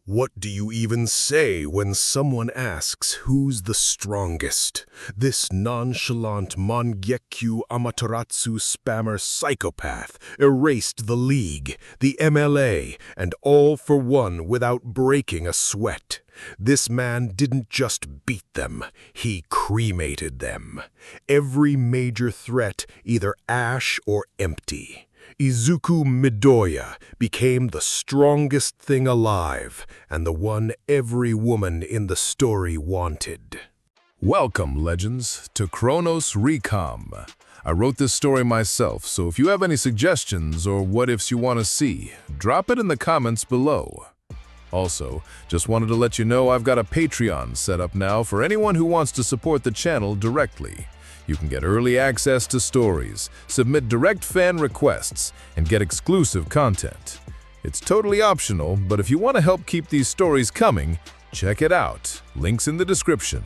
What do you even say when someone asks who's the strongest? This nonchalant Mangekyō Amaterasu spammer psychopath erased the league, the MLA, and all for one without breaking a sweat. This man didn't just beat them, he cremated them. Every major threat either ash or empty. Izuku Midoriya became the strongest thing alive, and the one every woman in the story wanted. Welcome, legends, to Chronos Recom. I wrote this story myself, so if you have any suggestions or what-ifs you want to see, drop it in the comments below. Also, just wanted to let you know I've got a Patreon set up now for anyone who wants to support the channel directly. You can get early access to stories, submit direct fan requests, and get exclusive content. It's totally optional, but if you want to help keep these stories coming, check it out. Links in the description.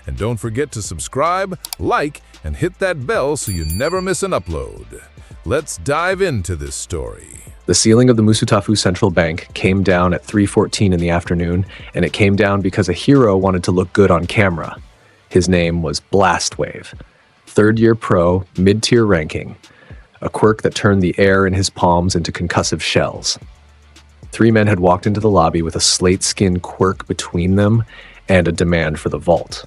And don't forget to subscribe, like, and hit that bell so you never miss an upload. Let's dive into this story. The ceiling of the Musutafu Central Bank came down at 3:14 in the afternoon, and it came down because a hero wanted to look good on camera. His name was Blastwave. Third-year pro, mid-tier ranking. A quirk that turned the air in his palms into concussive shells. Three men had walked into the lobby with a slate-skin quirk between them and a demand for the vault.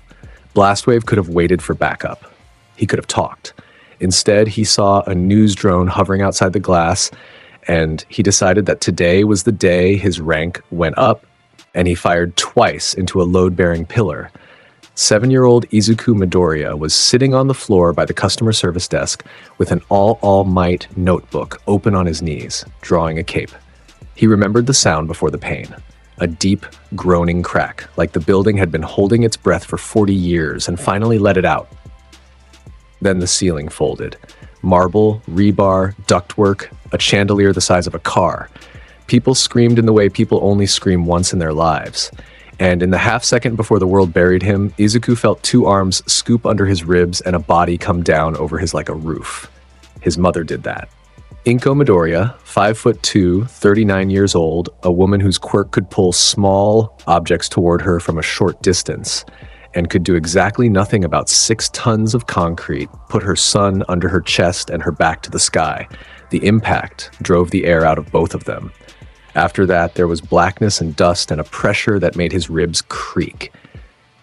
Blastwave could have waited for backup. He could have talked. Instead, he saw a news drone hovering outside the glass, and he decided that today was the day his rank went up, and he fired twice into a load-bearing pillar. 7-year-old Izuku Midoriya was sitting on the floor by the customer service desk with an All Might notebook open on his knees, drawing a cape. He remembered the sound before the pain. A deep, groaning crack, like the building had been holding its breath for 40 years and finally let it out. Then the ceiling folded. Marble, rebar, ductwork, a chandelier the size of a car. People screamed in the way people only scream once in their lives. And in the half-second before the world buried him, Izuku felt two arms scoop under his ribs and a body come down over his like a roof. His mother did that. Inko Midoriya, 5'2", 39 years old, a woman whose quirk could pull small objects toward her from a short distance, and could do exactly nothing about 6 tons of concrete, put her son under her chest and her back to the sky. The impact drove the air out of both of them. After that, there was blackness and dust and a pressure that made his ribs creak.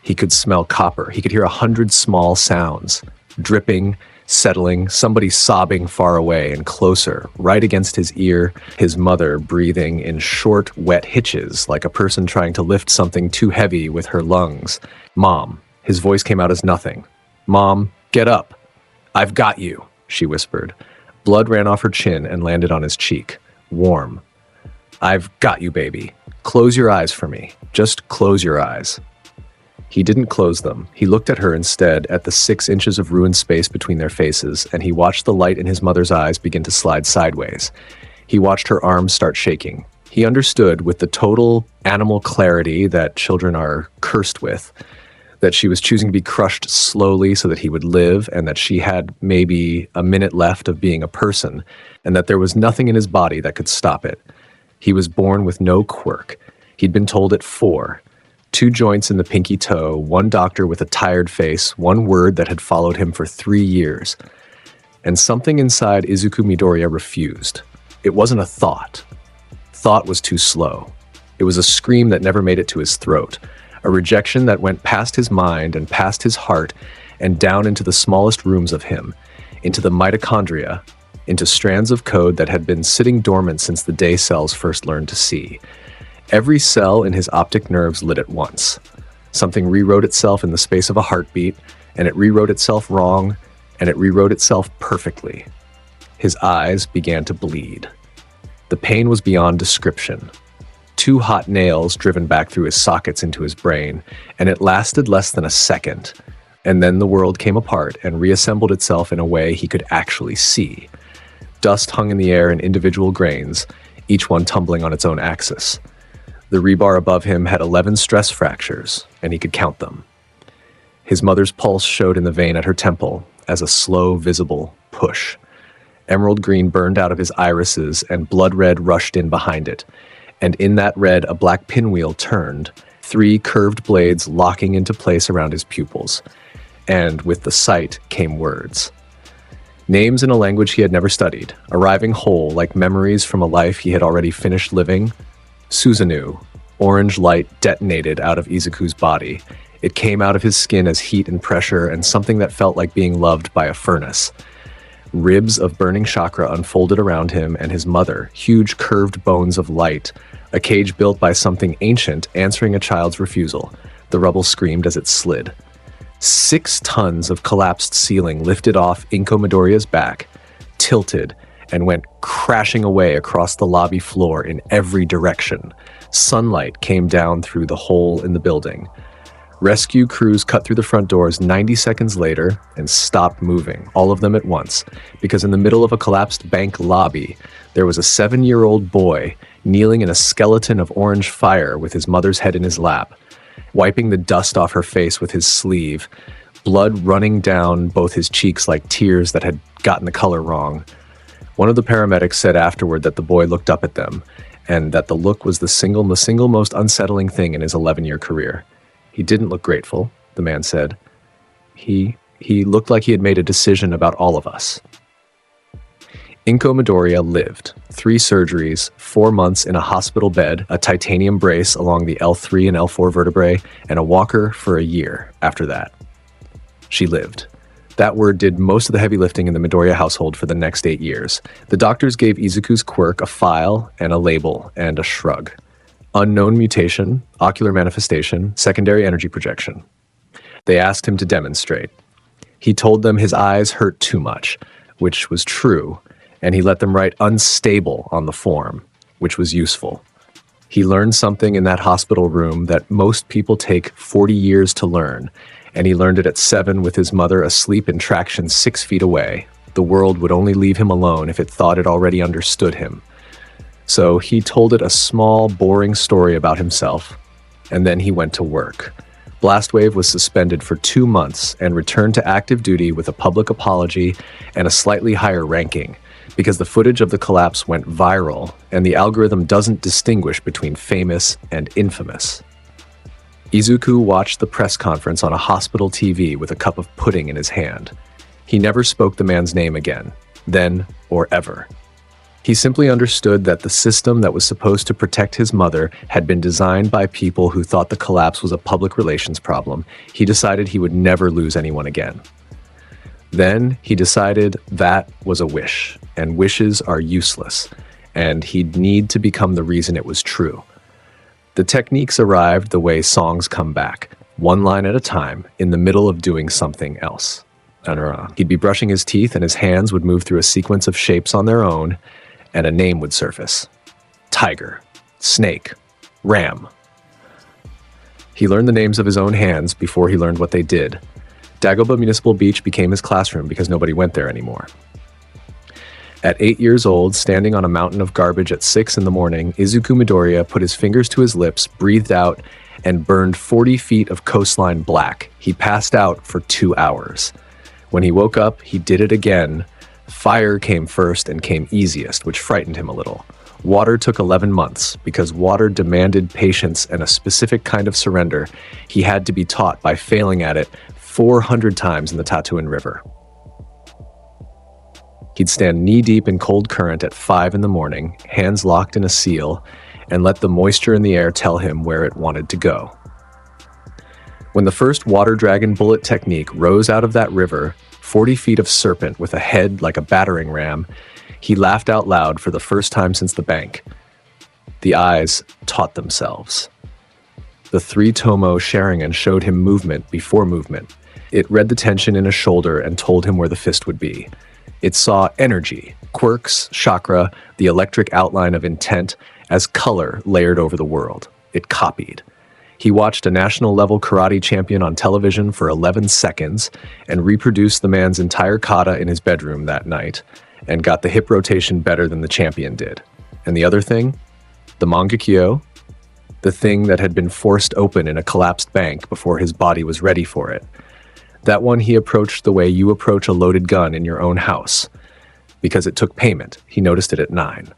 He could smell copper. He could hear 100 small sounds. Dripping, settling, somebody sobbing far away and closer, right against his ear, his mother breathing in short, wet hitches, like a person trying to lift something too heavy with her lungs. Mom. His voice came out as nothing. Mom, get up. I've got you, she whispered. Blood ran off her chin and landed on his cheek. Warm. I've got you, baby. Close your eyes for me. Just close your eyes. He didn't close them. He looked at her instead, at the 6 inches of ruined space between their faces, and he watched the light in his mother's eyes begin to slide sideways. He watched her arms start shaking. He understood, with the total animal clarity that children are cursed with, that she was choosing to be crushed slowly so that he would live, and that she had maybe a minute left of being a person, and that there was nothing in his body that could stop it. He was born with no quirk. He'd been told at 4. 2 joints in the pinky toe, 1 doctor with a tired face, 1 word that had followed him for 3 years. And something inside Izuku Midoriya refused. It wasn't a thought. Thought was too slow. It was a scream that never made it to his throat. A rejection that went past his mind and past his heart and down into the smallest rooms of him, into the mitochondria, into strands of code that had been sitting dormant since the day cells first learned to see. Every cell in his optic nerves lit at once. Something rewrote itself in the space of a heartbeat, and it rewrote itself wrong, and it rewrote itself perfectly. His eyes began to bleed. The pain was beyond description. 2 hot nails driven back through his sockets into his brain, and it lasted less than a second. And then the world came apart and reassembled itself in a way he could actually see. Dust hung in the air in individual grains, each one tumbling on its own axis. The rebar above him had 11 stress fractures, and he could count them. His mother's pulse showed in the vein at her temple as a slow, visible push. Emerald green burned out of his irises, and blood red rushed in behind it. and in that red, a black pinwheel turned, 3 curved blades locking into place around his pupils. And with the sight came words. Names in a language he had never studied, arriving whole like memories from a life he had already finished living. Susanoo. Orange light detonated out of Izuku's body. It came out of his skin as heat and pressure and something that felt like being loved by a furnace. Ribs of burning chakra unfolded around him and his mother, huge curved bones of light, a cage built by something ancient answering a child's refusal. The rubble screamed as it slid. 6 tons of collapsed ceiling lifted off Izuku Midoriya's back, tilted, and went crashing away across the lobby floor in every direction. Sunlight came down through the hole in the building. Rescue crews cut through the front doors 90 seconds later and stopped moving, all of them at once, because in the middle of a collapsed bank lobby, there was a 7-year-old boy kneeling in a skeleton of orange fire with his mother's head in his lap, wiping the dust off her face with his sleeve, blood running down both his cheeks like tears that had gotten the color wrong. One of the paramedics said afterward that the boy looked up at them, and that the look was the single most unsettling thing in his 11-year career. He didn't look grateful, the man said. He looked like he had made a decision about all of us. Izuku Midoriya lived. 3 surgeries, 4 months in a hospital bed, a titanium brace along the L3 and L4 vertebrae, and a walker for a year after that. She lived. That word did most of the heavy lifting in the Midoriya household for the next 8 years. The doctors gave Izuku's quirk a file and a label and a shrug. Unknown mutation, ocular manifestation, secondary energy projection. They asked him to demonstrate. He told them his eyes hurt too much, which was true, and he let them write unstable on the form, which was useful. He learned something in that hospital room that most people take 40 years to learn, and he learned it at 7 with his mother asleep in traction 6 feet away. The world would only leave him alone if it thought it already understood him. So he told it a small, boring story about himself, and then he went to work. Blastwave was suspended for 2 months and returned to active duty with a public apology and a slightly higher ranking, because the footage of the collapse went viral, and the algorithm doesn't distinguish between famous and infamous. Izuku watched the press conference on a hospital TV with a cup of pudding in his hand. He never spoke the man's name again, then or ever. He simply understood that the system that was supposed to protect his mother had been designed by people who thought the collapse was a public relations problem. He decided he would never lose anyone again. Then he decided that was a wish, and wishes are useless, and he'd need to become the reason it was true. The techniques arrived the way songs come back, 1 line at a time, in the middle of doing something else. He'd be brushing his teeth and his hands would move through a sequence of shapes on their own, and a name would surface. Tiger, snake, ram. He learned the names of his own hands before he learned what they did. Dagobah Municipal Beach became his classroom because nobody went there anymore. At 8 years old, standing on a mountain of garbage at 6 in the morning, Izuku Midoriya put his fingers to his lips, breathed out, and burned 40 feet of coastline black. He passed out for 2 hours. When he woke up, he did it again. Fire came first and came easiest, which frightened him a little. Water took 11 months. Because water demanded patience and a specific kind of surrender, he had to be taught by failing at it 400 times in the Tatooine River. He'd stand knee-deep in cold current at 5 in the morning, hands locked in a seal, and let the moisture in the air tell him where it wanted to go. When the first water dragon bullet technique rose out of that river, 40 feet of serpent with a head like a battering ram, he laughed out loud for the first time since the bank. The eyes taught themselves. The 3-tomo Sharingan showed him movement before movement. It read the tension in a shoulder and told him where the fist would be. It saw energy, quirks, chakra, the electric outline of intent, as color layered over the world. It copied. He watched a national-level karate champion on television for 11 seconds and reproduced the man's entire kata in his bedroom that night, and got the hip rotation better than the champion did. And the other thing? The Mangekyō, the thing that had been forced open in a collapsed bank before his body was ready for it. That one he approached the way you approach a loaded gun in your own house. Because it took payment, he noticed it at 9.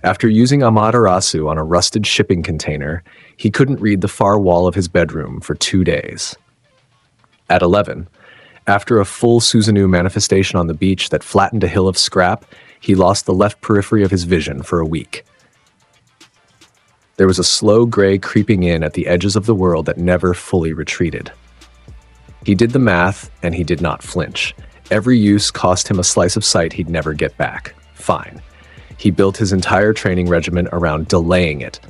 After using Amaterasu on a rusted shipping container, he couldn't read the far wall of his bedroom for 2 days. At 11, after a full Susanoo manifestation on the beach that flattened a hill of scrap, he lost the left periphery of his vision for a week. There was a slow gray creeping in at the edges of the world that never fully retreated. He did the math, and he did not flinch. Every use cost him a slice of sight he'd never get back. Fine. He built his entire training regimen around delaying it.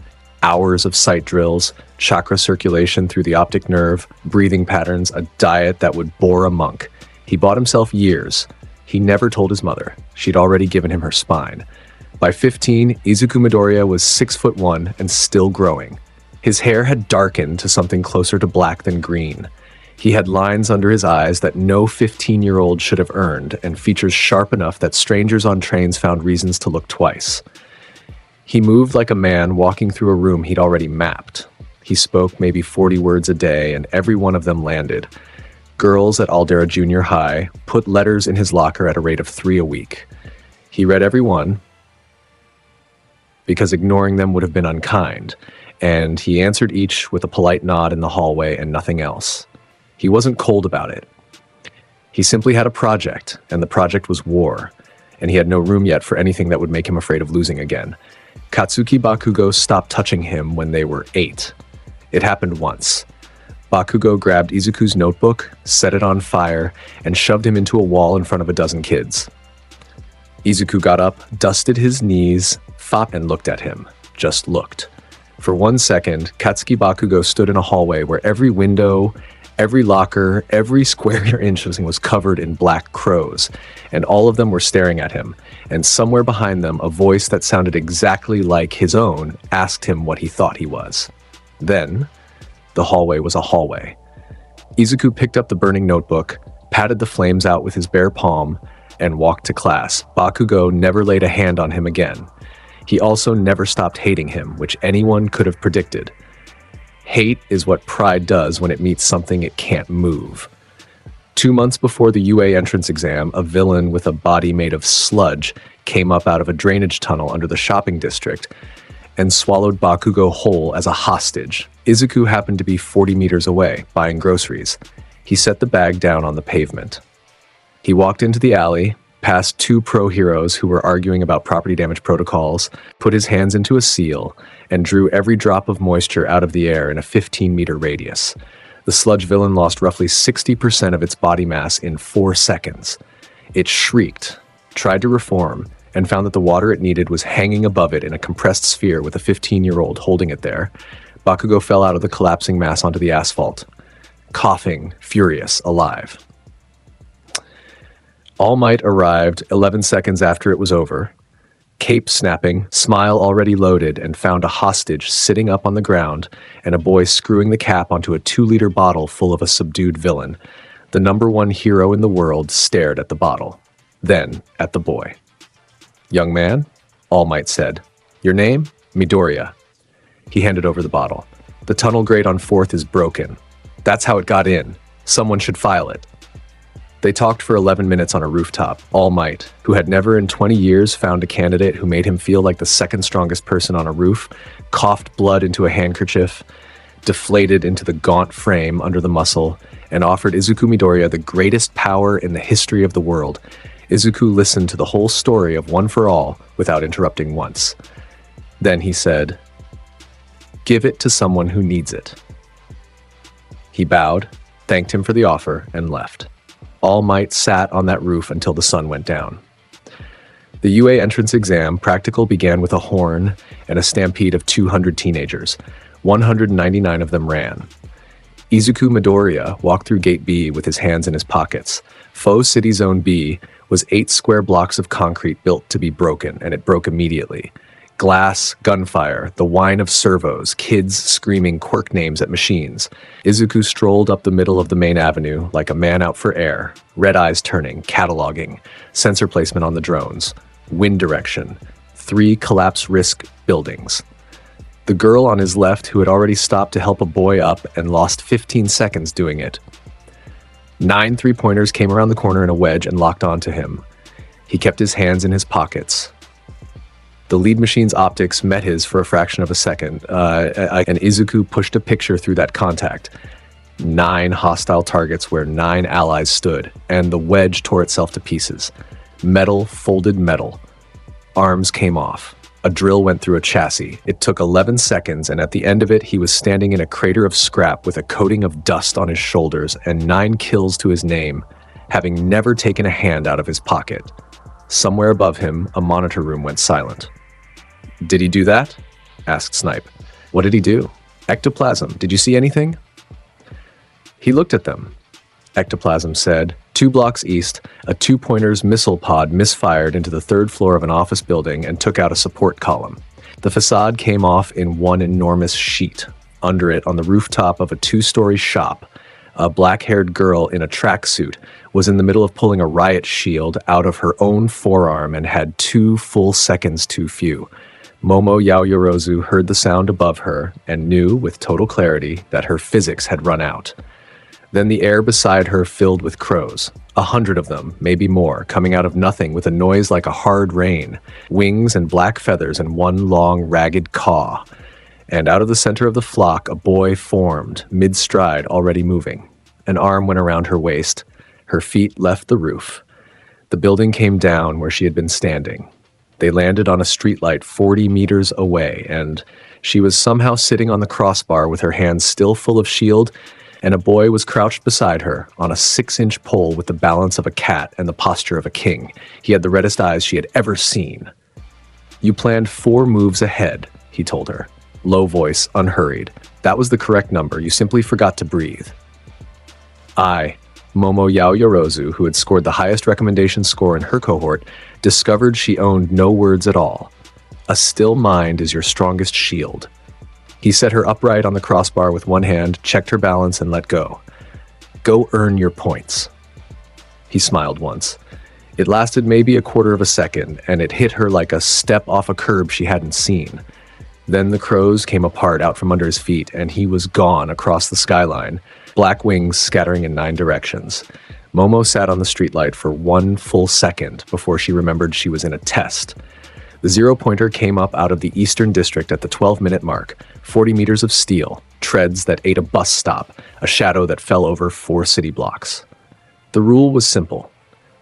Hours of sight drills, chakra circulation through the optic nerve, breathing patterns, a diet that would bore a monk. He bought himself years. He never told his mother. She'd already given him her spine. By 15, Izuku Midoriya was 6'1" and still growing. His hair had darkened to something closer to black than green. He had lines under his eyes that no 15-year-old should have earned, and features sharp enough that strangers on trains found reasons to look twice. He moved like a man walking through a room he'd already mapped. He spoke maybe 40 words a day, and every one of them landed. Girls at Aldera Junior High put letters in his locker at a rate of 3 a week. He read every one, because ignoring them would have been unkind, and he answered each with a polite nod in the hallway and nothing else. He wasn't cold about it. He simply had a project, and the project was war, and he had no room yet for anything that would make him afraid of losing again. Katsuki Bakugo stopped touching him when they were 8. It happened once. Bakugo grabbed Izuku's notebook, set it on fire, and shoved him into a wall in front of a dozen kids. Izuku got up, dusted his knees, fopped and looked at him. Just looked. For 1 second, Katsuki Bakugo stood in a hallway where every window, every locker, every square inch was covered in black crows, and all of them were staring at him, and somewhere behind them a voice that sounded exactly like his own asked him what he thought he was. Then, the hallway was a hallway. Izuku picked up the burning notebook, patted the flames out with his bare palm, and walked to class. Bakugo never laid a hand on him again. He also never stopped hating him, which anyone could have predicted. Hate is what pride does when it meets something it can't move. 2 months before the UA entrance exam, a villain with a body made of sludge came up out of a drainage tunnel under the shopping district and swallowed Bakugo whole as a hostage. Izuku happened to be 40 meters away, buying groceries. He set the bag down on the pavement. He walked into the alley, past 2 pro heroes who were arguing about property damage protocols, put his hands into a seal, and drew every drop of moisture out of the air in a 15-meter radius. The sludge villain lost roughly 60% of its body mass in 4 seconds. It shrieked, tried to reform, and found that the water it needed was hanging above it in a compressed sphere with a 15-year-old holding it there. Bakugo fell out of the collapsing mass onto the asphalt, coughing, furious, alive. All Might arrived 11 seconds after it was over, cape snapping, smile already loaded, and found a hostage sitting up on the ground and a boy screwing the cap onto a 2-liter bottle full of a subdued villain. The #1 hero in the world stared at the bottle, then at the boy. "Young man," All Might said. "Your name?" "Midoriya." He handed over the bottle. "The tunnel grate on 4th is broken. That's how it got in. Someone should file it." They talked for 11 minutes on a rooftop. All Might, who had never in 20 years found a candidate who made him feel like the second strongest person on a roof, coughed blood into a handkerchief, deflated into the gaunt frame under the muscle, and offered Izuku Midoriya the greatest power in the history of the world. Izuku listened to the whole story of One for All without interrupting once. Then he said, "Give it to someone who needs it." He bowed, thanked him for the offer, and left. All Might sat on that roof until the sun went down. The UA entrance exam practical began with a horn and a stampede of 200 teenagers. 199 of them ran. Izuku Midoriya walked through Gate B with his hands in his pockets. Faux City Zone B was 8 square blocks of concrete built to be broken, and it broke immediately. Glass, gunfire, the whine of servos, kids screaming quirk names at machines. Izuku strolled up the middle of the main avenue like a man out for air, red eyes turning, cataloging, sensor placement on the drones, wind direction, 3 collapse risk buildings. The girl on his left who had already stopped to help a boy up and lost 15 seconds doing it. 9 3-pointers came around the corner in a wedge and locked onto him. He kept his hands in his pockets. The lead machine's optics met his for a fraction of a second, and Izuku pushed a picture through that contact. 9 hostile targets where 9 allies stood, and the wedge tore itself to pieces. Metal folded metal. Arms came off. A drill went through a chassis. It took 11 seconds, and at the end of it, he was standing in a crater of scrap with a coating of dust on his shoulders and 9 kills to his name, having never taken a hand out of his pocket. Somewhere above him, a monitor room went silent. "Did he do that?" asked Snipe. "What did he do? Ectoplasm, did you see anything?" He looked at them. Ectoplasm said, 2 blocks east, a 2-pointer's missile pod misfired into the 3rd floor of an office building and took out a support column. The facade came off in one enormous sheet. Under it, on the rooftop of a 2-story shop, a black-haired girl in a tracksuit was in the middle of pulling a riot shield out of her own forearm and had 2 full seconds too few. Momo Yaoyorozu heard the sound above her and knew with total clarity that her physics had run out. Then the air beside her filled with crows, 100 of them, maybe more, coming out of nothing with a noise like a hard rain, wings and black feathers and one long, ragged caw. And out of the center of the flock, a boy formed, mid-stride, already moving. An arm went around her waist. Her feet left the roof. The building came down where she had been standing. They landed on a streetlight 40 meters away, and she was somehow sitting on the crossbar with her hands still full of shield, and a boy was crouched beside her on a 6-inch pole with the balance of a cat and the posture of a king. He had the reddest eyes she had ever seen. "You planned 4 moves ahead," he told her. Low voice, unhurried. "That was the correct number. You simply forgot to breathe." I, Momo Yaoyorozu, who had scored the highest recommendation score in her cohort, discovered she owned no words at all. A still mind is your strongest shield. He set her upright on the crossbar with one hand, checked her balance, and let go. "Go earn your points." He smiled once. It lasted maybe a quarter of a second, and it hit her like a step off a curb she hadn't seen. Then the crows came apart out from under his feet, and he was gone across the skyline, black wings scattering in 9 directions. Momo sat on the streetlight for 1 full second before she remembered she was in a test. The 0-pointer came up out of the Eastern District at the 12-minute mark, 40 meters of steel, treads that ate a bus stop, a shadow that fell over 4 city blocks. The rule was simple.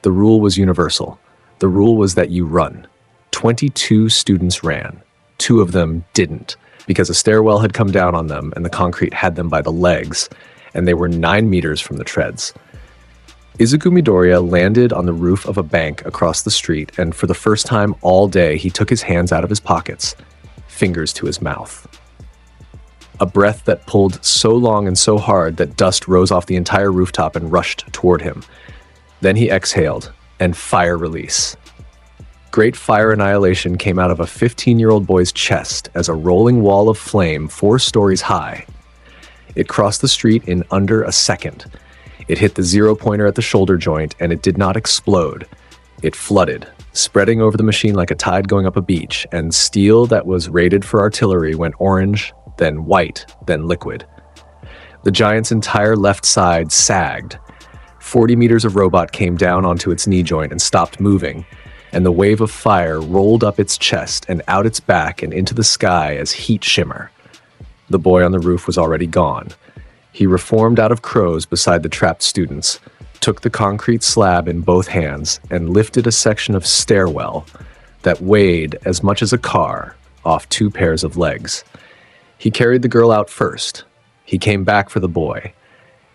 The rule was universal. The rule was that you run. 22 students ran. 2 of them didn't, because a stairwell had come down on them and the concrete had them by the legs, and they were 9 meters from the treads. Izuku Midoriya landed on the roof of a bank across the street, and for the first time all day he took his hands out of his pockets, fingers to his mouth. A breath that pulled so long and so hard that dust rose off the entire rooftop and rushed toward him. Then he exhaled, and fire release. Great fire annihilation came out of a 15-year-old boy's chest as a rolling wall of flame 4 stories high. It crossed the street in under a second. It hit the 0-pointer at the shoulder joint, and it did not explode. It flooded, spreading over the machine like a tide going up a beach, and steel that was rated for artillery went orange, then white, then liquid. The giant's entire left side sagged. 40 meters of robot came down onto its knee joint and stopped moving, and the wave of fire rolled up its chest and out its back and into the sky as heat shimmer. The boy on the roof was already gone. He reformed out of crows beside the trapped students, took the concrete slab in both hands, and lifted a section of stairwell that weighed as much as a car off 2 pairs of legs. He carried the girl out first. He came back for the boy.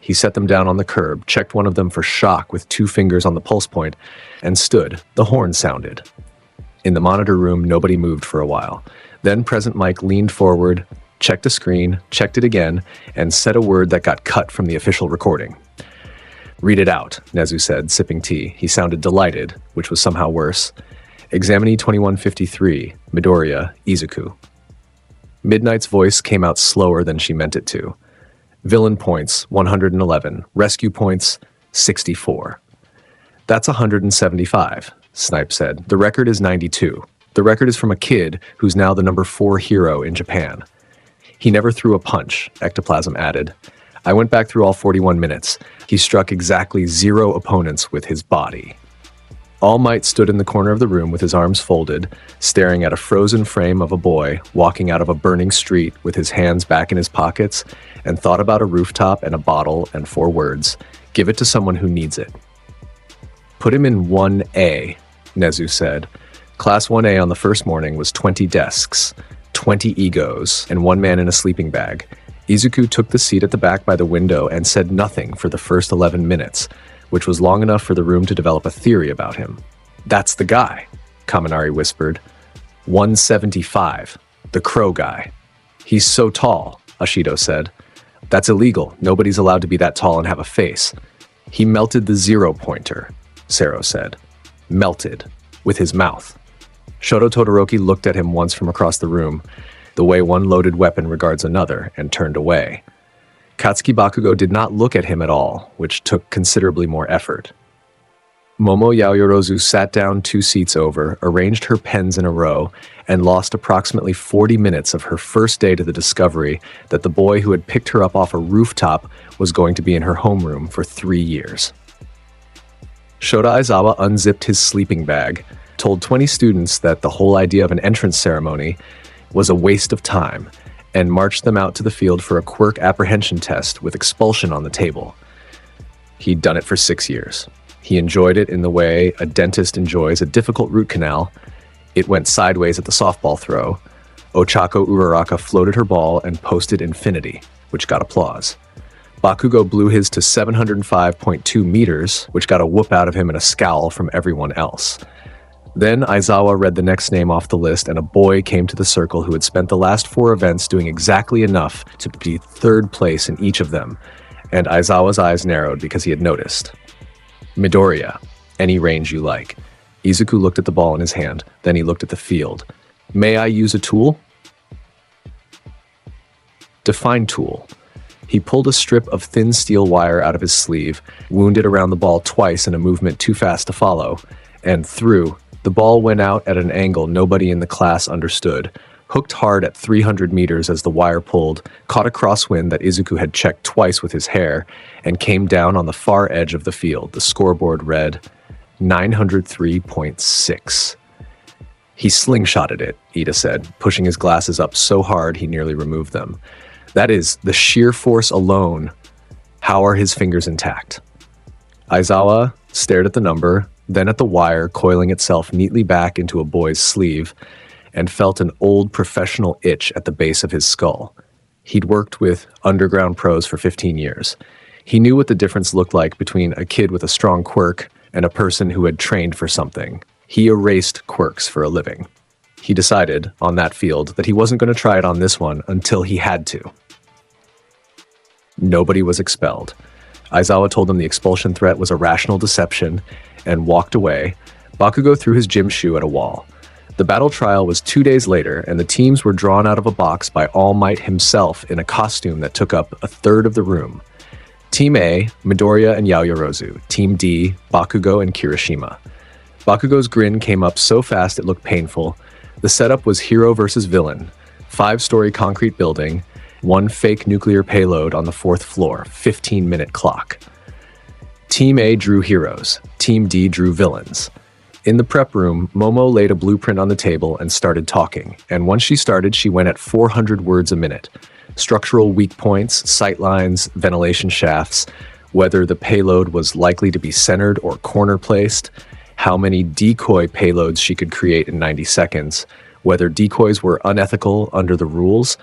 He set them down on the curb, checked one of them for shock with 2 fingers on the pulse point, and stood. The horn sounded. In the monitor room, nobody moved for a while. Then Present Mike leaned forward, checked a screen, checked it again, and said a word that got cut from the official recording. "Read it out," Nezu said, sipping tea. He sounded delighted, which was somehow worse. "Examinee 2153, Midoriya, Izuku." Midnight's voice came out slower than she meant it to. "Villain points, 111. Rescue points, 64. "That's 175, Snipe said. "The record is 92. The record is from a kid who's now the number 4 hero in Japan." "He never threw a punch," Ectoplasm added. "I went back through all 41 minutes. He struck exactly 0 opponents with his body." All Might stood in the corner of the room with his arms folded, staring at a frozen frame of a boy walking out of a burning street with his hands back in his pockets, and thought about a rooftop and a bottle and 4 words: give it to someone who needs it. Put him in 1A, Nezu said. Class 1A on the first morning was 20 desks, 20 egos, and 1 man in a sleeping bag. Izuku took the seat at the back by the window and said nothing for the first 11 minutes, which was long enough for the room to develop a theory about him. That's the guy, Kaminari whispered. 175, the crow guy. He's so tall, Ashido said. That's illegal. Nobody's allowed to be that tall and have a face. He melted the 0-pointer, Sero said. Melted, with his mouth. Shoto Todoroki looked at him once from across the room, the way one loaded weapon regards another, and turned away. Katsuki Bakugo did not look at him at all, which took considerably more effort. Momo Yaoyorozu sat down 2 seats over, arranged her pens in a row, and lost approximately 40 minutes of her first day to the discovery that the boy who had picked her up off a rooftop was going to be in her homeroom for 3 years. Shota Aizawa unzipped his sleeping bag, told 20 students that the whole idea of an entrance ceremony was a waste of time, and marched them out to the field for a quirk apprehension test with expulsion on the table. He'd done it for 6 years. He enjoyed it in the way a dentist enjoys a difficult root canal. It went sideways at the softball throw. Ochako Uraraka floated her ball and posted infinity, which got applause. Bakugo blew his to 705.2 meters, which got a whoop out of him and a scowl from everyone else. Then Aizawa read the next name off the list, and a boy came to the circle who had spent the last 4 events doing exactly enough to be 3rd place in each of them, and Aizawa's eyes narrowed because he had noticed. Midoriya, any range you like. Izuku looked at the ball in his hand, then he looked at the field. May I use a tool? Define tool. He pulled a strip of thin steel wire out of his sleeve, wound it around the ball twice in a movement too fast to follow, and threw. The ball went out at an angle nobody in the class understood, hooked hard at 300 meters as the wire pulled, caught a crosswind that Izuku had checked twice with his hair, and came down on the far edge of the field. The scoreboard read 903.6. He slingshotted it, Ida said, pushing his glasses up so hard he nearly removed them. That is, the sheer force alone. How are his fingers intact? Aizawa stared at the number, then at the wire coiling itself neatly back into a boy's sleeve, and felt an old professional itch at the base of his skull. He'd worked with underground pros for 15 years. He knew what the difference looked like between a kid with a strong quirk and a person who had trained for something. He erased quirks for a living. He decided, on that field, that he wasn't going to try it on this one until he had to. Nobody was expelled. Aizawa told him the expulsion threat was a rational deception and walked away. Bakugo threw his gym shoe at a wall. The battle trial was 2 days later, and the teams were drawn out of a box by All Might himself in a costume that took up a third of the room. Team A, Midoriya and Yaoyorozu. Team D, Bakugo and Kirishima. Bakugo's grin came up so fast it looked painful. The setup was hero versus villain. 5-story concrete building, 1 fake nuclear payload on the 4th floor, 15-minute clock. Team A drew heroes. Team D drew villains. In the prep room, Momo laid a blueprint on the table and started talking, and once she started, she went at 400 words a minute. Structural weak points, sightlines, ventilation shafts, whether the payload was likely to be centered or corner-placed, how many decoy payloads she could create in 90 seconds, whether decoys were unethical under the rules,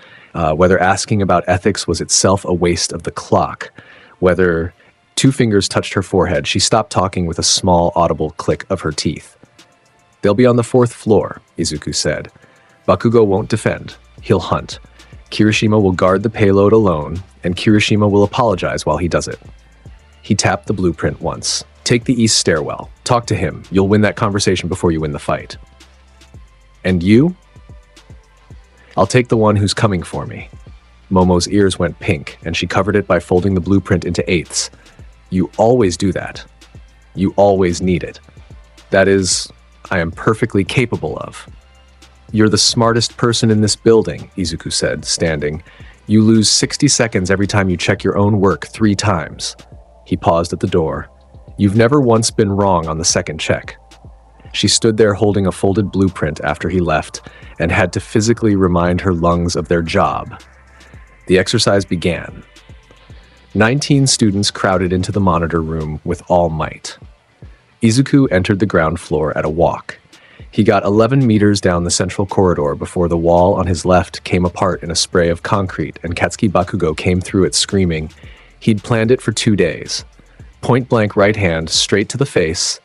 whether asking about ethics was itself a waste of the clock, whether 2 fingers touched her forehead. She stopped talking with a small, audible click of her teeth. They'll be on the 4th floor, Izuku said. Bakugo won't defend. He'll hunt. Kirishima will guard the payload alone, and Kirishima will apologize while he does it. He tapped the blueprint once. Take the east stairwell. Talk to him. You'll win that conversation before you win the fight. And you? I'll take the one who's coming for me. Momo's ears went pink, and she covered it by folding the blueprint into 8ths. You always do that. You always need it. That is, I am perfectly capable of. You're the smartest person in this building, Izuku said, standing. You lose 60 seconds every time you check your own work 3 times. He paused at the door. You've never once been wrong on the second check. She stood there holding a folded blueprint after he left and had to physically remind her lungs of their job. The exercise began. 19 students crowded into the monitor room with all might. Izuku entered the ground floor at a walk. He got 11 meters down the central corridor before the wall on his left came apart in a spray of concrete and Katsuki Bakugo came through it screaming. He'd planned it for 2 days. Point-blank right hand, straight to the face,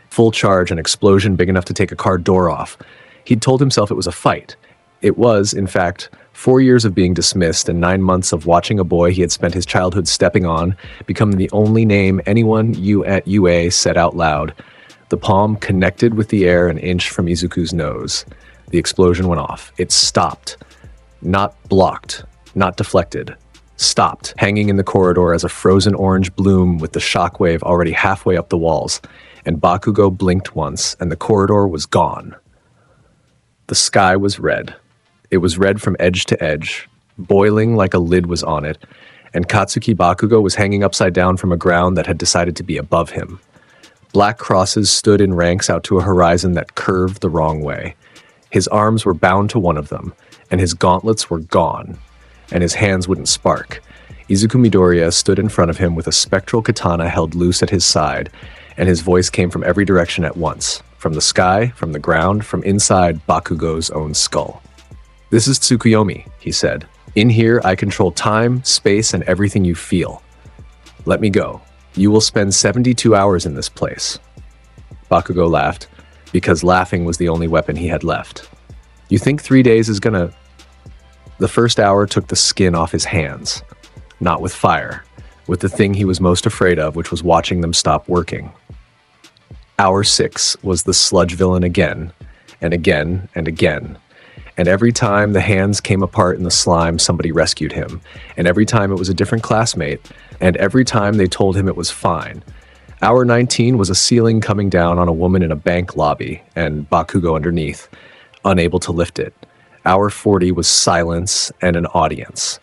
full charge, an explosion big enough to take a car door off. He'd told himself it was a fight. It was, in fact, 4 years of being dismissed and 9 months of watching a boy he had spent his childhood stepping on become the only name anyone at UA said out loud. The palm connected with the air an inch from Izuku's nose. The explosion went off. It stopped. Not blocked. Not deflected. Stopped, hanging in the corridor as a frozen orange bloom with the shockwave already halfway up the walls. And Bakugo blinked once, and the corridor was gone. The sky was red. It was red from edge to edge, boiling like a lid was on it, and Katsuki Bakugo was hanging upside down from a ground that had decided to be above him. Black crosses stood in ranks out to a horizon that curved the wrong way. His arms were bound to one of them, and his gauntlets were gone, and his hands wouldn't spark. Izuku Midoriya stood in front of him with a spectral katana held loose at his side, and his voice came from every direction at once, from the sky, from the ground, from inside Bakugo's own skull. "This is Tsukuyomi," he said. "In here, I control time, space, and everything you feel. Let me go. You will spend 72 hours in this place." Bakugo laughed, because laughing was the only weapon he had left. "You think 3 days is gonna..." The first hour took the skin off his hands. Not with fire, with the thing he was most afraid of, which was watching them stop working. Hour 6 was the sludge villain again, and again, and again. And every time the hands came apart in the slime, somebody rescued him. And every time it was a different classmate. And every time they told him it was fine. Hour 19 was a ceiling coming down on a woman in a bank lobby, and Bakugo underneath, unable to lift it. Hour 40 was silence and an audience.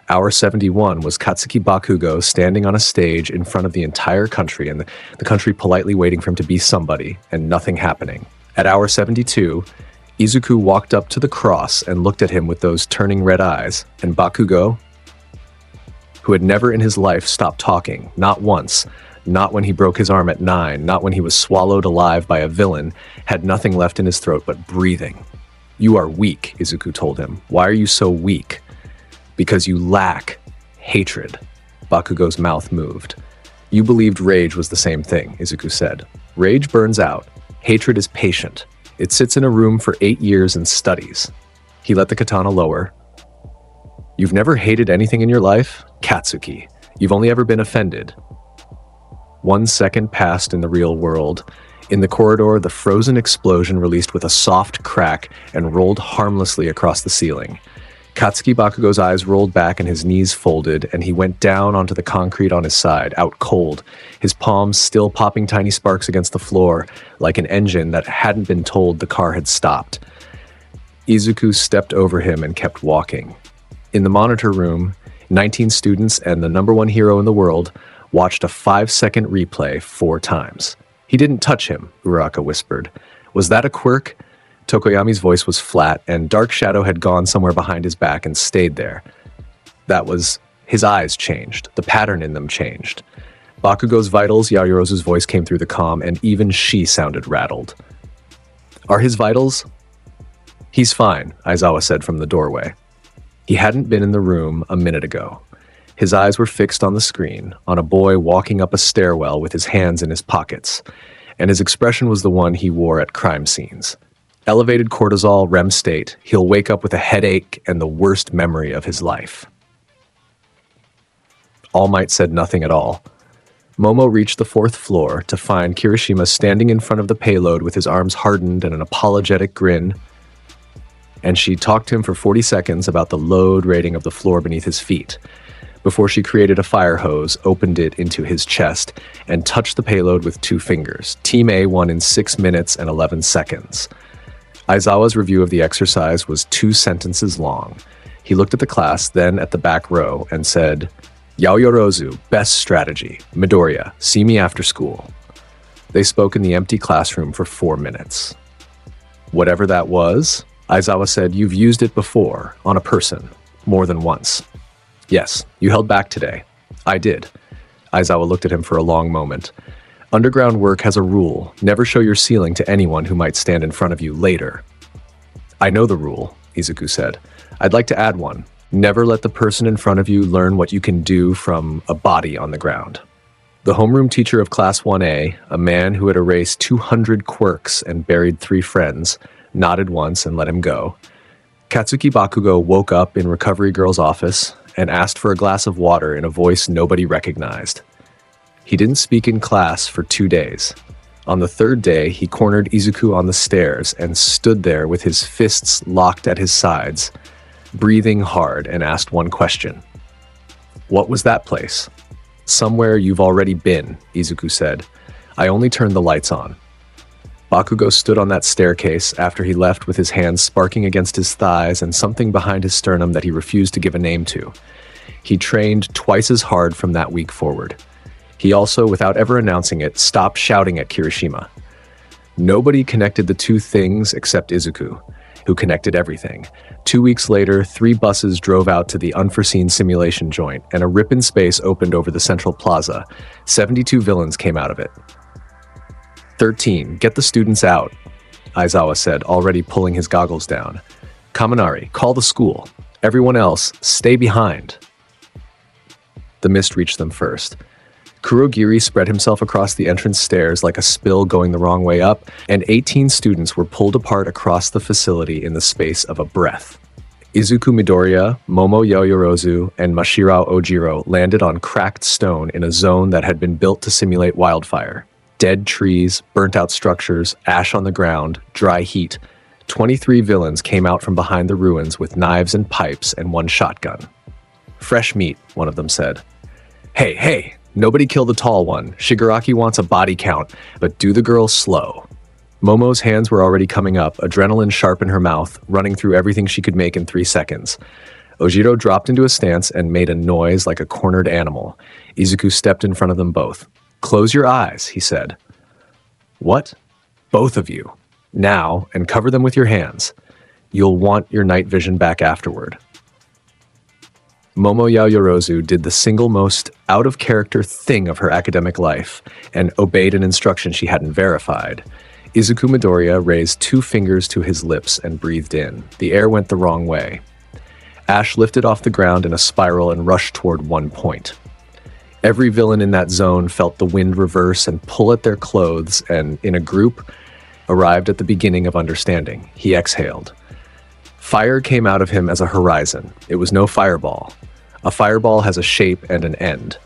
Hour 71 was Katsuki Bakugo standing on a stage in front of the entire country, and the country politely waiting for him to be somebody, and nothing happening. At hour 72, Izuku walked up to the cross and looked at him with those turning red eyes, and Bakugo, who had never in his life stopped talking, not once, not when he broke his arm at 9, not when he was swallowed alive by a villain, had nothing left in his throat but breathing. "You are weak," Izuku told him. "Why are you so weak?" "Because you lack hatred." Bakugo's mouth moved. "You believed rage was the same thing," Izuku said. "Rage burns out. Hatred is patient. It sits in a room for 8 years and studies." He let the katana lower. "You've never hated anything in your life? Katsuki. You've only ever been offended." 1 second passed in the real world. In the corridor, the frozen explosion released with a soft crack and rolled harmlessly across the ceiling. Katsuki Bakugo's eyes rolled back and his knees folded, and he went down onto the concrete on his side, out cold, his palms still popping tiny sparks against the floor, like an engine that hadn't been told the car had stopped. Izuku stepped over him and kept walking. In the monitor room, 19 students and the #1 hero in the world watched a 5-second replay 4 times. "He didn't touch him," Uraraka whispered. "Was that a quirk?" Tokoyami's voice was flat, and dark shadow had gone somewhere behind his back and stayed there. That was... His eyes changed. The pattern in them changed. Bakugo's vitals, Yaoyorozu's voice came through the comm, and even she sounded rattled. "Are his vitals?" "He's fine," Aizawa said from the doorway. He hadn't been in the room a minute ago. His eyes were fixed on the screen, on a boy walking up a stairwell with his hands in his pockets, and his expression was the one he wore at crime scenes. Elevated cortisol, REM state, he'll wake up with a headache and the worst memory of his life. All Might said nothing at all. Momo reached the 4th floor to find Kirishima standing in front of the payload with his arms hardened and an apologetic grin, and she talked to him for 40 seconds about the load rating of the floor beneath his feet, before she created a fire hose, opened it into his chest, and touched the payload with 2 fingers. Team A won in 6 minutes and 11 seconds. Aizawa's review of the exercise was 2 sentences long. He looked at the class, then at the back row, and said, "Yaoyorozu, best strategy. Midoriya, see me after school." They spoke in the empty classroom for 4 minutes. Whatever that was, Aizawa said, you've used it before, on a person, more than once. Yes, you held back today. I did. Aizawa looked at him for a long moment. Underground work has a rule, never show your ceiling to anyone who might stand in front of you later. I know the rule, Izuku said. I'd like to add one. Never let the person in front of you learn what you can do from a body on the ground. The homeroom teacher of Class 1A, a man who had erased 200 quirks and buried 3 friends, nodded once and let him go. Katsuki Bakugo woke up in Recovery Girl's office and asked for a glass of water in a voice nobody recognized. He didn't speak in class for 2 days. On the 3rd day, he cornered Izuku on the stairs and stood there with his fists locked at his sides, breathing hard, and asked one question. What was that place? Somewhere you've already been, Izuku said. I only turned the lights on. Bakugo stood on that staircase after he left with his hands sparking against his thighs and something behind his sternum that he refused to give a name to. He trained twice as hard from that week forward. He also, without ever announcing it, stopped shouting at Kirishima. Nobody connected the 2 things except Izuku, who connected everything. 2 weeks later, 3 buses drove out to the unforeseen simulation joint, and a rip in space opened over the central plaza. 72 villains came out of it. 13. Get the students out, Aizawa said, already pulling his goggles down. Kaminari, call the school. Everyone else, stay behind. The mist reached them first. Kurogiri spread himself across the entrance stairs like a spill going the wrong way up, and 18 students were pulled apart across the facility in the space of a breath. Izuku Midoriya, Momo Yaoyorozu, and Mashirao Ojiro landed on cracked stone in a zone that had been built to simulate wildfire. Dead trees, burnt-out structures, ash on the ground, dry heat. 23 villains came out from behind the ruins with knives and pipes and 1 shotgun. Fresh meat, one of them said. Hey! Nobody kill the tall one. Shigaraki wants a body count, but do the girl slow. Momo's hands were already coming up, adrenaline sharp in her mouth, running through everything she could make in 3 seconds. Ojiro dropped into a stance and made a noise like a cornered animal. Izuku stepped in front of them both. Close your eyes, he said. What? Both of you. Now, and cover them with your hands. You'll want your night vision back afterward. Momo Yaoyorozu did the single most out-of-character thing of her academic life and obeyed an instruction she hadn't verified. Izuku Midoriya raised 2 fingers to his lips and breathed in. The air went the wrong way. Ash lifted off the ground in a spiral and rushed toward 1 point. Every villain in that zone felt the wind reverse and pull at their clothes and, in a group, arrived at the beginning of understanding. He exhaled. Fire came out of him as a horizon. It was no fireball. A fireball has a shape and an end.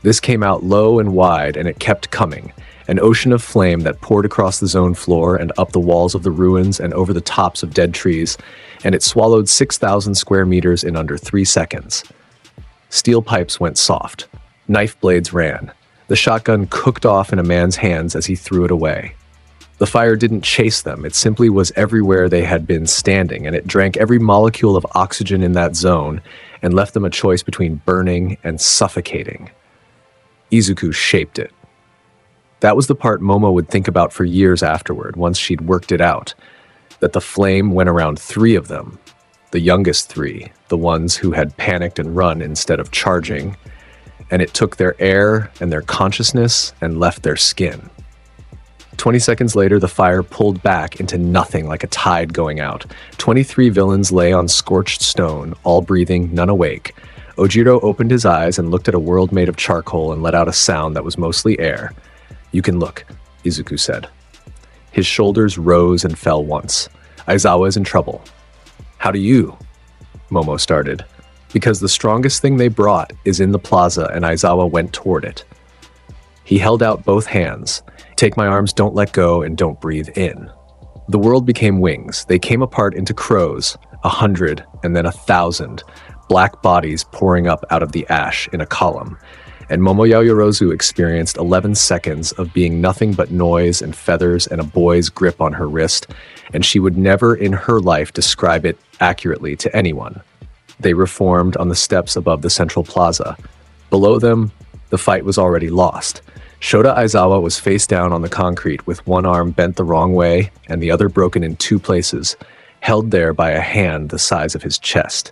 This came out low and wide, and it kept coming. An ocean of flame that poured across the zone floor and up the walls of the ruins and over the tops of dead trees, and it swallowed 6,000 square meters in under 3 seconds. Steel pipes went soft. Knife blades ran. The shotgun cooked off in a man's hands as he threw it away. The fire didn't chase them, it simply was everywhere they had been standing, and it drank every molecule of oxygen in that zone and left them a choice between burning and suffocating. Izuku shaped it. That was the part Momo would think about for years afterward, once she'd worked it out, that the flame went around 3 of them, the youngest 3, the ones who had panicked and run instead of charging, and it took their air and their consciousness and left their skin. 20 seconds later, the fire pulled back into nothing like a tide going out. 23 villains lay on scorched stone, all breathing, none awake. Ojiro opened his eyes and looked at a world made of charcoal and let out a sound that was mostly air. You can look, Izuku said. His shoulders rose and fell once. Aizawa is in trouble. How do you? Momo started. Because the strongest thing they brought is in the plaza, and Aizawa went toward it. He held out both hands. Take my arms, don't let go, and don't breathe in. The world became wings. They came apart into crows, 100, and then 1,000, black bodies pouring up out of the ash in a column. And Momo Yaoyorozu experienced 11 seconds of being nothing but noise and feathers and a boy's grip on her wrist, and she would never in her life describe it accurately to anyone. They reformed on the steps above the central plaza. Below them, the fight was already lost. Shota Aizawa was face down on the concrete with one arm bent the wrong way and the other broken in two places, held there by a hand the size of his chest.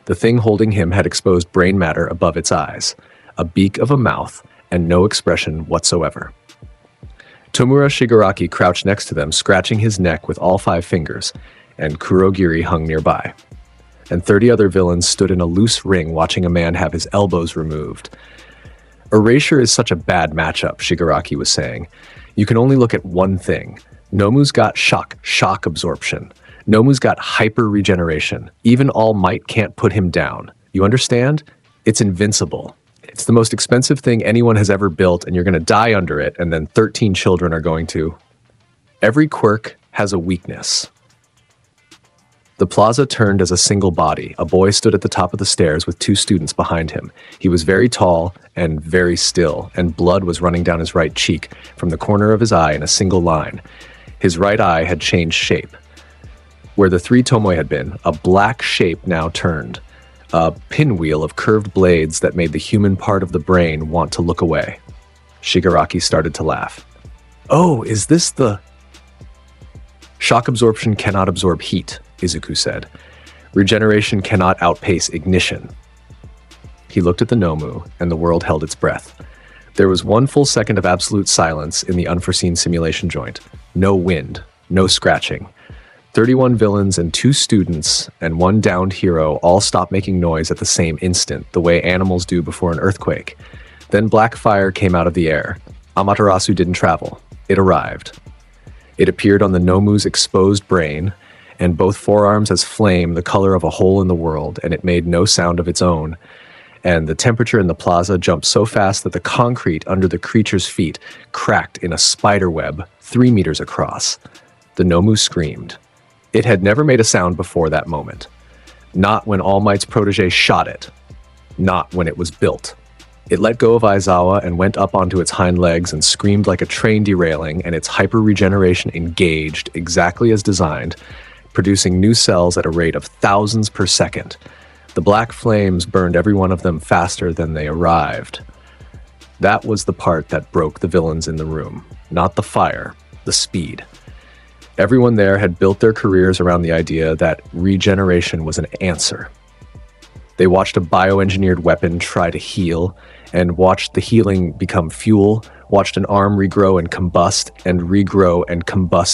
The thing holding him had exposed brain matter above its eyes, a beak of a mouth, and no expression whatsoever. Tomura Shigaraki crouched next to them, scratching his neck with all 5 fingers, and Kurogiri hung nearby. And 30 other villains stood in a loose ring watching a man have his elbows removed. Erasure is such a bad matchup, Shigaraki was saying. You can only look at one thing. Nomu's got shock absorption. Nomu's got hyper-regeneration. Even All Might can't put him down. You understand? It's invincible. It's the most expensive thing anyone has ever built, and you're going to die under it, and then 13 children are going to. Every quirk has a weakness. The plaza turned as a single body. A boy stood at the top of the stairs with 2 students behind him. He was very tall and very still, and blood was running down his right cheek from the corner of his eye in a single line. His right eye had changed shape. Where the 3 Tomoe had been, a black shape now turned. A pinwheel of curved blades that made the human part of the brain want to look away. Shigaraki started to laugh. Oh, is this the... Shock absorption cannot absorb heat, Izuku said. Regeneration cannot outpace ignition. He looked at the Nomu, and the world held its breath. There was 1 full second of absolute silence in the unforeseen simulation joint. No wind, no scratching. 31 villains and 2 students and 1 downed hero all stopped making noise at the same instant, the way animals do before an earthquake. Then black fire came out of the air. Amaterasu didn't travel. It arrived. It appeared on the Nomu's exposed brain, and both forearms as flame, the color of a hole in the world, and it made no sound of its own. And the temperature in the plaza jumped so fast that the concrete under the creature's feet cracked in a spider web 3 meters across. The Nomu screamed. It had never made a sound before that moment. Not when All Might's protege shot it. Not when it was built. It let go of Aizawa and went up onto its hind legs and screamed like a train derailing, and its hyper-regeneration engaged exactly as designed, producing new cells at a rate of thousands per second. The black flames burned every one of them faster than they arrived. That was the part that broke the villains in the room. Not the fire, the speed. Everyone there had built their careers around the idea that regeneration was an answer. They watched a bioengineered weapon try to heal, and watched the healing become fuel, watched an arm regrow and combust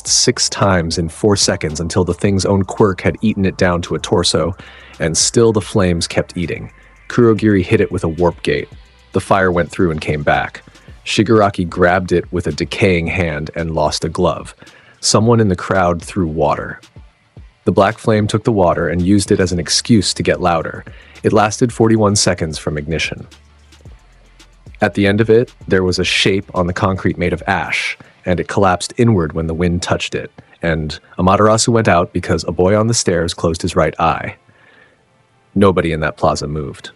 6 times in 4 seconds until the thing's own quirk had eaten it down to a torso, and still the flames kept eating. Kurogiri hit it with a warp gate. The fire went through and came back. Shigaraki grabbed it with a decaying hand and lost a glove. Someone in the crowd threw water. The black flame took the water and used it as an excuse to get louder. It lasted 41 seconds from ignition. At the end of it, there was a shape on the concrete made of ash, and it collapsed inward when the wind touched it, and Amaterasu went out because a boy on the stairs closed his right eye. Nobody in that plaza moved.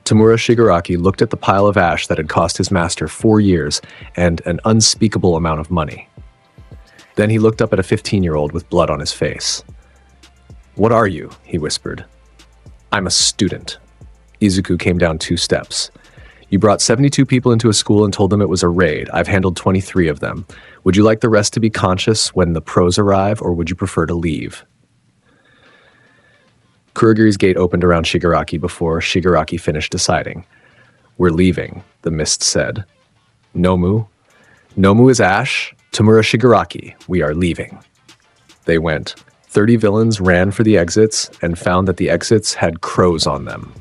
Tomura Shigaraki looked at the pile of ash that had cost his master 4 years and an unspeakable amount of money. Then he looked up at a 15-year-old with blood on his face. "What are you?" he whispered. "I'm a student." Izuku came down 2 steps. "You brought 72 people into a school and told them it was a raid. I've handled 23 of them. Would you like the rest to be conscious when the pros arrive, or would you prefer to leave?" Kurogiri's gate opened around Shigaraki before Shigaraki finished deciding. "We're leaving," the mist said. "Nomu? Nomu is ash. Tomura Shigaraki, we are leaving." They went. 30 villains ran for the exits and found that the exits had crows on them.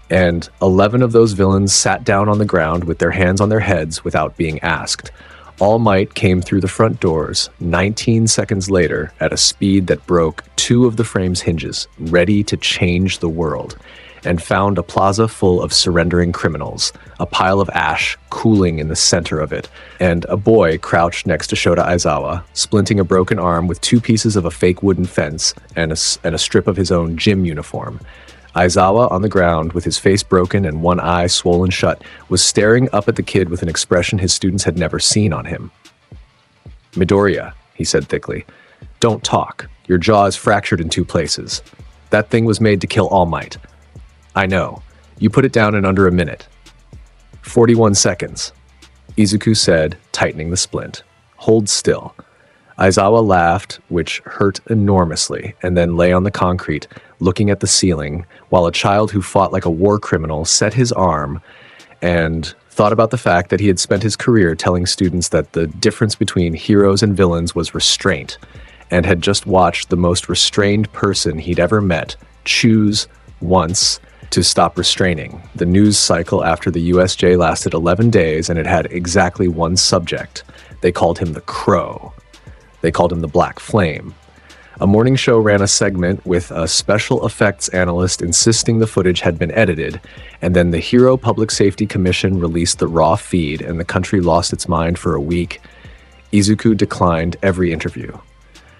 And 11 of those villains sat down on the ground with their hands on their heads without being asked. All Might came through the front doors 19 seconds later at a speed that broke 2 of the frame's hinges, ready to change the world, and found a plaza full of surrendering criminals, a pile of ash cooling in the center of it, and a boy crouched next to Shota Aizawa, splinting a broken arm with 2 pieces of a fake wooden fence and a strip of his own gym uniform. Aizawa, on the ground, with his face broken and one eye swollen shut, was staring up at the kid with an expression his students had never seen on him. "Midoriya," he said thickly, "don't talk. Your jaw is fractured in 2 places. That thing was made to kill All Might. I know. You put it down in under a minute. 41 seconds. Izuku said, tightening the splint. Hold still. Aizawa laughed, which hurt enormously, and then lay on the concrete, looking at the ceiling, while a child who fought like a war criminal set his arm and thought about the fact that he had spent his career telling students that the difference between heroes and villains was restraint, and had just watched the most restrained person he'd ever met choose once to stop restraining. The news cycle after the USJ lasted 11 days, and it had exactly one subject. They called him the Crow. They called him the Black Flame. A morning show ran a segment with a special effects analyst insisting the footage had been edited, and then the Hero Public Safety Commission released the raw feed, and the country lost its mind for a week. Izuku declined every interview.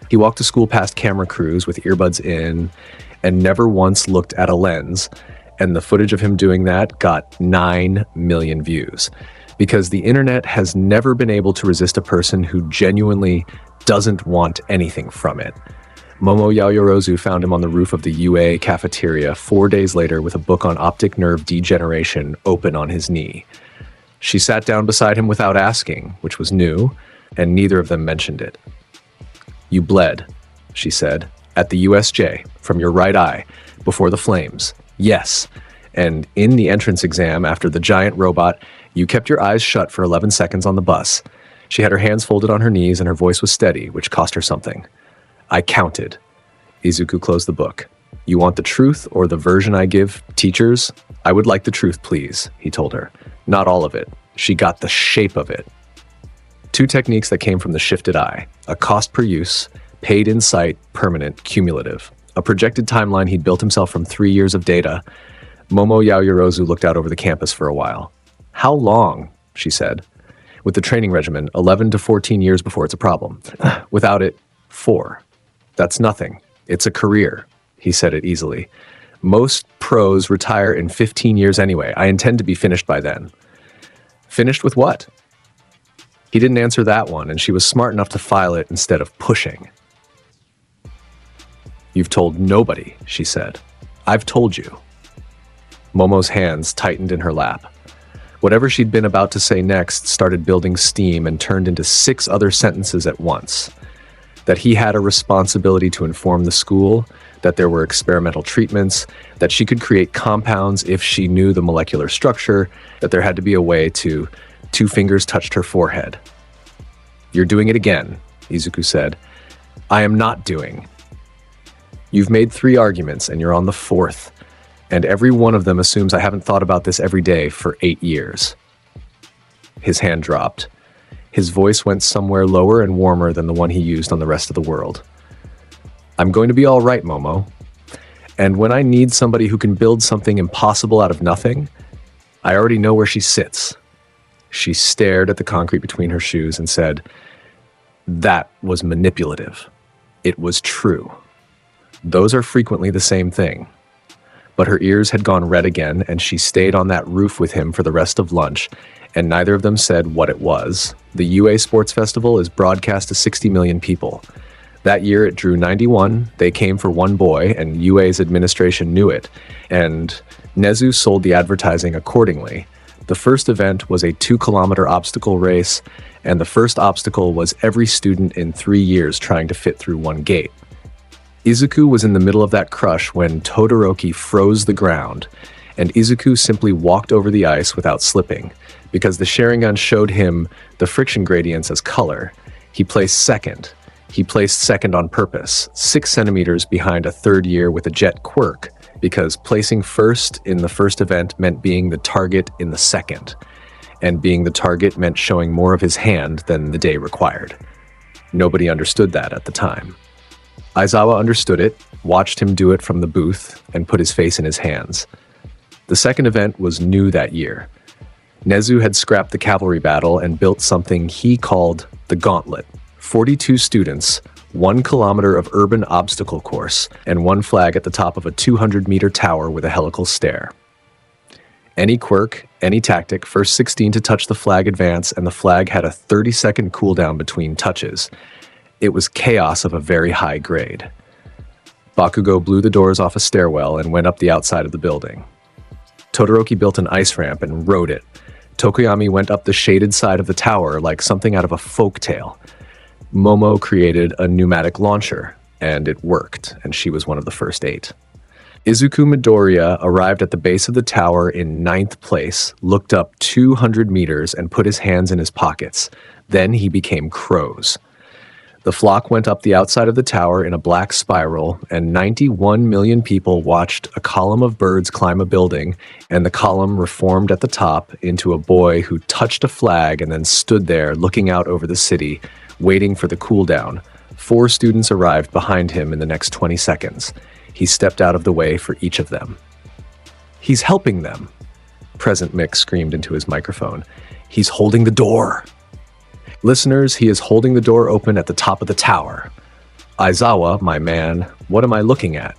He walked to school past camera crews with earbuds in, and never once looked at a lens, and the footage of him doing that got 9 million views, because the internet has never been able to resist a person who genuinely doesn't want anything from it. Momo Yaoyorozu found him on the roof of the UA cafeteria 4 days later with a book on optic nerve degeneration open on his knee. She sat down beside him without asking, which was new, and neither of them mentioned it. "You bled," she said, "at the USJ, from your right eye, before the flames. Yes. And in the entrance exam after the giant robot, you kept your eyes shut for 11 seconds on the bus." She had her hands folded on her knees and her voice was steady, which cost her something. "I counted." Izuku closed the book. "You want the truth or the version I give teachers?" "I would like the truth, please," he told her. "Not all of it." She got the shape of it. 2 techniques that came from the shifted eye: a cost per use, paid in sight, permanent, cumulative. A projected timeline he'd built himself from 3 years of data. Momo Yaoyorozu looked out over the campus for a while. "How long?" she said. "With the training regimen, 11 to 14 years before it's a problem. Without it, 4. That's nothing. It's a career," he said it easily. "Most pros retire in 15 years anyway. I intend to be finished by then." "Finished with what?" He didn't answer that one, and she was smart enough to file it instead of pushing. "You've told nobody," she said. "I've told you." Momo's hands tightened in her lap. Whatever she'd been about to say next started building steam and turned into 6 other sentences at once. That he had a responsibility to inform the school, that there were experimental treatments, that she could create compounds if she knew the molecular structure, that there had to be a way to... 2 fingers touched her forehead. "You're doing it again," Izuku said. "I am not doing. You've made 3 arguments and you're on the 4th. And every one of them assumes I haven't thought about this every day for 8 years. His hand dropped. His voice went somewhere lower and warmer than the one he used on the rest of the world. "I'm going to be all right, Momo. And when I need somebody who can build something impossible out of nothing, I already know where she sits." She stared at the concrete between her shoes and said, "That was manipulative. It was true. Those are frequently the same thing." But her ears had gone red again, and she stayed on that roof with him for the rest of lunch, and neither of them said what it was. The UA Sports Festival is broadcast to 60 million people. That year it drew 91, they came for one boy, and UA's administration knew it, and Nezu sold the advertising accordingly. The first event was a 2-kilometer obstacle race, and the first obstacle was every student in 3 years trying to fit through one gate. Izuku was in the middle of that crush when Todoroki froze the ground, and Izuku simply walked over the ice without slipping, because the Sharingan showed him the friction gradients as color. He placed second. He placed second on purpose, 6 centimeters behind a 3rd year with a jet quirk, because placing first in the first event meant being the target in the second, and being the target meant showing more of his hand than the day required. Nobody understood that at the time. Aizawa understood it, watched him do it from the booth, and put his face in his hands. The second event was new that year. Nezu had scrapped the cavalry battle and built something he called the Gauntlet. 42 students, 1 kilometer of urban obstacle course, and 1 flag at the top of a 200-meter tower with a helical stair. Any quirk, any tactic, first 16 to touch the flag advance, and the flag had a 30-second cooldown between touches. It was chaos of a very high grade. Bakugo blew the doors off a stairwell and went up the outside of the building. Todoroki built an ice ramp and rode it. Tsukuyomi went up the shaded side of the tower like something out of a folk tale. Momo created a pneumatic launcher, and it worked, and she was one of the first 8. Izuku Midoriya arrived at the base of the tower in 9th place, looked up 200 meters, and put his hands in his pockets. Then he became crows. The flock went up the outside of the tower in a black spiral, and 91 million people watched a column of birds climb a building, and the column reformed at the top into a boy who touched a flag and then stood there looking out over the city, waiting for the cooldown. 4 students arrived behind him in the next 20 seconds. He stepped out of the way for each of them. "He's helping them," Present Mick screamed into his microphone. "He's holding the door." "Listeners, he is holding the door open at the top of the tower." "Aizawa, my man, what am I looking at?"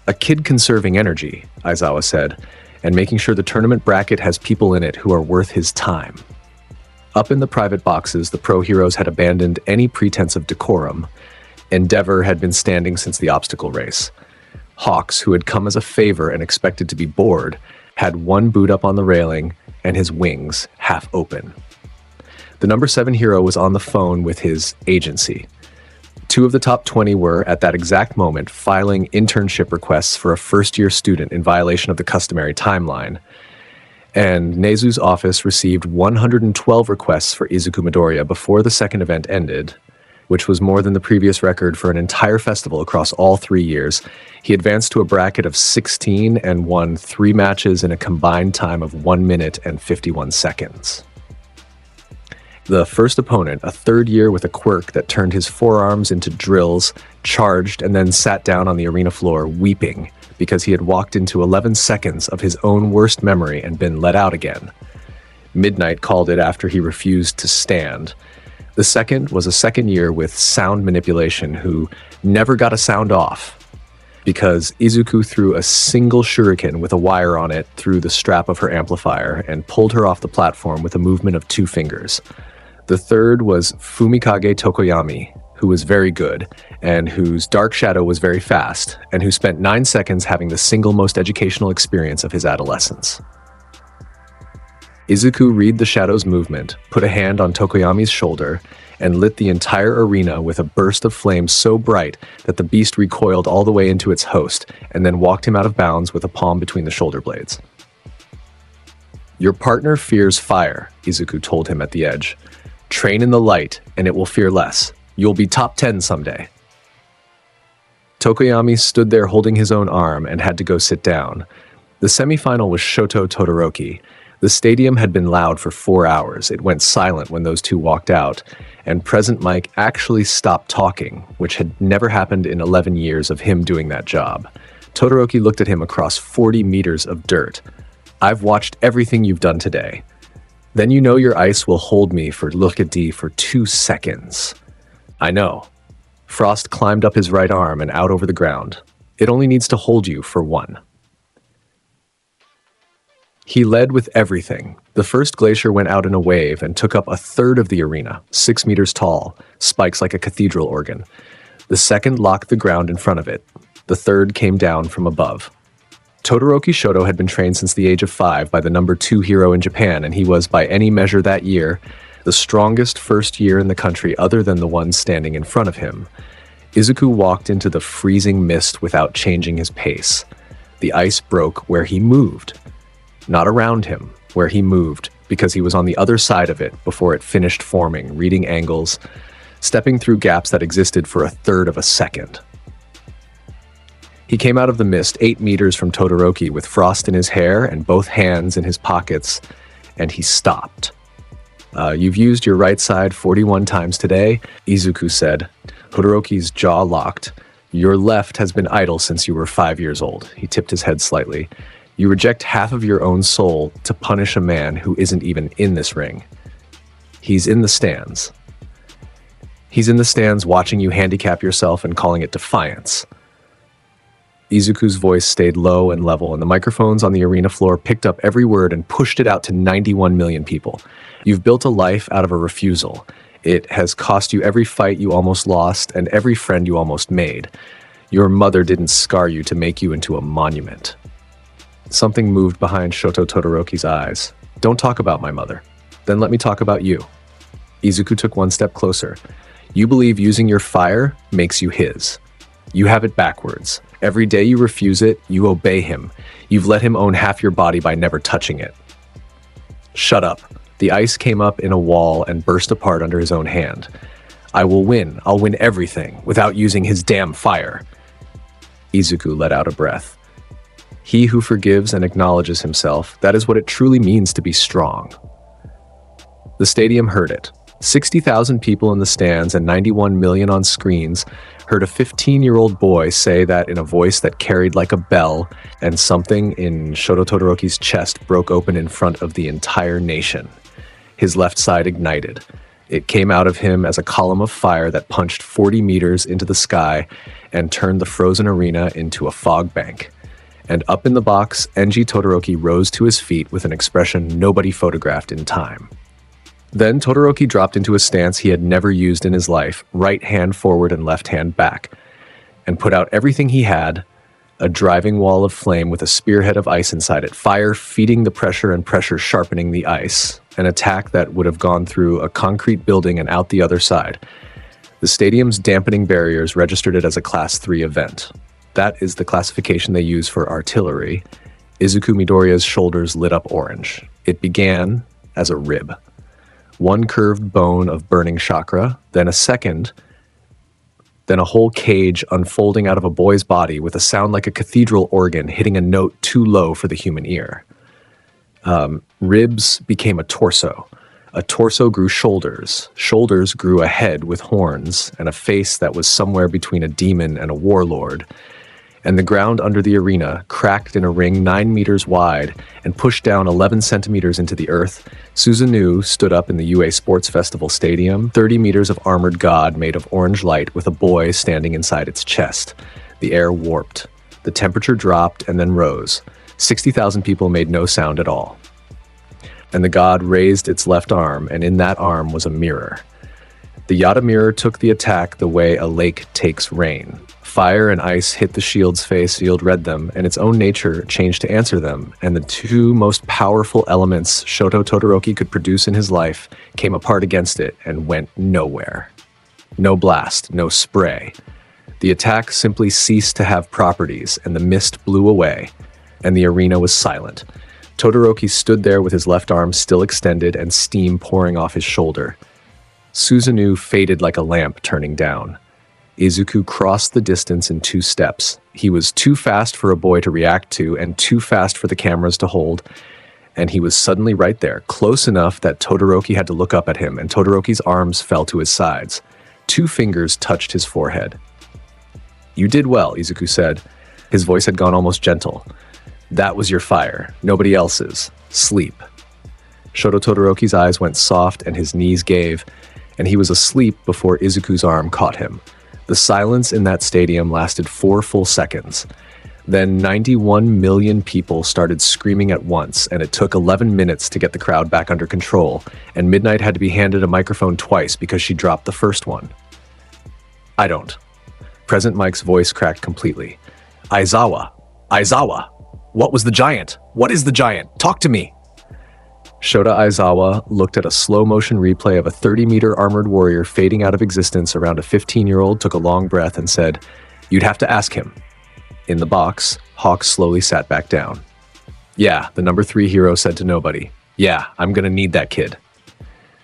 "A kid conserving energy," Aizawa said, "and making sure the tournament bracket has people in it who are worth his time." Up in the private boxes, the pro heroes had abandoned any pretense of decorum. Endeavor had been standing since the obstacle race. Hawks, who had come as a favor and expected to be bored, had one boot up on the railing and his wings half open. The number 7 hero was on the phone with his agency. 2 of the top 20 were, at that exact moment, filing internship requests for a first-year student in violation of the customary timeline. And Nezu's office received 112 requests for Izuku Midoriya before the second event ended, which was more than the previous record for an entire festival across all 3 years. He advanced to a bracket of 16 and won 3 matches in a combined time of 1 minute and 51 seconds. The first opponent, a 3rd year with a quirk that turned his forearms into drills, charged and then sat down on the arena floor weeping because he had walked into 11 seconds of his own worst memory and been let out again. Midnight called it after he refused to stand. The second was a 2nd year with sound manipulation who never got a sound off because Izuku threw a single shuriken with a wire on it through the strap of her amplifier and pulled her off the platform with a movement of 2 fingers. The third was Fumikage Tokoyami, who was very good, and whose dark shadow was very fast, and who spent 9 seconds having the single most educational experience of his adolescence. Izuku read the shadow's movement, put a hand on Tokoyami's shoulder, and lit the entire arena with a burst of flame so bright that the beast recoiled all the way into its host, and then walked him out of bounds with a palm between the shoulder blades. "Your partner fears fire," Izuku told him at the edge. "Train in the light, and it will fear less. You'll be top 10 someday." Tokoyami stood there holding his own arm and had to go sit down. The semifinal was Shoto Todoroki. The stadium had been loud for 4 hours. It went silent when those 2 walked out, and Present Mike actually stopped talking, which had never happened in 11 years of him doing that job. Todoroki looked at him across 40 meters of dirt. "I've watched everything you've done today. Then you know your ice will hold me for look-a-dee for 2 seconds. I know." Frost climbed up his right arm and out over the ground. "It only needs to hold you for 1. He led with everything. The first glacier went out in a wave and took up a 1/3 of the arena, 6 meters tall, spikes like a cathedral organ. The second locked the ground in front of it. The third came down from above. Todoroki Shoto had been trained since the age of 5 by the number 2 hero in Japan, and he was, by any measure that year, the strongest first year in the country other than the one standing in front of him. Izuku walked into the freezing mist without changing his pace. The ice broke where he moved. Not around him, where he moved, because he was on the other side of it before it finished forming, reading angles, stepping through gaps that existed for a 1/3 of a second. He came out of the mist 8 meters from Todoroki with frost in his hair and both hands in his pockets, and he stopped. "You've used your right side 41 times today," Izuku said. Todoroki's jaw locked. "Your left has been idle since you were 5 years old." He tipped his head slightly. "You reject half of your own soul to punish a man who isn't even in this ring. He's in the stands. He's in the stands watching you handicap yourself and calling it defiance." Izuku's voice stayed low and level, and the microphones on the arena floor picked up every word and pushed it out to 91 million people. "You've built a life out of a refusal. It has cost you every fight you almost lost and every friend you almost made. Your mother didn't scar you to make you into a monument." Something moved behind Shoto Todoroki's eyes. Don't talk about my mother. Then let me talk about you. Izuku took one step closer. You believe using your fire makes you his. You have it backwards. Every day you refuse it, you obey him. You've let him own half your body by never touching it. Shut up. The ice came up in a wall and burst apart under his own hand. I will win. I'll win everything without using his damn fire. Izuku let out a breath. He who forgives and acknowledges himself, that is what it truly means to be strong. The stadium heard it. 60,000 people in the stands and 91 million on screens heard a 15-year-old boy say that in a voice that carried like a bell, and something in Shoto Todoroki's chest broke open in front of the entire nation. His left side ignited. It came out of him as a column of fire that punched 40 meters into the sky and turned the frozen arena into a fog bank. And up in the box, Enji Todoroki rose to his feet with an expression nobody photographed in time. Then Todoroki dropped into a stance he had never used in his life, right hand forward and left hand back, and put out everything he had, a driving wall of flame with a spearhead of ice inside it, fire feeding the pressure and pressure sharpening the ice, an attack that would have gone through a concrete building and out the other side. The stadium's dampening barriers registered it as a Class 3 event. That is the classification they use for artillery. Izuku Midoriya's shoulders lit up orange. It began as a rib. One curved bone of burning chakra, then a second, then a whole cage unfolding out of a boy's body with a sound like a cathedral organ hitting a note too low for the human ear. Ribs became a torso. A torso grew shoulders. Shoulders grew a head with horns and a face that was somewhere between a demon and a warlord. And the ground under the arena cracked in a ring 9 meters wide and pushed down 11 centimeters into the earth. Susanoo stood up in the UA Sports Festival Stadium, 30 meters of armored god made of orange light with a boy standing inside its chest. The air warped. The temperature dropped and then rose. 60,000 people made no sound at all. And the god raised its left arm, and in that arm was a mirror. The Yada mirror took the attack the way a lake takes rain. Fire and ice hit the shield's face, shield read them, and its own nature changed to answer them, and the two most powerful elements Shoto Todoroki could produce in his life came apart against it and went nowhere. No blast, no spray. The attack simply ceased to have properties, and the mist blew away, and the arena was silent. Todoroki stood there with his left arm still extended and steam pouring off his shoulder. Susanoo faded like a lamp turning down. Izuku crossed the distance in 2 steps. He was too fast for a boy to react to and too fast for the cameras to hold, and he was suddenly right there, close enough that Todoroki had to look up at him, and Todoroki's arms fell to his sides. 2 fingers touched his forehead. You did well, Izuku said. His voice had gone almost gentle. That was your fire, nobody else's. Sleep. Shoto Todoroki's eyes went soft and his knees gave, and he was asleep before Izuku's arm caught him. The silence in that stadium lasted 4 full seconds. Then 91 million people started screaming at once, and it took 11 minutes to get the crowd back under control, and Midnight had to be handed a microphone twice because she dropped the first one. I don't. Present Mike's voice cracked completely. Aizawa! Aizawa! What was the giant? What is the giant? Talk to me! Shota Aizawa looked at a slow-motion replay of a 30-meter armored warrior fading out of existence around a 15-year-old, took a long breath, and said, You'd have to ask him. In the box, Hawk slowly sat back down. Yeah, the number 3 hero said to nobody. Yeah, I'm gonna need that kid.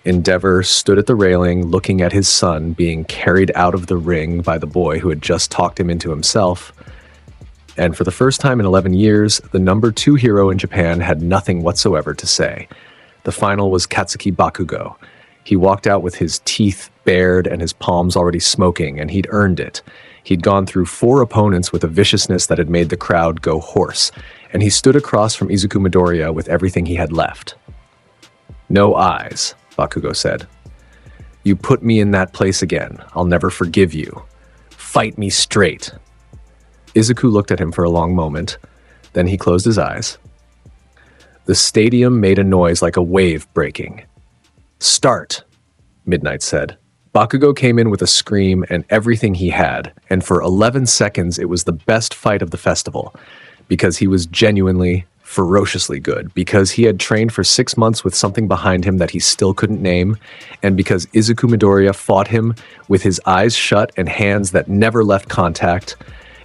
Endeavor stood at the railing, looking at his son being carried out of the ring by the boy who had just talked him into himself. And for the first time in 11 years, the number 2 hero in Japan had nothing whatsoever to say. The final was Katsuki Bakugo. He walked out with his teeth bared and his palms already smoking, and he'd earned it. He'd gone through 4 opponents with a viciousness that had made the crowd go hoarse, and he stood across from Izuku Midoriya with everything he had left. No eyes, Bakugo said. You put me in that place again. I'll never forgive you. Fight me straight. Izuku looked at him for a long moment. Then he closed his eyes. The stadium made a noise like a wave breaking. Start, Midnight said. Bakugo came in with a scream and everything he had, and for 11 seconds it was the best fight of the festival, because he was genuinely ferociously good, because he had trained for 6 months with something behind him that he still couldn't name, and because Izuku Midoriya fought him with his eyes shut and hands that never left contact,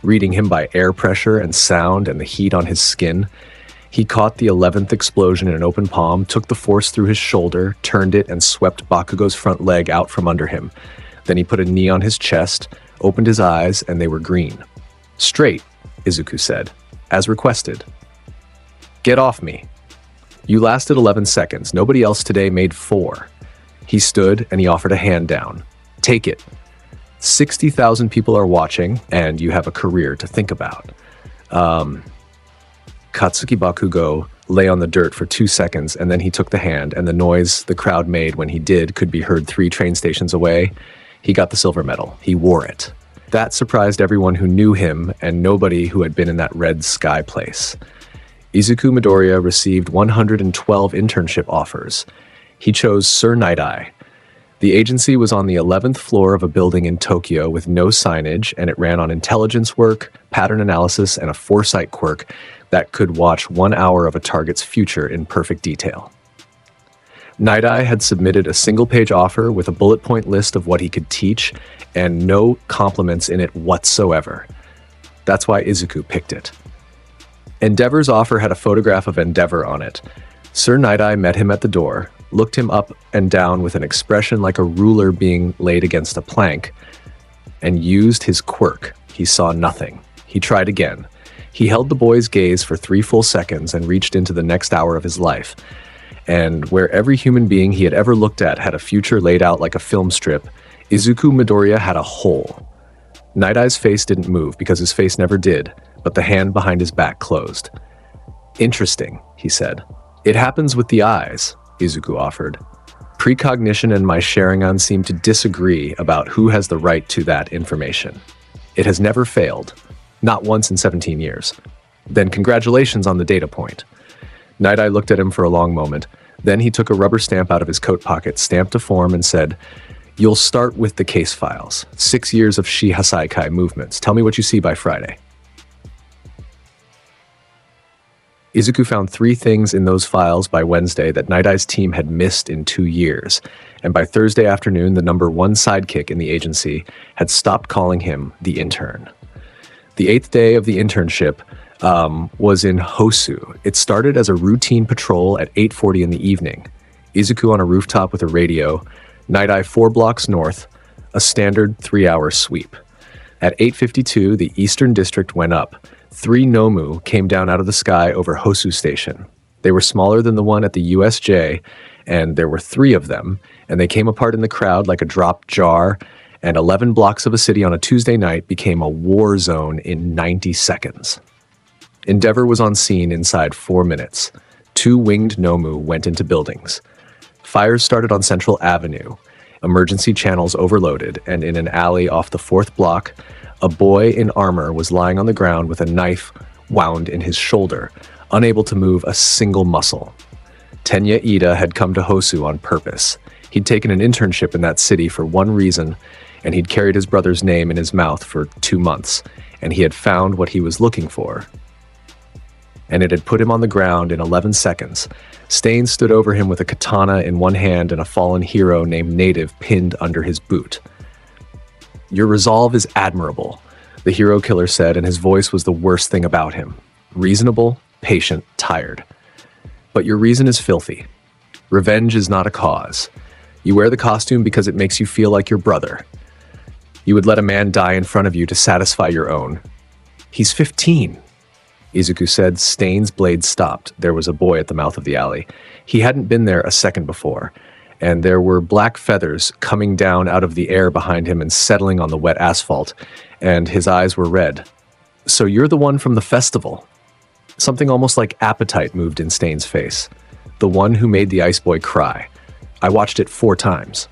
reading him by air pressure and sound and the heat on his skin. He caught the 11th explosion in an open palm, took the force through his shoulder, turned it, and swept Bakugo's front leg out from under him. Then he put a knee on his chest, opened his eyes, and they were green. "Straight," Izuku said, as requested. "Get off me." You lasted 11 seconds. Nobody else today made 4. He stood and he offered a hand down. "Take it. 60,000 people are watching, and you have a career to think about." Katsuki Bakugo lay on the dirt for 2 seconds, and then he took the hand, and the noise the crowd made when he did could be heard 3 train stations away. He got the silver medal. He wore it. That surprised everyone who knew him and nobody who had been in that red sky place. Izuku Midoriya received 112 internship offers. He chose Sir Night-Eye. The agency was on the 11th floor of a building in Tokyo with no signage, and it ran on intelligence work, pattern analysis, and a foresight quirk that could watch 1 hour of a target's future in perfect detail. Night-Eye had submitted a single-page offer with a bullet point list of what he could teach and no compliments in it whatsoever. That's why Izuku picked it. Endeavor's offer had a photograph of Endeavor on it. Sir Night-Eye met him at the door, looked him up and down with an expression like a ruler being laid against a plank, and used his quirk. He saw nothing. He tried again. He held the boy's gaze for 3 full seconds and reached into the next hour of his life. And where every human being he had ever looked at had a future laid out like a film strip, Izuku Midoriya had a hole. Night-Eye's face didn't move because his face never did, but the hand behind his back closed. "Interesting," he said. "It happens with the eyes," Izuku offered. "Precognition and my Sharingan seem to disagree about who has the right to that information. It has never failed. Not once in 17 years. Then congratulations on the data point." Night-Eye looked at him for a long moment. Then he took a rubber stamp out of his coat pocket, stamped a form, and said, "You'll start with the case files. 6 years of Shihasaikai movements. Tell me what you see by Friday." Izuku found 3 things in those files by Wednesday that Night-Eye's team had missed in 2 years, and by Thursday afternoon, the number 1 sidekick in the agency had stopped calling him the intern. The 8th day of the internship was in Hosu. It started as a routine patrol at 8:40 in the evening. Izuku on a rooftop with a radio, Night-Eye 4 blocks north, a standard 3-hour sweep. At 8:52, the Eastern District went up. 3 Nomu came down out of the sky over Hosu Station. They were smaller than the one at the USJ, and there were 3 of them, and they came apart in the crowd like a dropped jar, and 11 blocks of a city on a Tuesday night became a war zone in 90 seconds. Endeavor was on scene inside 4 minutes. 2 winged Nomu went into buildings. Fires started on Central Avenue. Emergency channels overloaded, and in an alley off the 4th block, a boy in armor was lying on the ground with a knife wound in his shoulder, unable to move a single muscle. Tenya Ida had come to Hosu on purpose. He'd taken an internship in that city for one reason, and he'd carried his brother's name in his mouth for 2 months, and he had found what he was looking for. And it had put him on the ground in 11 seconds. Stain stood over him with a katana in one hand and a fallen hero named Native pinned under his boot. "Your resolve is admirable," the hero killer said, and his voice was the worst thing about him. Reasonable, patient, tired. "But your reason is filthy. Revenge is not a cause. You wear the costume because it makes you feel like your brother. You would let a man die in front of you to satisfy your own. He's 15. Izuku said. Stain's blade stopped. There was a boy at the mouth of the alley. He hadn't been there a second before, and there were black feathers coming down out of the air behind him and settling on the wet asphalt, and his eyes were red. "So you're the one from the festival." Something almost like appetite moved in Stain's face. "The one who made the ice boy cry. I watched it 4 times.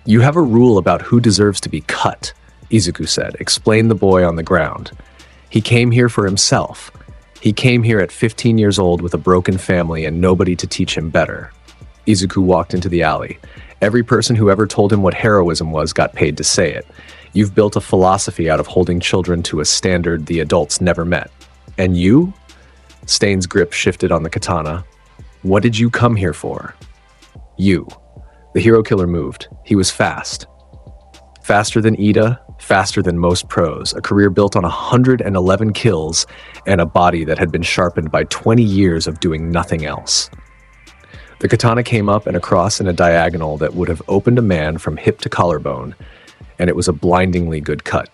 "You have a rule about who deserves to be cut," Izuku said. "Explain the boy on the ground. He came here for himself. He came here at 15 years old with a broken family and nobody to teach him better." Izuku walked into the alley. Every person who ever told him what heroism was got paid to say it. You've built a philosophy out of holding children to a standard the adults never met. And you? Stain's grip shifted on the katana. What did you come here for? You. The hero killer moved. He was fast. Faster than Ida, faster than most pros, a career built on 111 kills and a body that had been sharpened by 20 years of doing nothing else. The katana came up and across in a diagonal that would have opened a man from hip to collarbone, and it was a blindingly good cut.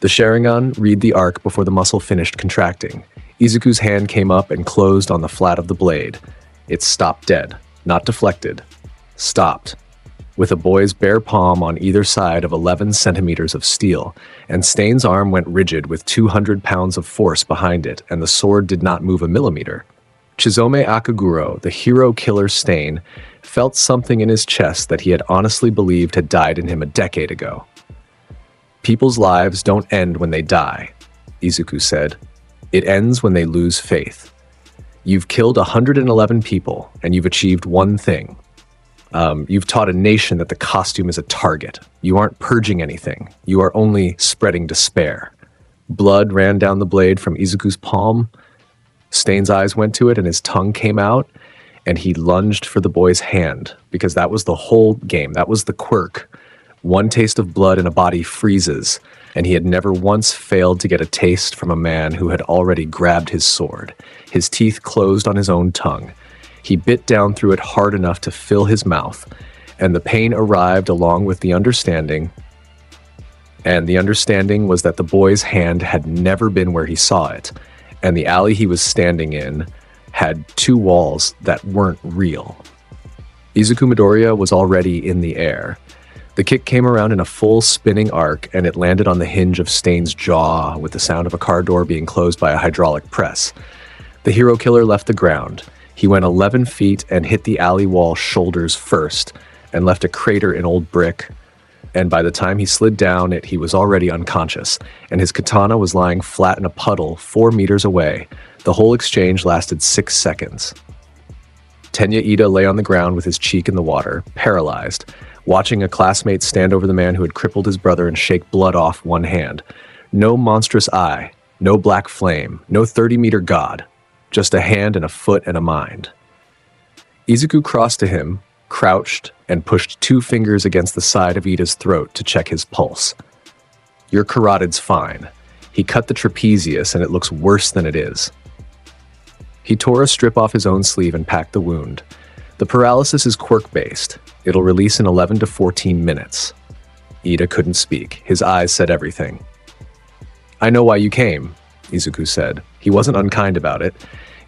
The Sharingan read the arc before the muscle finished contracting. Izuku's hand came up and closed on the flat of the blade. It stopped dead, not deflected. Stopped. With a boy's bare palm on either side of 11 centimeters of steel, and Stain's arm went rigid with 200 pounds of force behind it, and the sword did not move a millimeter. Chizome Akaguro, the hero killer Stain, felt something in his chest that he had honestly believed had died in him a decade ago. People's lives don't end when they die, Izuku said. It ends when they lose faith. You've killed 111 people, and you've achieved one thing. You've taught a nation that the costume is a target. You aren't purging anything. You are only spreading despair. Blood ran down the blade from Izuku's palm. Stain's eyes went to it and his tongue came out, and he lunged for the boy's hand, because that was the whole game. That was the quirk. One taste of blood in a body freezes, and he had never once failed to get a taste from a man who had already grabbed his sword. His teeth closed on his own tongue. He bit down through it hard enough to fill his mouth, and the pain arrived along with the understanding. And the understanding was that the boy's hand had never been where he saw it, and the alley he was standing in had two walls that weren't real. Izuku Midoriya was already in the air. The kick came around in a full spinning arc, and it landed on the hinge of Stain's jaw with the sound of a car door being closed by a hydraulic press. The hero killer left the ground. He went 11 feet and hit the alley wall shoulders first and left a crater in old brick. And by the time he slid down it, he was already unconscious, and his katana was lying flat in a puddle 4 meters away. The whole exchange lasted 6 seconds. Tenya Ida lay on the ground with his cheek in the water, paralyzed, watching a classmate stand over the man who had crippled his brother and shake blood off one hand. No monstrous eye, no black flame, no 30-meter god. Just a hand and a foot and a mind. Izuku crossed to him, crouched, and pushed 2 fingers against the side of Ida's throat to check his pulse. Your carotid's fine. He cut the trapezius and it looks worse than it is. He tore a strip off his own sleeve and packed the wound. The paralysis is quirk-based. It'll release in 11 to 14 minutes. Ida couldn't speak. His eyes said everything. I know why you came, Izuku said. He wasn't unkind about it.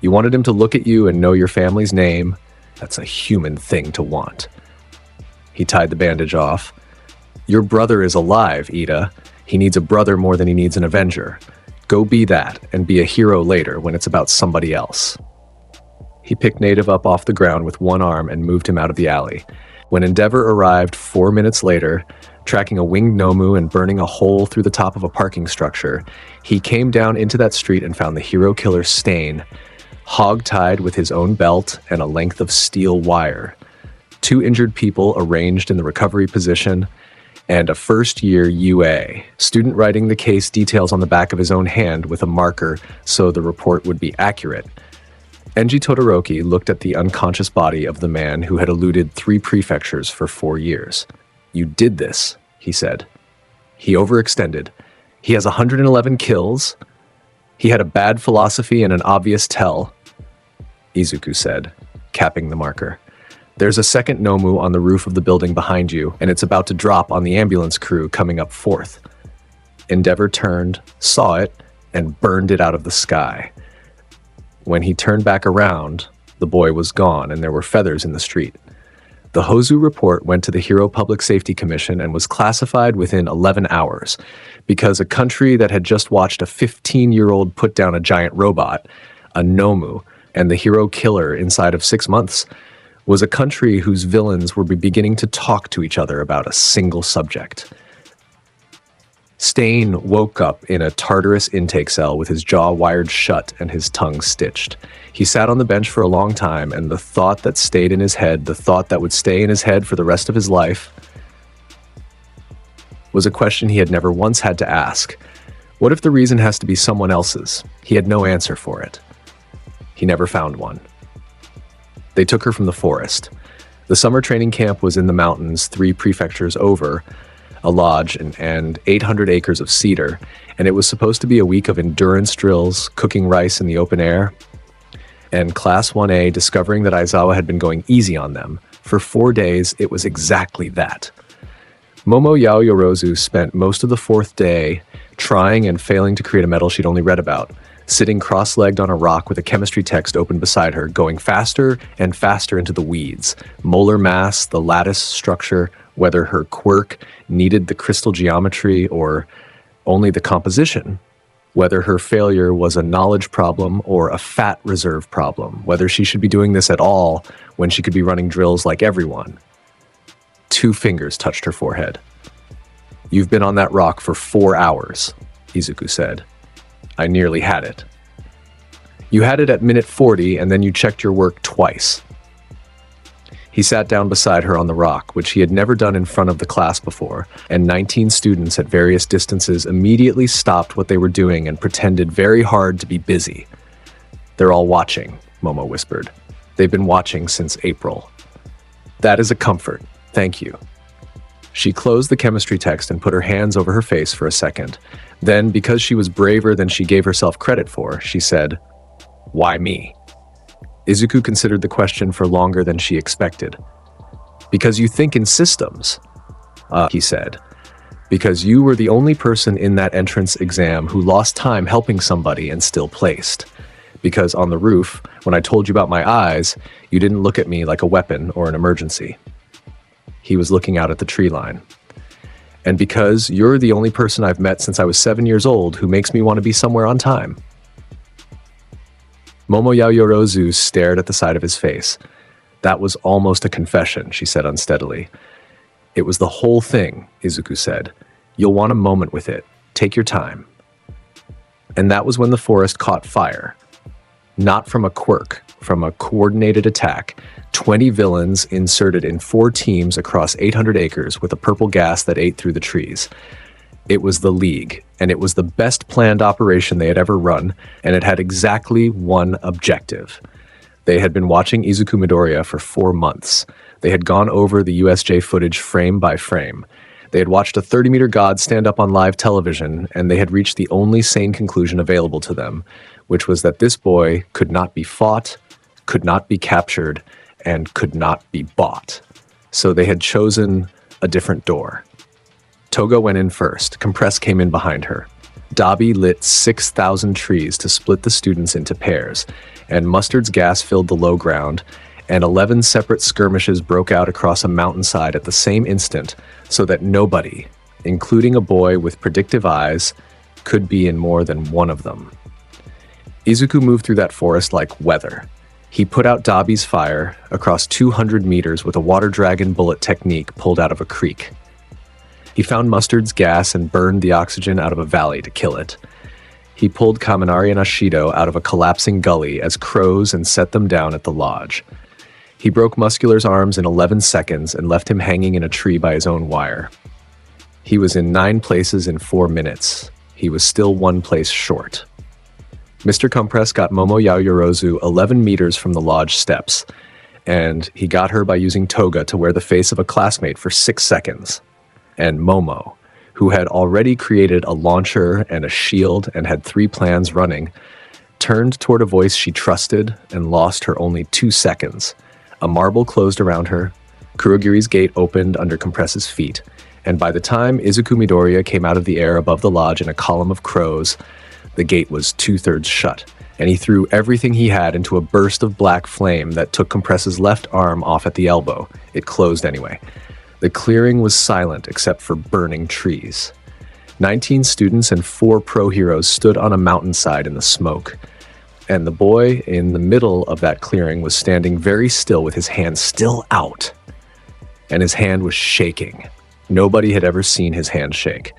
You wanted him to look at you and know your family's name. That's a human thing to want. He tied the bandage off. Your brother is alive, Ida. He needs a brother more than he needs an avenger. Go be that, and be a hero later when it's about somebody else. He picked Native up off the ground with one arm and moved him out of the alley. When Endeavor arrived 4 minutes later, tracking a winged Nomu and burning a hole through the top of a parking structure, he came down into that street and found the hero killer Stain, hog-tied with his own belt and a length of steel wire, 2 injured people arranged in the recovery position, and a first-year UA, student writing the case details on the back of his own hand with a marker so the report would be accurate. Enji Todoroki looked at the unconscious body of the man who had eluded 3 prefectures for 4 years. You did this, he said. He overextended. He has 111 kills. He had a bad philosophy and an obvious tell, Izuku said, capping the marker. There's a second Nomu on the roof of the building behind you, and it's about to drop on the ambulance crew coming up 4th. Endeavor turned, saw it, and burned it out of the sky. When he turned back around, the boy was gone and there were feathers in the street. The Hozu report went to the Hero Public Safety Commission and was classified within 11 hours because a country that had just watched a 15-year-old put down a giant robot, a Nomu, and the hero killer inside of 6 months was a country whose villains were beginning to talk to each other about a single subject. Stain woke up in a Tartarus intake cell with his jaw wired shut and his tongue stitched. He sat on the bench for a long time, and the thought that stayed in his head, the thought that would stay in his head for the rest of his life, was a question he had never once had to ask. What if the reason has to be someone else's? He had no answer for it. He never found one. They took her from the forest. The summer training camp was in the mountains 3 prefectures over, a lodge and 800 acres of cedar, and it was supposed to be a week of endurance drills, cooking rice in the open air, and Class 1A discovering that Aizawa had been going easy on them. For 4 days, it was exactly that. Momo Yaoyorozu spent most of the 4th day trying and failing to create a medal she'd only read about, sitting cross-legged on a rock with a chemistry text open beside her, going faster and faster into the weeds. Molar mass, the lattice structure, whether her quirk needed the crystal geometry or only the composition, whether her failure was a knowledge problem or a fat reserve problem, whether she should be doing this at all when she could be running drills like everyone. 2 fingers touched her forehead. "You've been on that rock for 4 hours," Izuku said. "I nearly had it." "You had it at minute 40 and then you checked your work twice." He sat down beside her on the rock, which he had never done in front of the class before, and 19 students at various distances immediately stopped what they were doing and pretended very hard to be busy. "They're all watching," Momo whispered. "They've been watching since April." "That is a comfort. Thank you." She closed the chemistry text and put her hands over her face for a second. Then, because she was braver than she gave herself credit for, she said, "Why me?" Izuku considered the question for longer than she expected. "Because you think in systems," he said. "Because you were the only person in that entrance exam who lost time helping somebody and still placed. Because on the roof, when I told you about my eyes, you didn't look at me like a weapon or an emergency." He was looking out at the tree line. "And because you're the only person I've met since I was 7 years old who makes me want to be somewhere on time." Momo Yaoyorozu stared at the side of his face. "That was almost a confession," she said unsteadily. "It was the whole thing," Izuku said. "You'll want a moment with it. Take your time." And that was when the forest caught fire. Not from a quirk, from a coordinated attack. 20 villains inserted in 4 teams across 800 acres with a purple gas that ate through the trees. It was the League, and it was the best planned operation they had ever run, and it had exactly one objective. They had been watching Izuku Midoriya for 4 months. They had gone over the USJ footage frame by frame. They had watched a 30-meter god stand up on live television, and they had reached the only sane conclusion available to them, which was that this boy could not be fought, could not be captured, and could not be bought. So they had chosen a different door. Toga went in first. Compress came in behind her. Dabi lit 6,000 trees to split the students into pairs, and Mustard's gas filled the low ground, and 11 separate skirmishes broke out across a mountainside at the same instant, so that nobody, including a boy with predictive eyes, could be in more than one of them. Izuku moved through that forest like weather. He put out Dabi's fire across 200 meters with a water dragon bullet technique pulled out of a creek. He found Mustard's gas and burned the oxygen out of a valley to kill it. He pulled Kaminari and Ashido out of a collapsing gully as crows and set them down at the lodge. He broke Muscular's arms in 11 seconds and left him hanging in a tree by his own wire. He was in 9 places in 4 minutes. He was still 1 place short. Mr. Compress got Momo Yaoyorozu 11 meters from the lodge steps, and he got her by using Toga to wear the face of a classmate for 6 seconds. And Momo, who had already created a launcher and a shield and had 3 plans running, turned toward a voice she trusted and lost her only 2 seconds. A marble closed around her, Kurogiri's gate opened under Compress's feet, and by the time Izuku Midoriya came out of the air above the lodge in a column of crows, the gate was 2/3 shut, and he threw everything he had into a burst of black flame that took Compress's left arm off at the elbow. It closed anyway. The clearing was silent except for burning trees. 19 students and 4 pro heroes stood on a mountainside in the smoke, and the boy in the middle of that clearing was standing very still with his hand still out, and his hand was shaking. Nobody had ever seen his hand shake.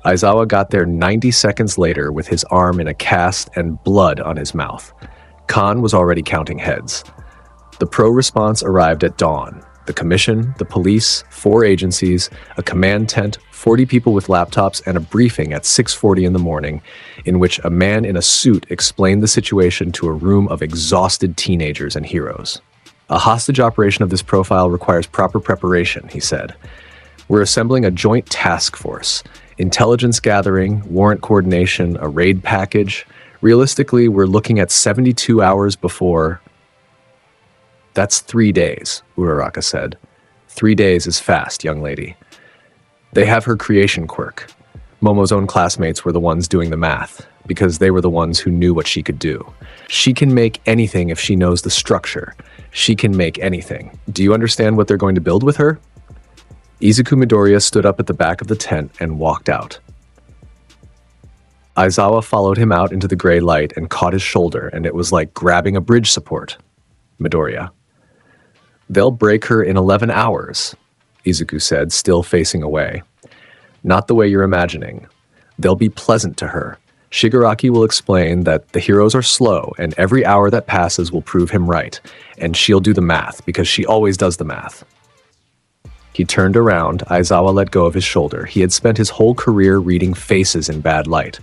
Aizawa got there 90 seconds later with his arm in a cast and blood on his mouth. Khan was already counting heads. The pro response arrived at dawn. The commission, the police, 4 agencies, a command tent, 40 people with laptops, and a briefing at 6:40 in the morning in which a man in a suit explained the situation to a room of exhausted teenagers and heroes. A hostage operation of this profile requires proper preparation, he said. We're assembling a joint task force, intelligence gathering, warrant coordination, a raid package. Realistically, we're looking at 72 hours before... That's 3 days, Uraraka said. 3 days is fast, young lady. They have her creation quirk. Momo's own classmates were the ones doing the math, because they were the ones who knew what she could do. She can make anything if she knows the structure. She can make anything. Do you understand what they're going to build with her? Izuku Midoriya stood up at the back of the tent and walked out. Aizawa followed him out into the gray light and caught his shoulder, and it was like grabbing a bridge support. Midoriya. They'll break her in 11 hours, Izuku said, still facing away. Not the way you're imagining. They'll be pleasant to her. Shigaraki will explain that the heroes are slow, and every hour that passes will prove him right, and she'll do the math, because she always does the math. He turned around. Aizawa let go of his shoulder. He had spent his whole career reading faces in bad light.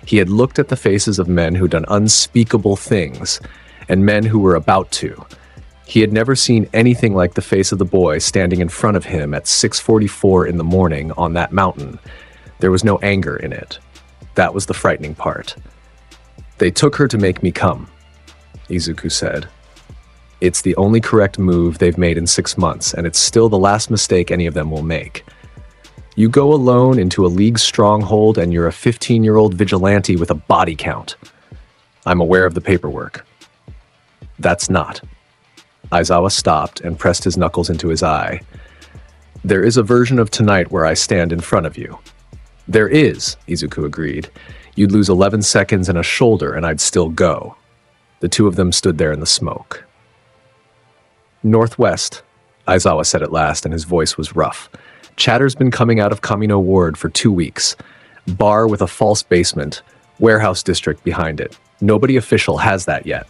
He had looked at the faces of men who'd done unspeakable things, and men who were about to. He had never seen anything like the face of the boy standing in front of him at 6:44 in the morning on that mountain. There was no anger in it. That was the frightening part. They took her to make me come, Izuku said. It's the only correct move they've made in 6 months, and it's still the last mistake any of them will make. You go alone into a league stronghold and you're a 15-year-old vigilante with a body count. I'm aware of the paperwork. That's not. Aizawa stopped and pressed his knuckles into his eye. There is a version of tonight where I stand in front of you. There is, Izuku agreed. You'd lose 11 seconds and a shoulder and I'd still go. The two of them stood there in the smoke. Northwest, Aizawa said at last, and his voice was rough. Chatter's been coming out of Kamino Ward for 2 weeks. Bar with a false basement, warehouse district behind it. Nobody official has that yet.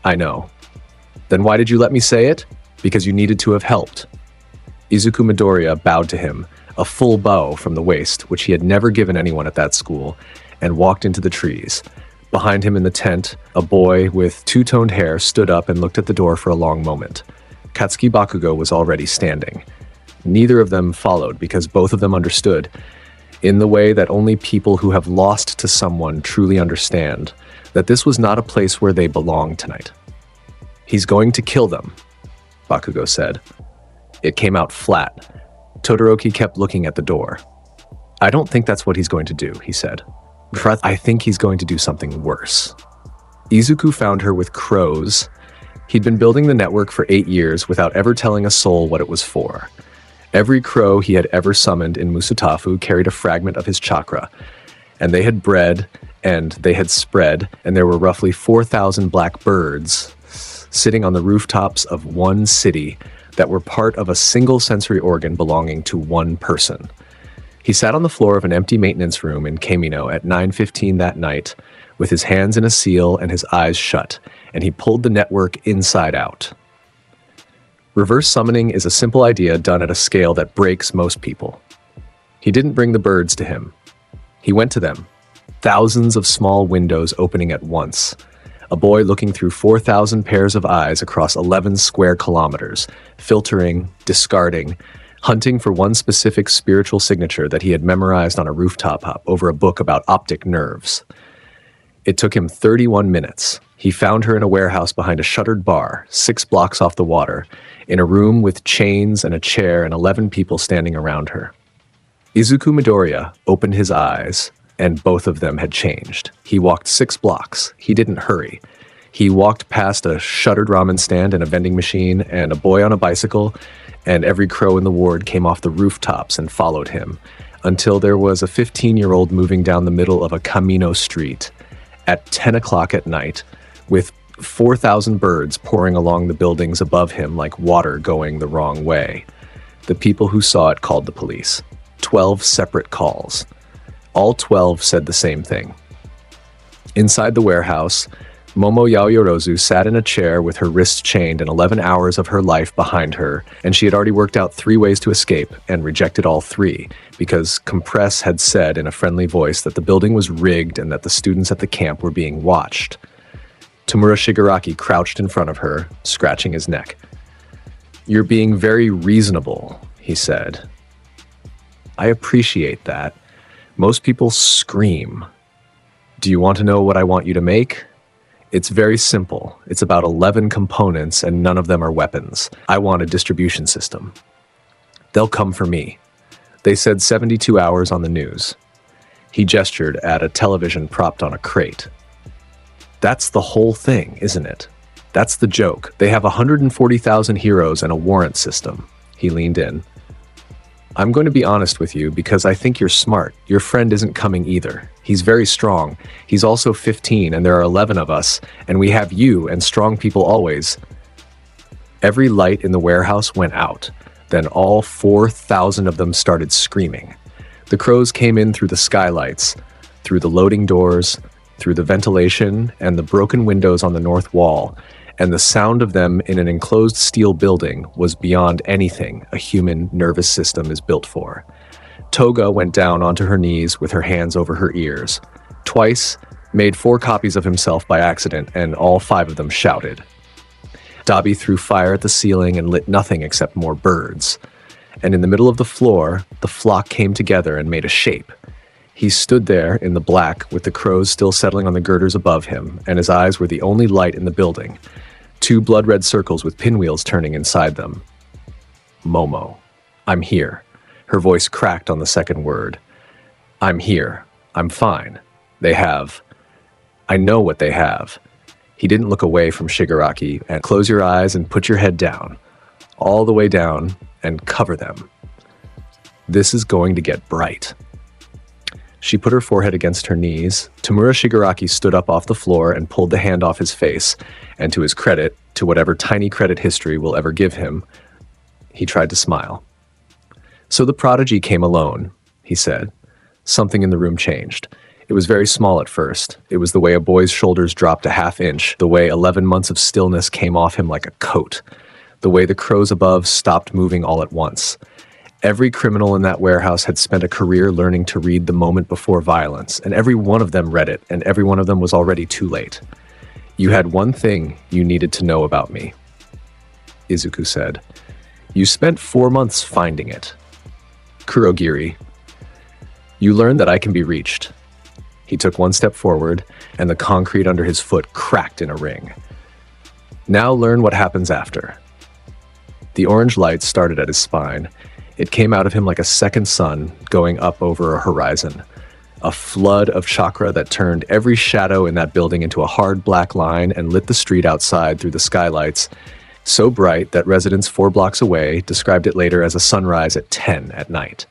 I know. Then why did you let me say it? Because you needed to have helped. Izuku Midoriya bowed to him, a full bow from the waist, which he had never given anyone at that school, and walked into the trees. Behind him in the tent, a boy with two-toned hair stood up and looked at the door for a long moment. Katsuki Bakugo was already standing. Neither of them followed because both of them understood, in the way that only people who have lost to someone truly understand, that this was not a place where they belonged tonight. He's going to kill them, Bakugo said. It came out flat. Todoroki kept looking at the door. I don't think that's what he's going to do, he said. I think he's going to do something worse. Izuku found her with crows. He'd been building the network for 8 years without ever telling a soul what it was for. Every crow he had ever summoned in Musutafu carried a fragment of his chakra, and they had bred, and they had spread, and there were roughly 4,000 black birds sitting on the rooftops of one city that were part of a single sensory organ belonging to one person. He sat on the floor of an empty maintenance room in Kamino at 9:15 that night with his hands in a seal and his eyes shut, and he pulled the network inside out. Reverse summoning is a simple idea done at a scale that breaks most people. He didn't bring the birds to him. He went to them. Thousands of small windows opening at once. A boy looking through 4,000 pairs of eyes across 11 square kilometers, filtering, discarding, hunting for one specific spiritual signature that he had memorized on a rooftop hop over a book about optic nerves. It took him 31 minutes. He found her in a warehouse behind a shuttered bar, 6 blocks off the water, in a room with chains and a chair and 11 people standing around her. Izuku Midoriya opened his eyes, and both of them had changed. He walked 6 blocks. He didn't hurry. He walked past a shuttered ramen stand and a vending machine and a boy on a bicycle, and every crow in the ward came off the rooftops and followed him, until there was a 15-year-old moving down the middle of a Kamino street at 10 o'clock at night, with 4,000 birds pouring along the buildings above him like water going the wrong way. The people who saw it called the police. 12 separate calls. All 12 said the same thing. Inside the warehouse, Momo Yaoyorozu sat in a chair with her wrists chained and 11 hours of her life behind her, and she had already worked out 3 ways to escape and rejected all 3, because Compress had said in a friendly voice that the building was rigged and that the students at the camp were being watched. Tamura Shigaraki crouched in front of her, scratching his neck. "You're being very reasonable," he said. "I appreciate that. Most people scream. Do you want to know what I want you to make? It's very simple. It's about 11 components and none of them are weapons. I want a distribution system. They'll come for me." They said 72 hours on the news. He gestured at a television propped on a crate. "That's the whole thing, isn't it? That's the joke. They have 140,000 heroes and a warrant system." He leaned in. "I'm going to be honest with you because I think you're smart. Your friend isn't coming either. He's very strong. He's also 15 and there are 11 of us, and we have you and strong people always." Every light in the warehouse went out. Then all 4,000 of them started screaming. The crows came in through the skylights, through the loading doors, through the ventilation and the broken windows on the north wall, and the sound of them in an enclosed steel building was beyond anything a human nervous system is built for. Toga went down onto her knees with her hands over her ears. Twice, made 4 copies of himself by accident, and all 5 of them shouted. Dabi threw fire at the ceiling and lit nothing except more birds. And in the middle of the floor, the flock came together and made a shape. He stood there in the black with the crows still settling on the girders above him, and his eyes were the only light in the building. 2 blood-red circles with pinwheels turning inside them. "Momo, I'm here." Her voice cracked on the second word. "I'm here. I'm fine. They have. I know what they have." He didn't look away from Shigaraki. "And close your eyes and put your head down. All the way down and cover them. This is going to get bright." She put her forehead against her knees. Tamura Shigaraki stood up off the floor and pulled the hand off his face, and to his credit, to whatever tiny credit history will ever give him, he tried to smile. "So the prodigy came alone," he said. Something in the room changed. It was very small at first. It was the way a boy's shoulders dropped a half inch, the way 11 months of stillness came off him like a coat, the way the crows above stopped moving all at once. Every criminal in that warehouse had spent a career learning to read the moment before violence, and every one of them read it, and every one of them was already too late. "You had one thing you needed to know about me," Izuku said. "You spent 4 months finding it. Kurogiri. You learned that I can be reached." He took 1 step forward, and the concrete under his foot cracked in a ring. "Now learn what happens after." The orange light started at his spine. It came out of him like a second sun going up over a horizon. A flood of chakra that turned every shadow in that building into a hard black line and lit the street outside through the skylights, so bright that residents 4 blocks away described it later as a sunrise at 10 at night.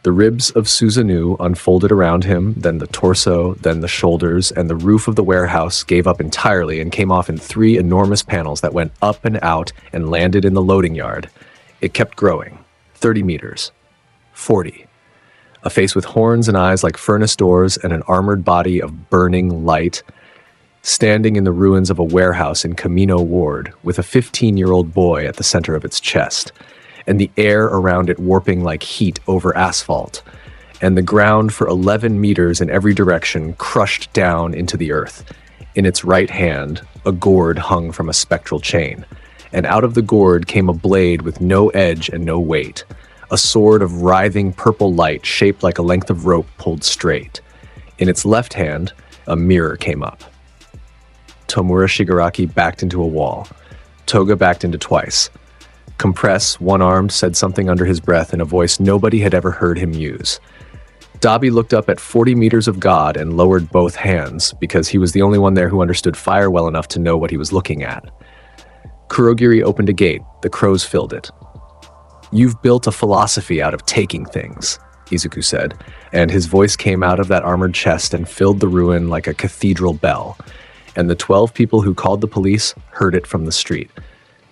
The ribs of Susanoo unfolded around him, then the torso, then the shoulders, and the roof of the warehouse gave up entirely and came off in 3 enormous panels that went up and out and landed in the loading yard. It kept growing. 30 meters. 40. A face with horns and eyes like furnace doors and an armored body of burning light, standing in the ruins of a warehouse in Camino Ward with a 15-year-old boy at the center of its chest, and the air around it warping like heat over asphalt, and the ground for 11 meters in every direction crushed down into the earth. In its right hand, a gourd hung from a spectral chain, and out of the gourd came a blade with no edge and no weight, a sword of writhing purple light shaped like a length of rope pulled straight. In its left hand, a mirror came up. Tomura Shigaraki backed into a wall. Toga backed into twice. Compress, one-armed, said something under his breath in a voice nobody had ever heard him use. Dabi looked up at 40 meters of God and lowered both hands, because he was the only one there who understood fire well enough to know what he was looking at. Kurogiri opened a gate. The crows filled it. "You've built a philosophy out of taking things," Izuku said, and his voice came out of that armored chest and filled the ruin like a cathedral bell. And the 12 people who called the police heard it from the street.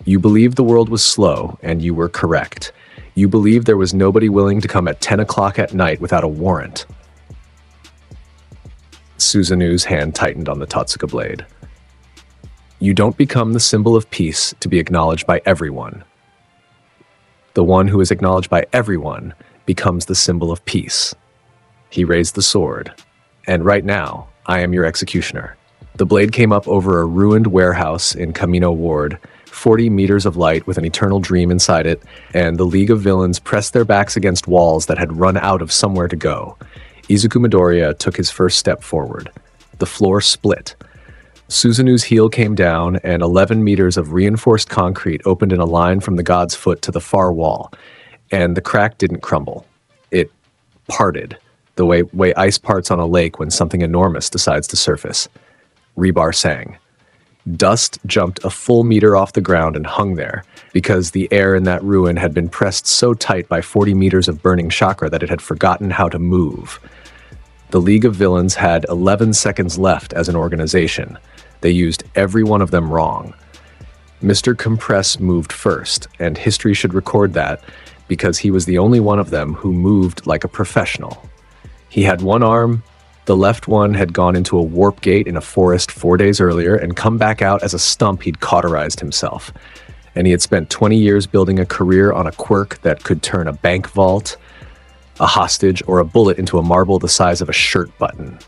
"You believed the world was slow, and you were correct. You believed there was nobody willing to come at 10 o'clock at night without a warrant." Susanoo's hand tightened on the Totsuka blade. You don't become the symbol of peace to be acknowledged by everyone. The one who is acknowledged by everyone becomes the symbol of peace. He raised the sword, and right now, I am your executioner. The blade came up over a ruined warehouse in Camino Ward, 40 meters of light with an eternal dream inside it, and the League of Villains pressed their backs against walls that had run out of somewhere to go. Izuku Midoriya took his first step forward. The floor split. Susanoo's heel came down, and 11 meters of reinforced concrete opened in a line from the god's foot to the far wall, and the crack didn't crumble. It parted, the way ice parts on a lake when something enormous decides to surface. Rebar sang. Dust jumped a full meter off the ground and hung there, because the air in that ruin had been pressed so tight by 40 meters of burning chakra that it had forgotten how to move. The League of Villains had 11 seconds left as an organization. They used every one of them wrong. Mr. Compress moved first, and history should record that, because he was the only one of them who moved like a professional. He had one arm. The left one had gone into a warp gate in a forest 4 days earlier and come back out as a stump he'd cauterized himself. And he had spent 20 years building a career on a quirk that could turn a bank vault, a hostage, or a bullet into a marble the size of a shirt button.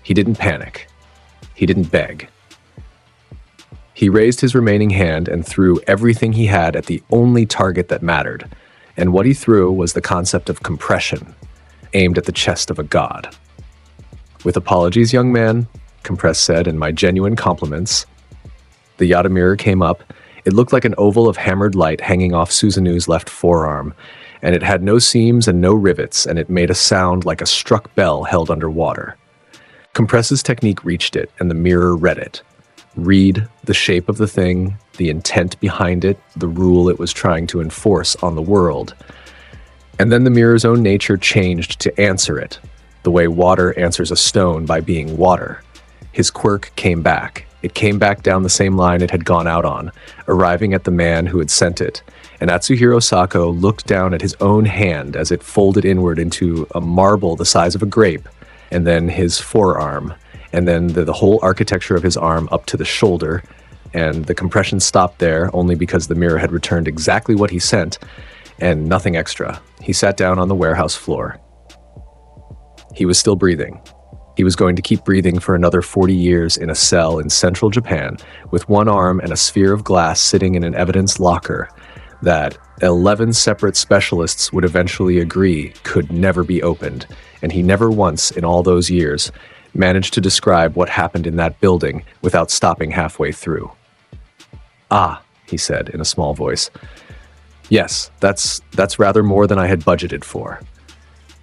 He didn't panic. He didn't beg. He raised his remaining hand and threw everything he had at the only target that mattered. And what he threw was the concept of compression, aimed at the chest of a god. With apologies, young man, Compress said, and my genuine compliments. The Yata mirror came up. It looked like an oval of hammered light hanging off Susanoo's left forearm, and it had no seams and no rivets, and it made a sound like a struck bell held underwater. Compress's technique reached it, and the mirror read it. Read the shape of the thing, the intent behind it, the rule it was trying to enforce on the world. And then the mirror's own nature changed to answer it, the way water answers a stone by being water. His quirk came back. It came back down the same line it had gone out on, arriving at the man who had sent it. And Atsuhiro Sako looked down at his own hand as it folded inward into a marble the size of a grape, and then his forearm, and then the whole architecture of his arm up to the shoulder, and the compression stopped there only because the mirror had returned exactly what he sent, and nothing extra. He sat down on the warehouse floor. He was still breathing. He was going to keep breathing for another 40 years in a cell in central Japan, with one arm and a sphere of glass sitting in an evidence locker that 11 separate specialists would eventually agree could never be opened, and he never once in all those years managed to describe what happened in that building without stopping halfway through. "Ah," he said in a small voice. "Yes, that's rather more than I had budgeted for."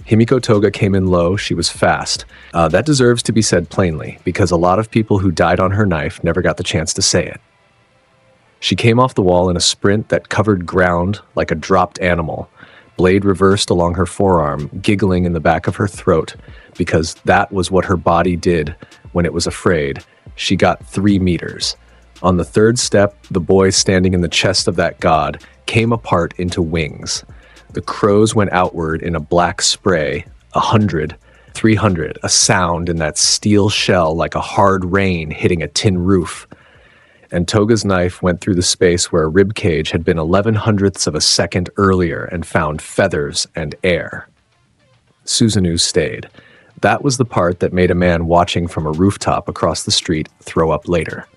Himiko Toga came in low. She was fast. That deserves to be said plainly, because a lot of people who died on her knife never got the chance to say it. She came off the wall in a sprint that covered ground like a dropped animal, blade reversed along her forearm, giggling in the back of her throat, because that was what her body did when it was afraid. She got 3 meters. On the third step, the boy standing in the chest of that god came apart into wings. The crows went outward in a black spray, 100, 300, a sound in that steel shell like a hard rain hitting a tin roof. And Toga's knife went through the space where a rib cage had been 11/100ths of a second earlier and found feathers and air. Susanoo stayed. That was the part that made a man watching from a rooftop across the street throw up later.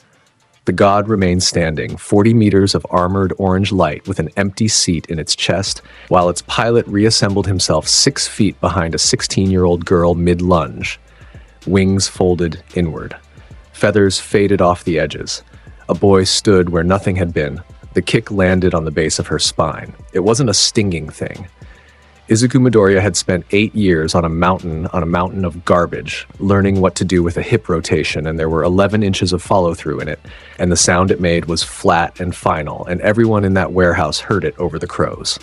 The god remained standing, 40 meters of armored orange light with an empty seat in its chest, while its pilot reassembled himself 6 feet behind a 16-year-old girl mid-lunge. Wings folded inward. Feathers faded off the edges. A boy stood where nothing had been. The kick landed on the base of her spine. It wasn't a stinging thing. Izuku Midoriya had spent 8 years on a mountain of garbage, learning what to do with a hip rotation, and there were 11 inches of follow-through in it, and the sound it made was flat and final, and everyone in that warehouse heard it over the crows.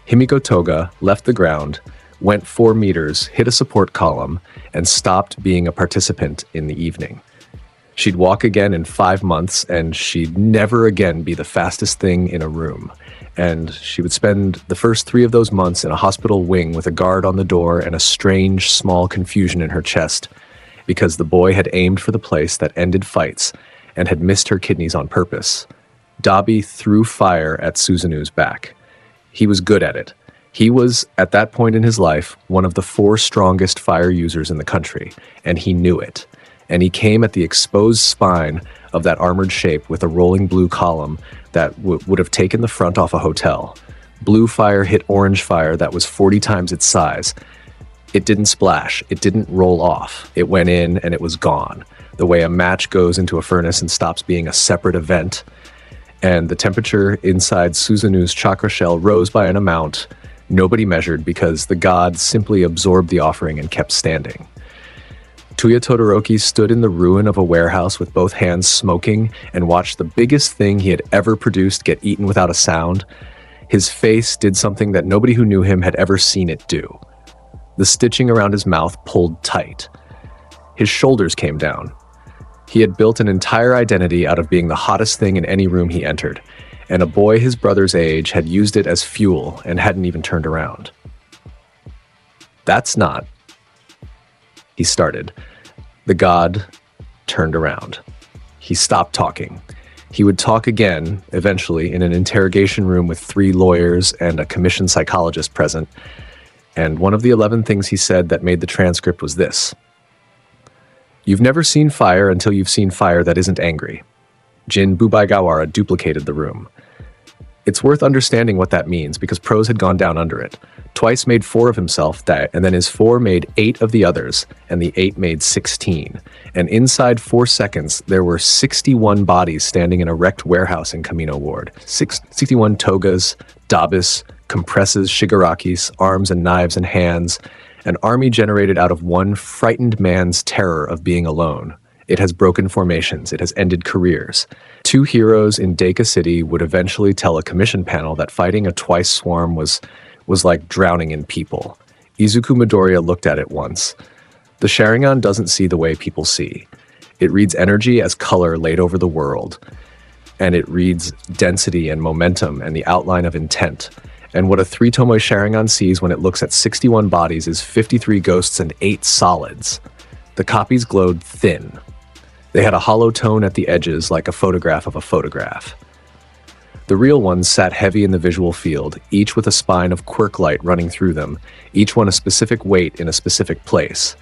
Himiko Toga left the ground, went 4 meters, hit a support column, and stopped being a participant in the evening. She'd walk again in 5 months, and she'd never again be the fastest thing in a room. And she would spend the first 3 of those months in a hospital wing with a guard on the door and a strange, small confusion in her chest. because the boy had aimed for the place that ended fights and had missed her kidneys on purpose. Dabi threw fire at Susanoo's back. He was good at it. He was, at that point in his life, one of the 4 strongest fire users in the country, and he knew it. And he came at the exposed spine of that armored shape with a rolling blue column that would have taken the front off a hotel. Blue fire hit orange fire that was 40 times its size. It didn't splash. It didn't roll off. It went in and it was gone. The way a match goes into a furnace and stops being a separate event. And the temperature inside Susanoo's chakra shell rose by an amount nobody measured because the god simply absorbed the offering and kept standing. Tuya Todoroki stood in the ruin of a warehouse with both hands smoking and watched the biggest thing he had ever produced get eaten without a sound. His face did something that nobody who knew him had ever seen it do. The stitching around his mouth pulled tight. His shoulders came down. He had built an entire identity out of being the hottest thing in any room he entered, and a boy his brother's age had used it as fuel and hadn't even turned around. That's not... He started. The god turned around. He stopped talking. He would talk again, eventually, in an interrogation room with 3 lawyers and a commissioned psychologist present, and one of the 11 things he said that made the transcript was this: "You've never seen fire until you've seen fire that isn't angry." Jin Bubaigawara duplicated the room. It's worth understanding what that means because Prose had gone down under it. Twice made 4 of himself, and then his 4 made 8 of the others, and the 8 made 16. And inside 4 seconds, there were 61 bodies standing in a wrecked warehouse in Kamino Ward. 61 togas, dabis, compresses, shigarakis, arms and knives and hands, an army generated out of one frightened man's terror of being alone. It has broken formations. It has ended careers. 2 heroes in Deku City would eventually tell a commission panel that fighting a twice swarm was like drowning in people. Izuku Midoriya looked at it once. The Sharingan doesn't see the way people see. It reads energy as color laid over the world. And it reads density and momentum and the outline of intent. And what a 3-tomoe Sharingan sees when it looks at 61 bodies is 53 ghosts and 8 solids. The copies glowed thin. They had a hollow tone at the edges like a photograph of a photograph. The real ones sat heavy in the visual field, each with a spine of quirk light running through them, each one a specific weight in a specific place.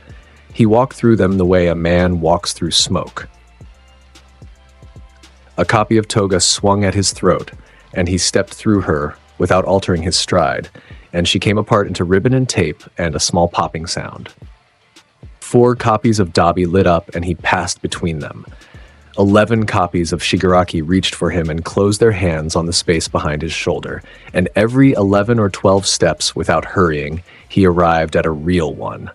He walked through them the way a man walks through smoke. A copy of Toga swung at his throat, and he stepped through her without altering his stride, and she came apart into ribbon and tape and a small popping sound. 4 copies of Dabi lit up and he passed between them. 11 copies of Shigaraki reached for him and closed their hands on the space behind his shoulder, and every 11 or 12 steps without hurrying, he arrived at a real one.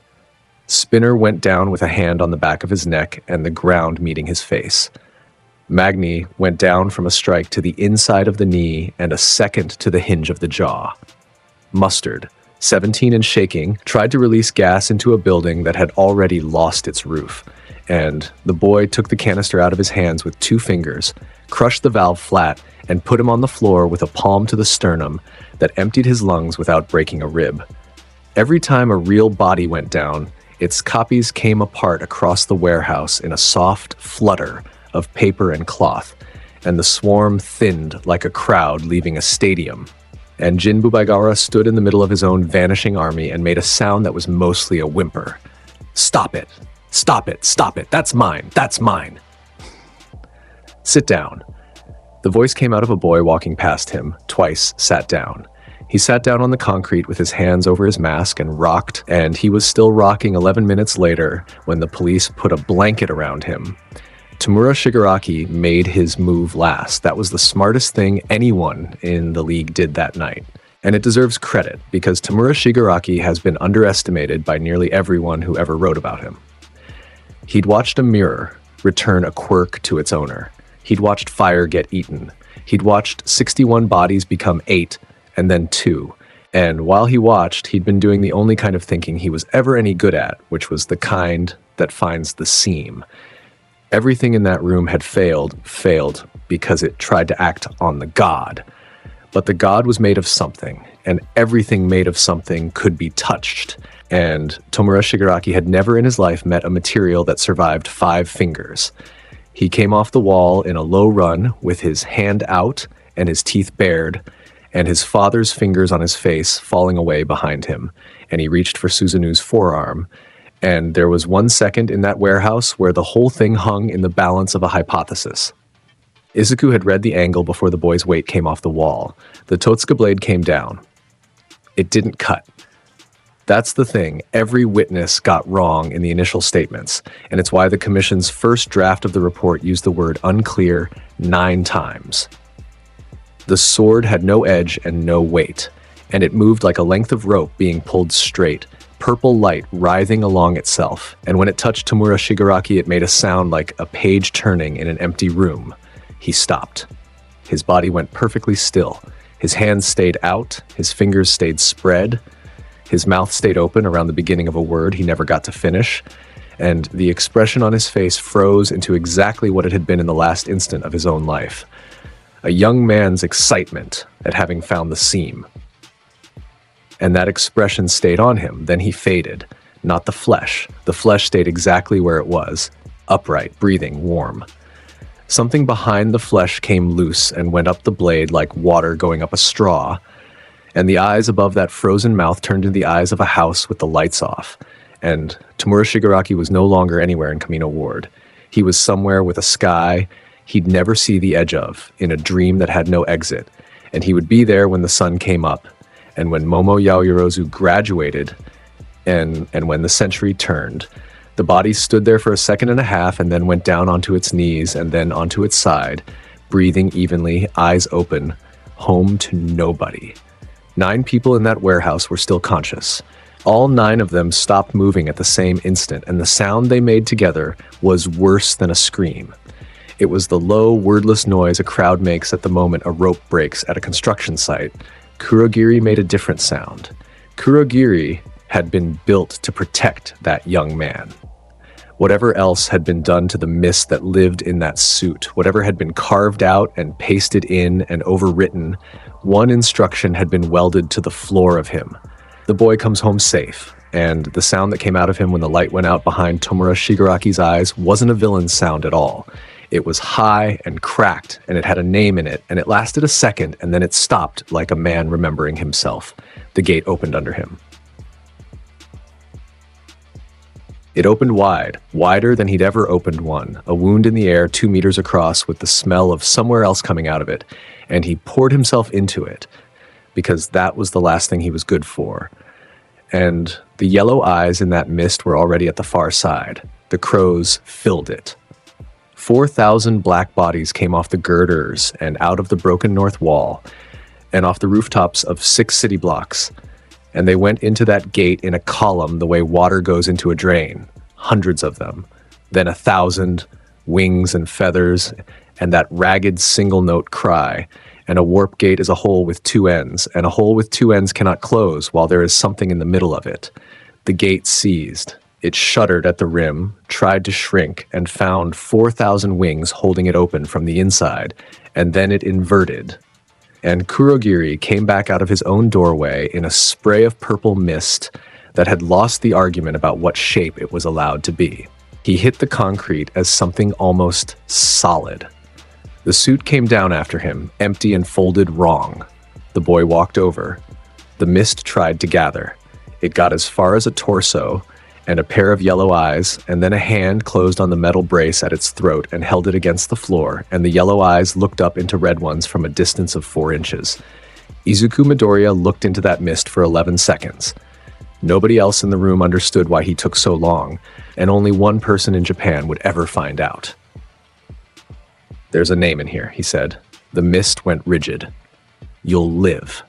Spinner went down with a hand on the back of his neck and the ground meeting his face. Magni went down from a strike to the inside of the knee and a second to the hinge of the jaw. Mustard, 17 and shaking, tried to release gas into a building that had already lost its roof, and the boy took the canister out of his hands with 2 fingers, crushed the valve flat, and put him on the floor with a palm to the sternum that emptied his lungs without breaking a rib. Every time a real body went down, its copies came apart across the warehouse in a soft flutter of paper and cloth, and the swarm thinned like a crowd leaving a stadium. And Jin Bubaigawara stood in the middle of his own vanishing army and made a sound that was mostly a whimper. "Stop it! Stop it! Stop it! That's mine! That's mine!" "Sit down." The voice came out of a boy walking past him, twice sat down. He sat down on the concrete with his hands over his mask and rocked, and he was still rocking 11 minutes later when the police put a blanket around him. Tamura Shigaraki made his move last. That was the smartest thing anyone in the league did that night. And it deserves credit, because Tamura Shigaraki has been underestimated by nearly everyone who ever wrote about him. He'd watched a mirror return a quirk to its owner. He'd watched fire get eaten. He'd watched 61 bodies become 8, and then 2. And while he watched, he'd been doing the only kind of thinking he was ever any good at, which was the kind that finds the seam. Everything in that room had failed because it tried to act on the god. But the god was made of something, and everything made of something could be touched. And Tomura Shigaraki had never in his life met a material that survived 5 fingers. He came off the wall in a low run with his hand out and his teeth bared, and his father's fingers on his face falling away behind him. And he reached for Susanoo's forearm. And there was 1 second in that warehouse where the whole thing hung in the balance of a hypothesis. Izuku had read the angle before the boy's weight came off the wall. The Totsuka blade came down. It didn't cut. That's the thing every witness got wrong in the initial statements, and it's why the commission's first draft of the report used the word unclear 9 times. The sword had no edge and no weight, and it moved like a length of rope being pulled straight, purple light writhing along itself, and when it touched Tomura Shigaraki it made a sound like a page turning in an empty room. He stopped. His body went perfectly still. His hands stayed out, his fingers stayed spread, his mouth stayed open around the beginning of a word he never got to finish, and the expression on his face froze into exactly what it had been in the last instant of his own life. A young man's excitement at having found the seam. And that expression stayed on him, then he faded. Not the flesh. The flesh stayed exactly where it was, upright, breathing, warm. Something behind the flesh came loose and went up the blade like water going up a straw, and the eyes above that frozen mouth turned into the eyes of a house with the lights off, and Tomura Shigaraki was no longer anywhere in Kamino Ward. He was somewhere with a sky he'd never see the edge of, in a dream that had no exit, and he would be there when the sun came up, and when Momo Yaoyorozu graduated, and when the century turned. The body stood there for a second and a half and then went down onto its knees and then onto its side, breathing evenly, eyes open, home to nobody. 9 people in that warehouse were still conscious. All 9 of them stopped moving at the same instant, and the sound they made together was worse than a scream. It was the low, wordless noise a crowd makes at the moment a rope breaks at a construction site. Kurogiri made a different sound. Kurogiri had been built to protect that young man. Whatever else had been done to the mist that lived in that suit, whatever had been carved out and pasted in and overwritten, one instruction had been welded to the floor of him. The boy comes home safe, and the sound that came out of him when the light went out behind Tomura Shigaraki's eyes wasn't a villain's sound at all. It was high and cracked, and it had a name in it, and it lasted a second, and then it stopped like a man remembering himself. The gate opened under him. It opened wide, wider than he'd ever opened one, a wound in the air 2 meters across with the smell of somewhere else coming out of it, and he poured himself into it, because that was the last thing he was good for. And the yellow eyes in that mist were already at the far side. The crows filled it. 4,000 black bodies came off the girders and out of the broken north wall, and off the rooftops of 6 city blocks, and they went into that gate in a column the way water goes into a drain, hundreds of them, then 1,000, wings and feathers, and that ragged single-note cry, and a warp gate is a hole with 2 ends, and a hole with 2 ends cannot close while there is something in the middle of it. The gate seized. It shuddered at the rim, tried to shrink, and found 4,000 wings holding it open from the inside, and then it inverted. And Kurogiri came back out of his own doorway in a spray of purple mist that had lost the argument about what shape it was allowed to be. He hit the concrete as something almost solid. The suit came down after him, empty and folded wrong. The boy walked over. The mist tried to gather. It got as far as a torso and a pair of yellow eyes, and then a hand closed on the metal brace at its throat and held it against the floor, and the yellow eyes looked up into red ones from a distance of 4 inches. Izuku Midoriya looked into that mist for 11 seconds. Nobody else in the room understood why he took so long, and only one person in Japan would ever find out. "There's a name in here," he said. The mist went rigid. "You'll live."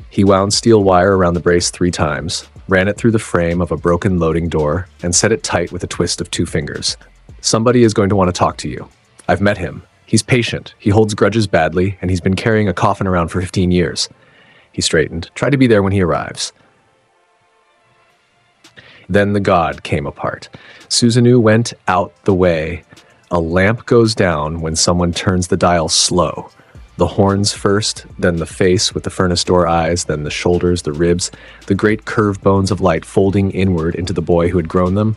He wound steel wire around the brace 3 times, ran it through the frame of a broken loading door, and set it tight with a twist of 2 fingers. "Somebody is going to want to talk to you. I've met him. He's patient. He holds grudges badly, and he's been carrying a coffin around for 15 years. He straightened. "Try to be there when he arrives." Then the god came apart. Susanoo went out the way. A lamp goes down when someone turns the dial slow. The horns first, then the face with the furnace door eyes, then the shoulders, the ribs, the great curved bones of light folding inward into the boy who had grown them,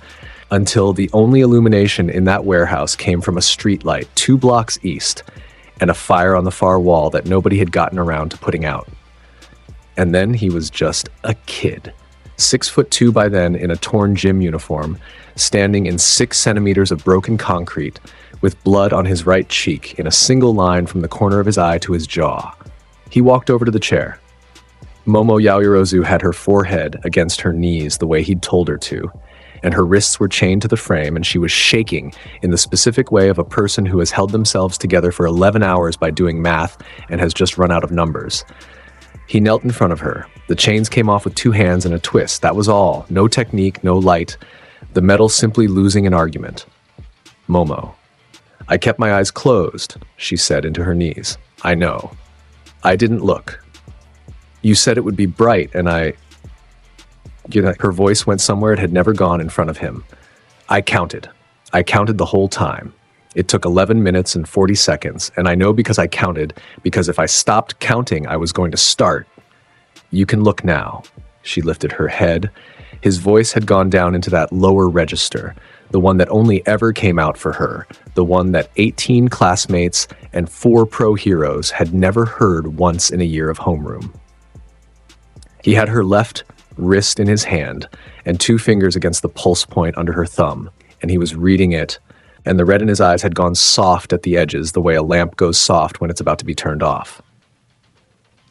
until the only illumination in that warehouse came from a street light 2 blocks east and a fire on the far wall that nobody had gotten around to putting out. And then he was just a kid, 6'2" by then in a torn gym uniform, standing in 6 centimeters of broken concrete, with blood on his right cheek in a single line from the corner of his eye to his jaw. He walked over to the chair. Momo Yaoyorozu had her forehead against her knees the way he'd told her to, and her wrists were chained to the frame, and she was shaking in the specific way of a person who has held themselves together for 11 hours by doing math and has just run out of numbers. He knelt in front of her. The chains came off with 2 hands and a twist. That was all. No technique, no light. The metal simply losing an argument. Momo. I kept my eyes closed, she said into her knees. I know. I didn't look. You said it would be bright, and her voice went somewhere it had never gone in front of him. I counted. I counted the whole time. It took 11 minutes and 40 seconds, and I know because I counted, because if I stopped counting, I was going to start. You can look now. She lifted her head. His voice had gone down into that lower register, the one that only ever came out for her, the one that 18 classmates and 4 pro heroes had never heard once in a year of homeroom. He had her left wrist in his hand and 2 fingers against the pulse point under her thumb, and he was reading it, and the red in his eyes had gone soft at the edges the way a lamp goes soft when it's about to be turned off.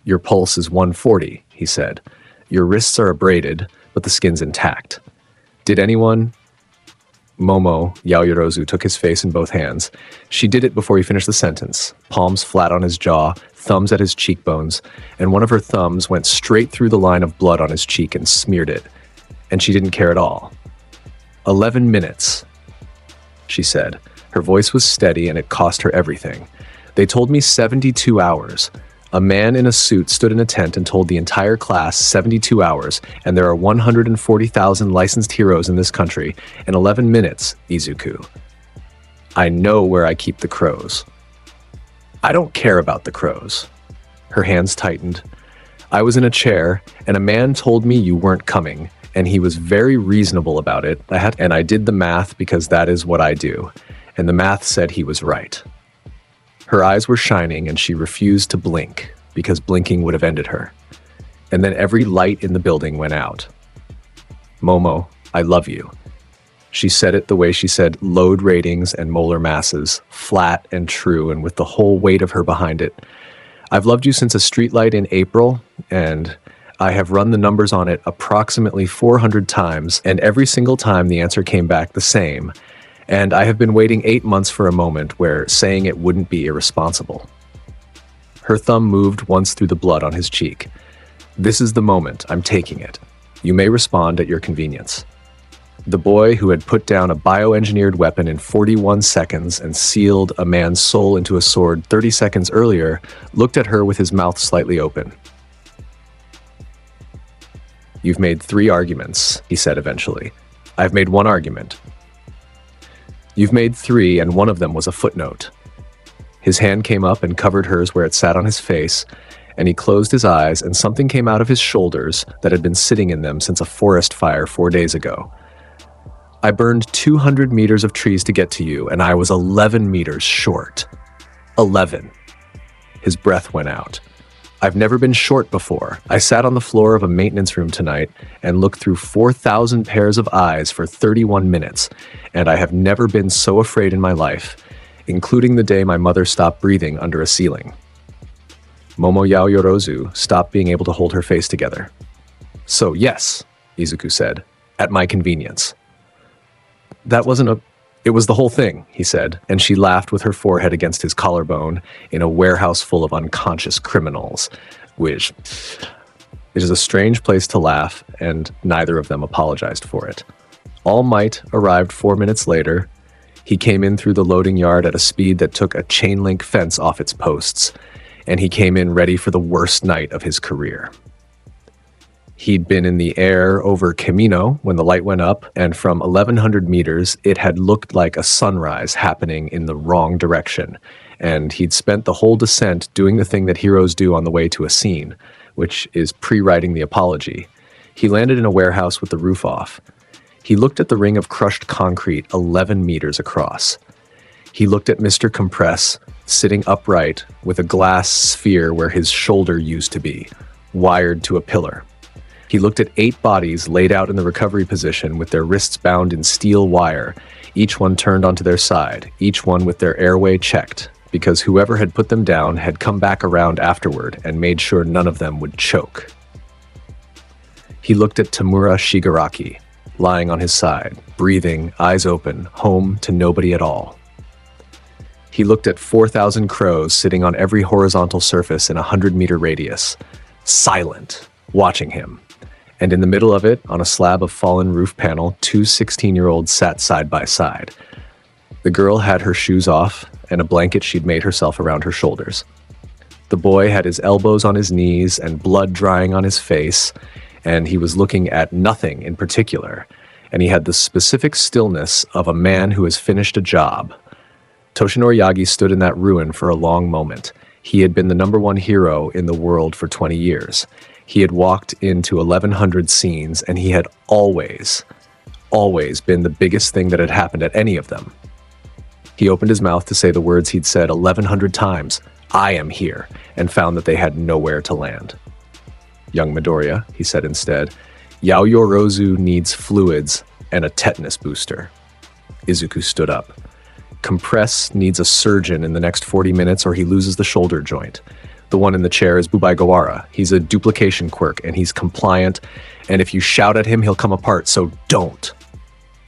Your pulse is 140, he said. Your wrists are abraded, but the skin's intact. Did anyone... Momo Yaoyorozu took his face in both hands. She did it before he finished the sentence, palms flat on his jaw, thumbs at his cheekbones, and one of her thumbs went straight through the line of blood on his cheek and smeared it. And she didn't care at all. 11 minutes, she said. Her voice was steady and it cost her everything. They told me 72 hours. A man in a suit stood in a tent and told the entire class 72 hours, and there are 140,000 licensed heroes in this country, in 11 minutes, Izuku. I know where I keep the crows. I don't care about the crows. Her hands tightened. I was in a chair, and a man told me you weren't coming, and he was very reasonable about it, and I did the math because that is what I do, and the math said he was right. Her eyes were shining, and she refused to blink, because blinking would have ended her. And then every light in the building went out. Momo, I love you. She said it the way she said load ratings and molar masses, flat and true, and with the whole weight of her behind it. I've loved you since a streetlight in April, and I have run the numbers on it approximately 400 times, and every single time the answer came back the same. And I have been waiting 8 months for a moment where saying it wouldn't be irresponsible. Her thumb moved once through the blood on his cheek. This is the moment. I'm taking it. You may respond at your convenience. The boy who had put down a bioengineered weapon in 41 seconds and sealed a man's soul into a sword 30 seconds earlier looked at her with his mouth slightly open. You've made 3 arguments, he said eventually. I've made 1 argument. You've made 3, and one of them was a footnote. His hand came up and covered hers where it sat on his face, and he closed his eyes, and something came out of his shoulders that had been sitting in them since a forest fire 4 days ago. I burned 200 meters of trees to get to you, and I was 11 meters short. 11. His breath went out. I've never been short before. I sat on the floor of a maintenance room tonight and looked through 4,000 pairs of eyes for 31 minutes, and I have never been so afraid in my life, including the day my mother stopped breathing under a ceiling. Momo Yaoyorozu stopped being able to hold her face together. So yes, Izuku said, at my convenience. It was the whole thing, he said, and she laughed with her forehead against his collarbone in a warehouse full of unconscious criminals, which it is a strange place to laugh, and neither of them apologized for it. All Might arrived 4 minutes later. He came in through the loading yard at a speed that took a chain link fence off its posts, and he came in ready for the worst night of his career. He'd been in the air over Camino when the light went up, and from 1,100 meters, it had looked like a sunrise happening in the wrong direction, and he'd spent the whole descent doing the thing that heroes do on the way to a scene, which is pre-writing the apology. He landed in a warehouse with the roof off. He looked at the ring of crushed concrete 11 meters across. He looked at Mr. Compress, sitting upright with a glass sphere where his shoulder used to be, wired to a pillar. He looked at 8 bodies laid out in the recovery position with their wrists bound in steel wire, each one turned onto their side, each one with their airway checked, because whoever had put them down had come back around afterward and made sure none of them would choke. He looked at Tamura Shigaraki, lying on his side, breathing, eyes open, home to nobody at all. He looked at 4,000 crows sitting on every horizontal surface in a 100-meter radius, silent, watching him. And in the middle of it, on a slab of fallen roof panel, 2 16-year-olds sat side by side. The girl had her shoes off and a blanket she'd made herself around her shoulders. The boy had his elbows on his knees and blood drying on his face, and he was looking at nothing in particular, and he had the specific stillness of a man who has finished a job. Toshinori Yagi stood in that ruin for a long moment. He had been the #1 hero in the world for 20 years. He had walked into 1,100 scenes, and he had always been the biggest thing that had happened at any of them. He opened his mouth to say the words he'd said 1,100 times, "I am here," and found that they had nowhere to land. "Young Midoriya," he said instead, "Yaoyorozu needs fluids and a tetanus booster." Izuku stood up. "Compress needs a surgeon in the next 40 minutes or he loses the shoulder joint. The one in the chair is Bubai Gawara. He's a duplication quirk and he's compliant, and if you shout at him, he'll come apart, so don't."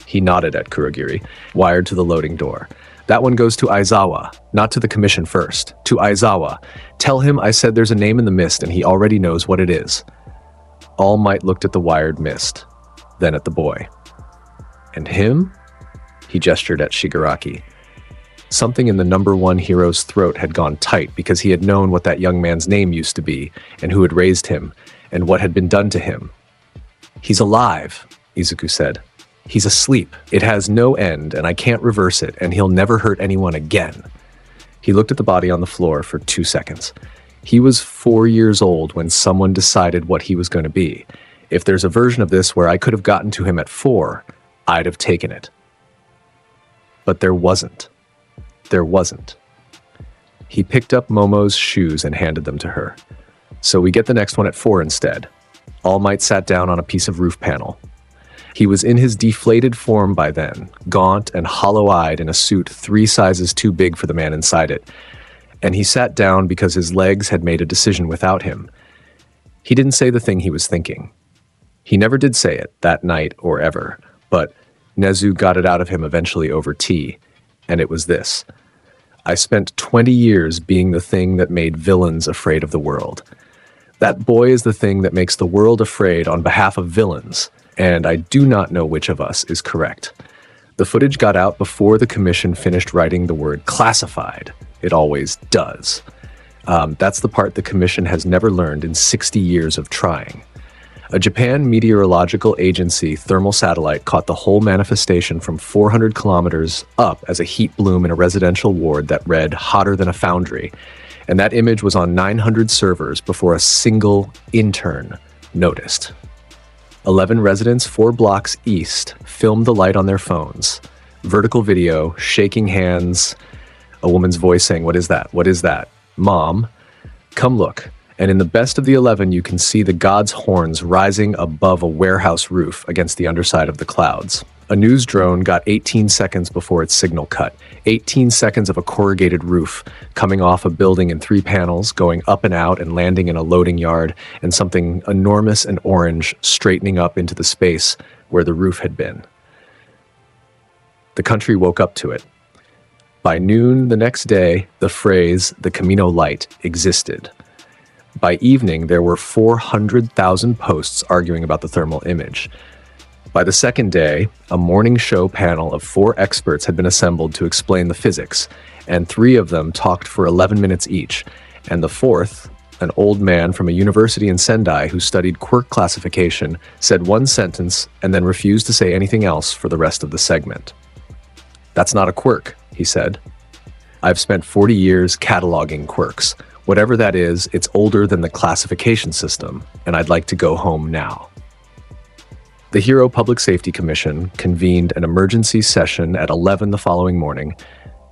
He nodded at Kurogiri, wired to the loading door. "That one goes to Aizawa, not to the commission first. To Aizawa. Tell him I said there's a name in the mist and he already knows what it is." All Might looked at the wired mist, then at the boy. "And him?" He gestured at Shigaraki. Something in the #1 hero's throat had gone tight because he had known what that young man's name used to be and who had raised him and what had been done to him. "He's alive," Izuku said. "He's asleep. It has no end and I can't reverse it and he'll never hurt anyone again." He looked at the body on the floor for 2 seconds. He was 4 years old when someone decided what he was going to be. If there's a version of this where I could have gotten to him at 4, I'd have taken it. But there wasn't. There wasn't. He picked up Momo's shoes and handed them to her. "So we get the next one at 4 instead." All Might sat down on a piece of roof panel. He was in his deflated form by then, gaunt and hollow-eyed in a suit 3 sizes too big for the man inside it. And he sat down because his legs had made a decision without him. He didn't say the thing he was thinking. He never did say it, that night or ever, but Nezu got it out of him eventually over tea, and it was this: "I spent 20 years being the thing that made villains afraid of the world. That boy is the thing that makes the world afraid on behalf of villains, and I do not know which of us is correct." The footage got out before the commission finished writing the word classified. It always does. That's the part the commission has never learned in 60 years of trying. A Japan Meteorological Agency thermal satellite caught the whole manifestation from 400 kilometers up as a heat bloom in a residential ward that read "hotter than a foundry," and that image was on 900 servers before a single intern noticed. 11 residents 4 blocks east filmed the light on their phones. Vertical video, shaking hands, a woman's voice saying, "What is that? What is that? Mom, come look." And in the best of the 11, you can see the god's horns rising above a warehouse roof against the underside of the clouds. A news drone got 18 seconds before its signal cut. 18 seconds of a corrugated roof coming off a building in 3 panels, going up and out and landing in a loading yard, and something enormous and orange straightening up into the space where the roof had been. The country woke up to it. By noon the next day, the phrase, "the Camino Light," existed. By evening, there were 400,000 posts arguing about the thermal image. By the second day, a morning show panel of 4 experts had been assembled to explain the physics, and 3 of them talked for 11 minutes each, and the 4th, an old man from a university in Sendai who studied quirk classification, said 1 sentence and then refused to say anything else for the rest of the segment. "That's not a quirk," he said. I've spent 40 years cataloging quirks. Whatever that is, it's older than the classification system, and I'd like to go home now. The Hero Public Safety Commission convened an emergency session at 11 the following morning.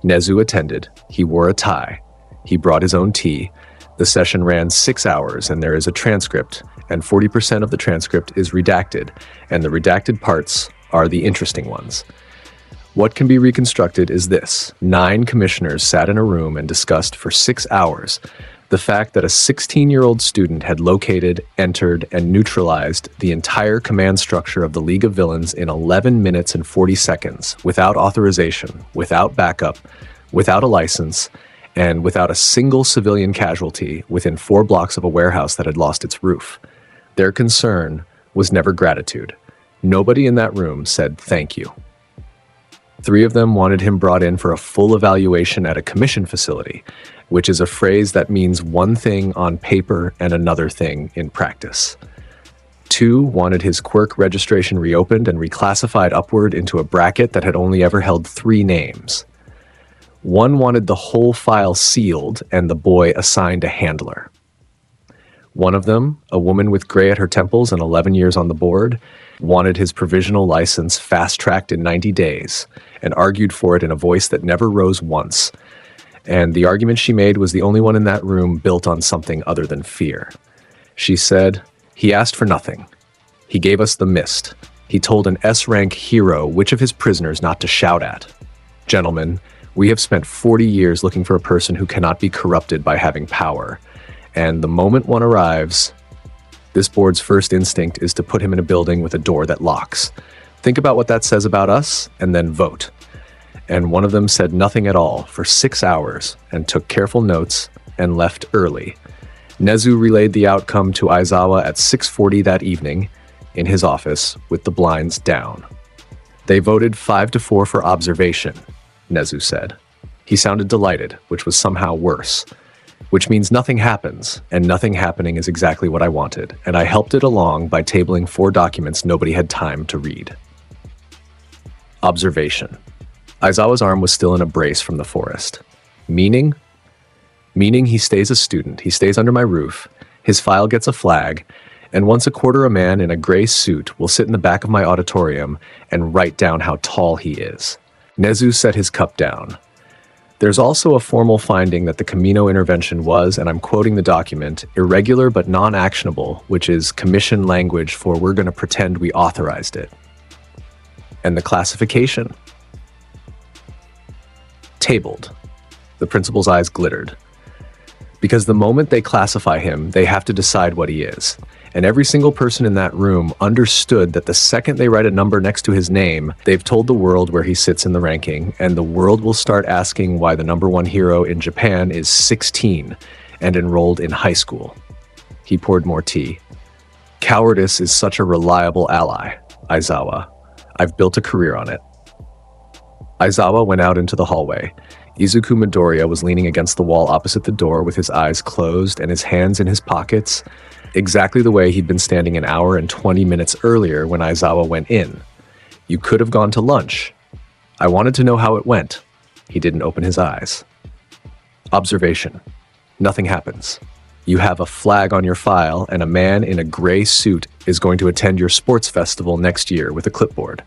Nezu attended. He wore a tie. He brought his own tea. The session ran 6 hours, and there is a transcript, and 40% of the transcript is redacted, and the redacted parts are the interesting ones. What can be reconstructed is this. 9 commissioners sat in a room and discussed for 6 hours the fact that a 16-year-old student had located, entered, and neutralized the entire command structure of the League of Villains in 11 minutes and 40 seconds, without authorization, without backup, without a license, and without a single civilian casualty within 4 blocks of a warehouse that had lost its roof. Their concern was never gratitude. Nobody in that room said thank you. 3 of them wanted him brought in for a full evaluation at a commission facility, which is a phrase that means one thing on paper and another thing in practice. 2 wanted his quirk registration reopened and reclassified upward into a bracket that had only ever held 3 names. 1 wanted the whole file sealed and the boy assigned a handler. One of them, a woman with gray at her temples and 11 years on the board, wanted his provisional license fast-tracked in 90 days and argued for it in a voice that never rose once. And the argument she made was the only one in that room built on something other than fear. She said, "He asked for nothing. He gave us the mist. He told an S-rank hero which of his prisoners not to shout at. Gentlemen, we have spent 40 years looking for a person who cannot be corrupted by having power. And the moment one arrives, this board's first instinct is to put him in a building with a door that locks. Think about what that says about us, and then vote." And one of them said nothing at all for 6 hours and took careful notes and left early. Nezu relayed the outcome to Aizawa at 6:40 that evening in his office with the blinds down. "They voted 5-4 for observation," Nezu said. He sounded delighted, which was somehow worse. "Which means nothing happens, and nothing happening is exactly what I wanted, and I helped it along by tabling 4 documents nobody had time to read." Observation. Aizawa's arm was still in a brace from the forest. Meaning? Meaning he stays a student, he stays under my roof, his file gets a flag, and once a quarter a man in a gray suit will sit in the back of my auditorium and write down how tall he is. Nezu set his cup down. There's also a formal finding that the Camino intervention was, and I'm quoting the document, irregular but non-actionable, which is commission language for we're going to pretend we authorized it. And the classification? Tabled. The principal's eyes glittered. Because the moment they classify him, they have to decide what he is. And every single person in that room understood that the second they write a number next to his name, they've told the world where he sits in the ranking, and the world will start asking why the #1 hero in Japan is 16 and enrolled in high school. He poured more tea. "Cowardice is such a reliable ally, Aizawa. I've built a career on it." Aizawa went out into the hallway. Izuku Midoriya was leaning against the wall opposite the door with his eyes closed and his hands in his pockets, exactly the way he'd been standing an hour and 20 minutes earlier when Aizawa went in. "You could have gone to lunch. I wanted to know how it went." He didn't open his eyes. Observation. Nothing happens. You have a flag on your file, and a man in a gray suit is going to attend your sports festival next year with a clipboard.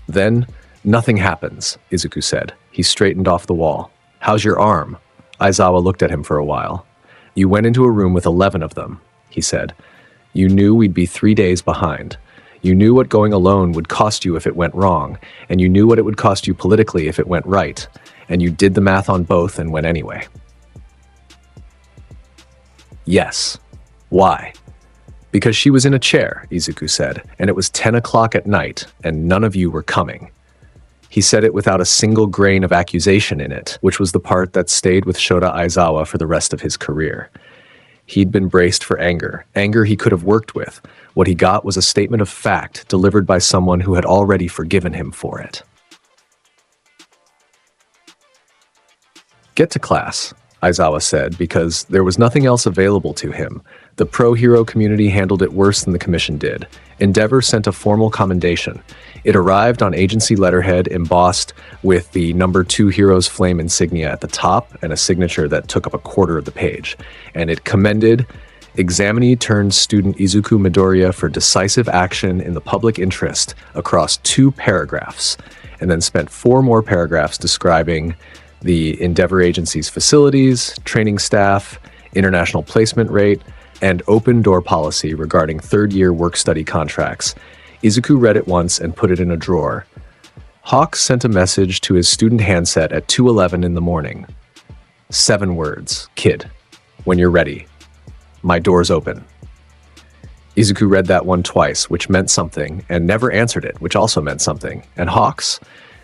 Then, nothing happens, Izuku said. He straightened off the wall. "How's your arm?" Aizawa looked at him for a while. "You went into a room with 11 of them," he said. "You knew we'd be 3 days behind. You knew what going alone would cost you if it went wrong, and you knew what it would cost you politically if it went right, and you did the math on both and went anyway." "Yes. Why?" "Because she was in a chair," Izuku said, "and it was 10 o'clock at night, and none of you were coming." He said it without a single grain of accusation in it, which was the part that stayed with Shota Aizawa for the rest of his career. He'd been braced for anger he could have worked with. What he got was a statement of fact delivered by someone who had already forgiven him for it. "Get to class," Aizawa said, because there was nothing else available to him. The pro-hero community handled it worse than the commission did. Endeavor sent a formal commendation. It arrived on agency letterhead embossed with the number 2 hero's flame insignia at the top and a signature that took up a quarter of the page. And it commended examinee turned student Izuku Midoriya for decisive action in the public interest across 2 paragraphs, and then spent 4 more paragraphs describing the Endeavor Agency's facilities, training staff, international placement rate, and open door policy regarding third-year work-study contracts. Izuku read it once and put it in a drawer. Hawks sent a message to his student handset at 2:11 in the morning. 7 words. Kid, when you're ready. My door's open. Izuku read that one twice, which meant something, and never answered it, which also meant something. And Hawks,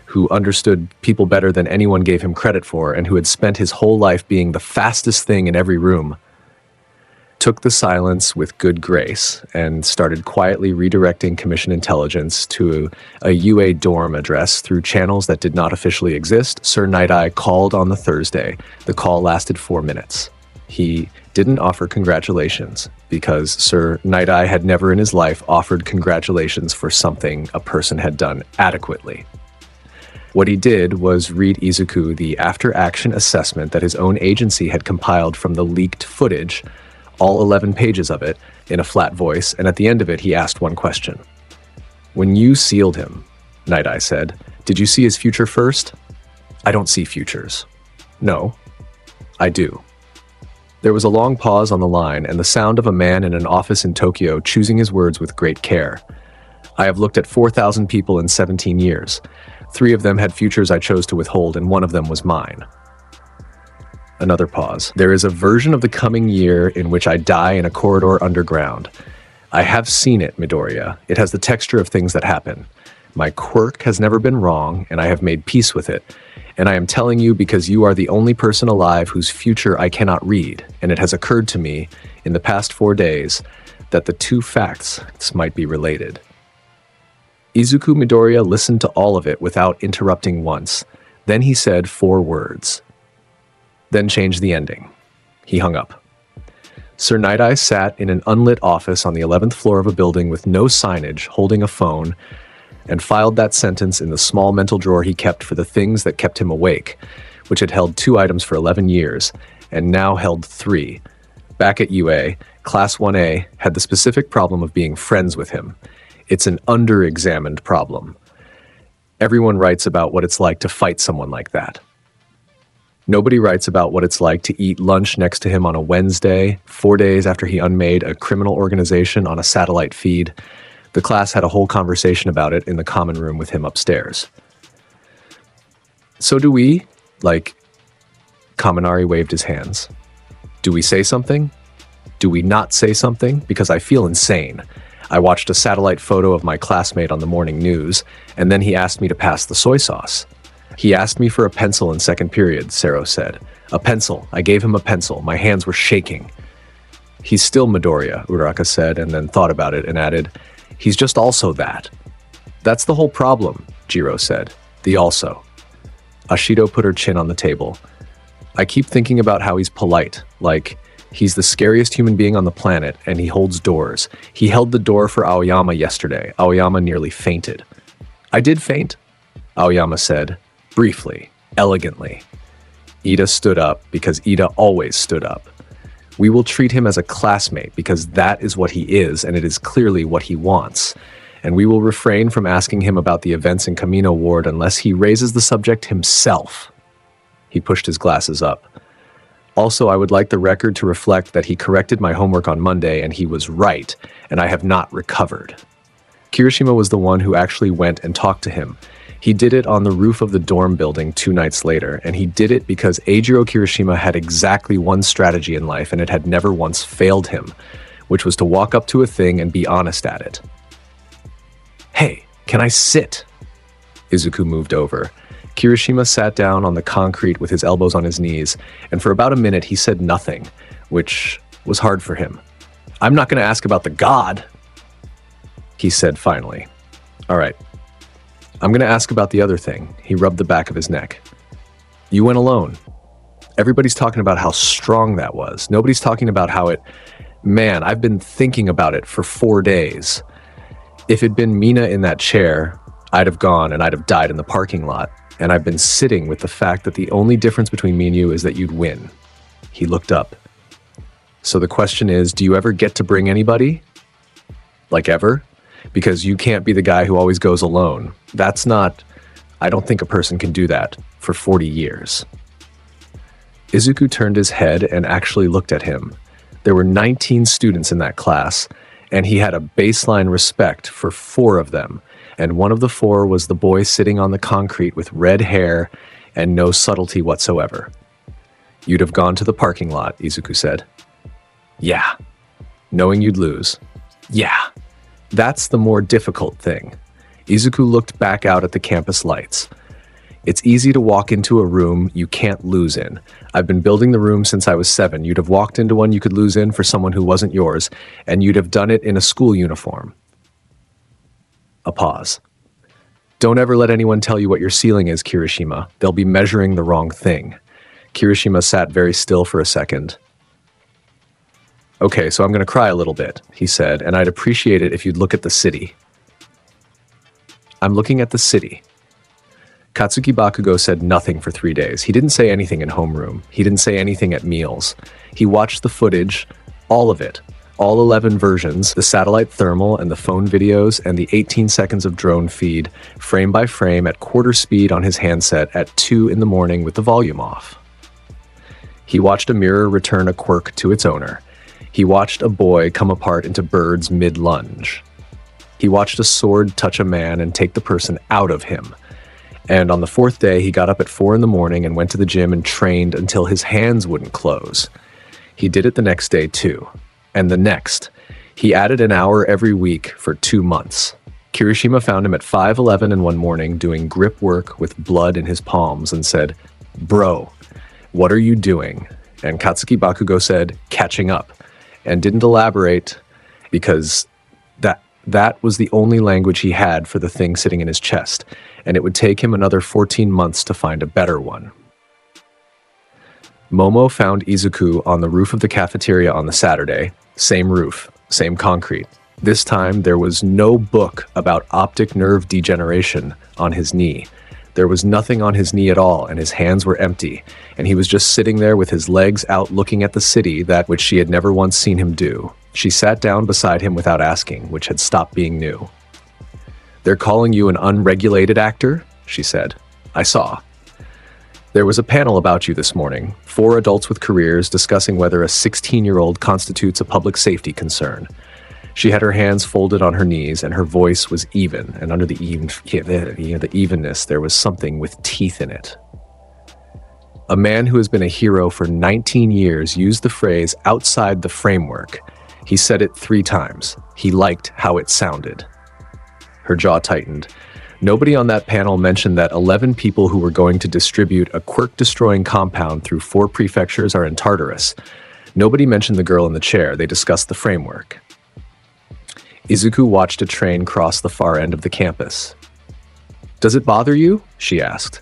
who understood people better than anyone gave him credit for, and who had spent his whole life being the fastest thing in every room, took the silence with good grace and started quietly redirecting Commission intelligence to a UA dorm address through channels that did not officially exist. Sir Night-Eye called on the Thursday. The call lasted 4 minutes. He didn't offer congratulations because Sir Night-Eye had never in his life offered congratulations for something a person had done adequately. What he did was read Izuku the after-action assessment that his own agency had compiled from the leaked footage, all 11 pages of it, in a flat voice, and at the end of it he asked one question. When you sealed him, Night-Eye said, did you see his future first? I don't see futures. No, I do. There was a long pause on the line and the sound of a man in an office in Tokyo choosing his words with great care. I have looked at 4,000 people in 17 years. 3 of them had futures I chose to withhold, and 1 of them was mine. Another pause. There is a version of the coming year in which I die in a corridor underground. I have seen it, Midoriya. It has the texture of things that happen. My quirk has never been wrong, and I have made peace with it. And I am telling you because you are the only person alive whose future I cannot read, and it has occurred to me in the past 4 days that the 2 facts might be related. Izuku Midoriya listened to all of it without interrupting once. Then he said 4 words. Then changed the ending. He hung up. Sir Night-Eye sat in an unlit office on the 11th floor of a building with no signage, holding a phone, and filed that sentence in the small mental drawer he kept for the things that kept him awake, which had held 2 items for 11 years, and now held 3. Back at UA, Class 1A had the specific problem of being friends with him. It's an under-examined problem. Everyone writes about what it's like to fight someone like that. Nobody writes about what it's like to eat lunch next to him on a Wednesday, 4 days after he unmade a criminal organization on a satellite feed. The class had a whole conversation about it in the common room with him upstairs. So do we, Kaminari waved his hands. Do we say something? Do we not say something? Because I feel insane. I watched a satellite photo of my classmate on the morning news, and then he asked me to pass the soy sauce. He asked me for a pencil in second period, Sero said. A pencil. I gave him a pencil. My hands were shaking. He's still Midoriya, Uraraka said, and then thought about it and added, he's just also that. That's the whole problem, Jiro said. The also. Ashido put her chin on the table. I keep thinking about how he's polite, he's the scariest human being on the planet, and he holds doors. He held the door for Aoyama yesterday. Aoyama nearly fainted. I did faint, Aoyama said, briefly, elegantly. Ida stood up because Ida always stood up. We will treat him as a classmate because that is what he is, and it is clearly what he wants. And we will refrain from asking him about the events in Camino Ward unless he raises the subject himself. He pushed his glasses up. Also, I would like the record to reflect that he corrected my homework on Monday and he was right, and I have not recovered. Kirishima was the one who actually went and talked to him. He did it on the roof of the dorm building 2 nights later, and he did it because Eijiro Kirishima had exactly one strategy in life and it had never once failed him, which was to walk up to a thing and be honest at it. Hey, can I sit? Izuku moved over. Kirishima sat down on the concrete with his elbows on his knees, and for about a minute he said nothing, which was hard for him. I'm not going to ask about the god, he said finally. All right. I'm going to ask about the other thing. He rubbed the back of his neck. You went alone. Everybody's talking about how strong that was. Nobody's talking about how man, I've been thinking about it for 4 days. If it'd been Mina in that chair, I'd have gone and I'd have died in the parking lot. And I've been sitting with the fact that the only difference between me and you is that you'd win. He looked up. So the question is, do you ever get to bring anybody? Like ever? Because you can't be the guy who always goes alone. I don't think a person can do that for 40 years. Izuku turned his head and actually looked at him. There were 19 students in that class, and he had a baseline respect for 4 of them, and one of the 4 was the boy sitting on the concrete with red hair and no subtlety whatsoever. You'd have gone to the parking lot, Izuku said. Yeah. Knowing you'd lose. Yeah. That's the more difficult thing. Izuku looked back out at the campus lights. It's easy to walk into a room you can't lose in. I've been building the room since I was 7. You'd have walked into one you could lose in for someone who wasn't yours, and you'd have done it in a school uniform. A pause. Don't ever let anyone tell you what your ceiling is, Kirishima. They'll be measuring the wrong thing. Kirishima sat very still for a second. Okay, so I'm going to cry a little bit, he said, and I'd appreciate it if you'd look at the city. I'm looking at the city. Katsuki Bakugo said nothing for 3 days. He didn't say anything in homeroom. He didn't say anything at meals. He watched the footage, all of it, all 11 versions, the satellite thermal and the phone videos and the 18 seconds of drone feed, frame by frame at quarter speed on his handset at 2 in the morning with the volume off. He watched a mirror return a quirk to its owner. He watched a boy come apart into birds mid-lunge. He watched a sword touch a man and take the person out of him. And on the 4th day, he got up at 4 in the morning and went to the gym and trained until his hands wouldn't close. He did it the next day too. And the next. He added an hour every week for 2 months. Kirishima found him at 5:11 in one morning doing grip work with blood in his palms and said, "Bro, what are you doing?" And Katsuki Bakugo said, "Catching up," and didn't elaborate because that was the only language he had for the thing sitting in his chest, and it would take him another 14 months to find a better one. Momo found Izuku on the roof of the cafeteria on the Saturday. Same roof, same concrete. This time, there was no book about optic nerve degeneration on his knee. There was nothing on his knee at all, and his hands were empty, and he was just sitting there with his legs out looking at the city, that which she had never once seen him do. She sat down beside him without asking, which had stopped being new. "They're calling you an unregulated actor?" she said. "I saw. There was a panel about you this morning, 4 adults with careers discussing whether a 16-year-old constitutes a public safety concern." She had her hands folded on her knees, and her voice was even, and under the evenness, there was something with teeth in it. A man who has been a hero for 19 years used the phrase "outside the framework." He said it 3 times. He liked how it sounded. Her jaw tightened. Nobody on that panel mentioned that 11 people who were going to distribute a quirk-destroying compound through 4 prefectures are in Tartarus. Nobody mentioned the girl in the chair. They discussed the framework. Izuku watched a train cross the far end of the campus. "Does it bother you?" she asked.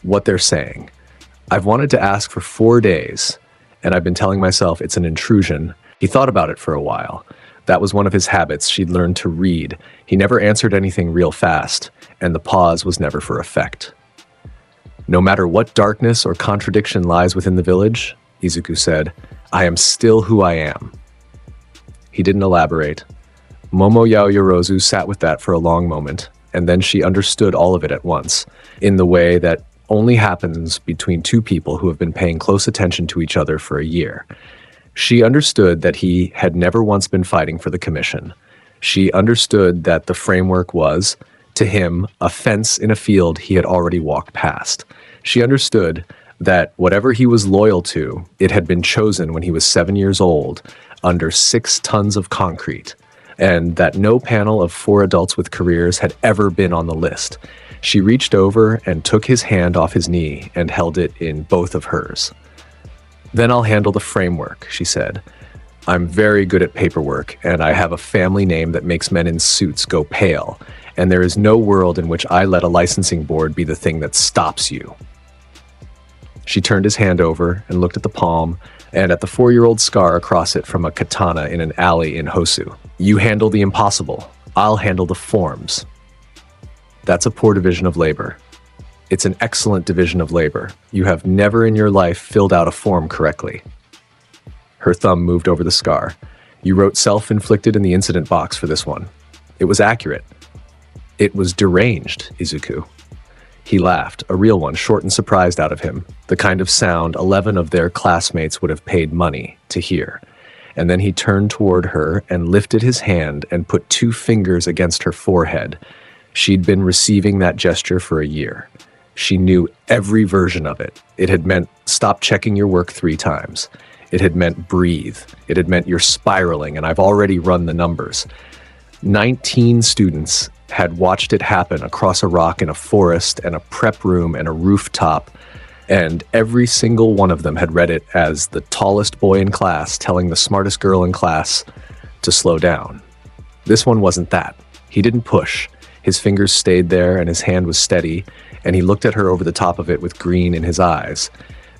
"What they're saying. I've wanted to ask for 4 days, and I've been telling myself it's an intrusion." He thought about it for a while. That was one of his habits. She'd learned to read. He never answered anything real fast, and the pause was never for effect. "No matter what darkness or contradiction lies within the village," Izuku said, "I am still who I am." He didn't elaborate. Momo Yaoyorozu sat with that for a long moment, and then she understood all of it at once, in the way that only happens between 2 people who have been paying close attention to each other for a year. She understood that he had never once been fighting for the commission. She understood that the framework was, to him, a fence in a field he had already walked past. She understood that whatever he was loyal to, it had been chosen when he was 7 years old, under 6 tons of concrete, and that no panel of 4 adults with careers had ever been on the list. She reached over and took his hand off his knee and held it in both of hers. "Then I'll handle the framework," she said. "I'm very good at paperwork, and I have a family name that makes men in suits go pale, and there is no world in which I let a licensing board be the thing that stops you." She turned his hand over and looked at the palm and at the 4-year-old scar across it from a katana in an alley in Hosu. You handle the impossible. I'll handle the forms. That's a poor division of labor. It's an excellent division of labor. You have never in your life filled out a form correctly. Her thumb moved over the scar. You wrote self-inflicted in the incident box for this one. It was accurate. It was deranged, Izuku. He laughed, a real one, short and surprised out of him, the kind of sound 11 of their classmates would have paid money to hear. And then he turned toward her and lifted his hand and put 2 fingers against her forehead. She'd been receiving that gesture for a year. She knew every version of it. It had meant stop checking your work 3 times. It had meant breathe. It had meant you're spiraling, and I've already run the numbers. 19 students had watched it happen across a rock in a forest and a prep room and a rooftop, and every single one of them had read it as the tallest boy in class telling the smartest girl in class to slow down. This one wasn't that. He didn't push. His fingers stayed there and his hand was steady, and he looked at her over the top of it with green in his eyes,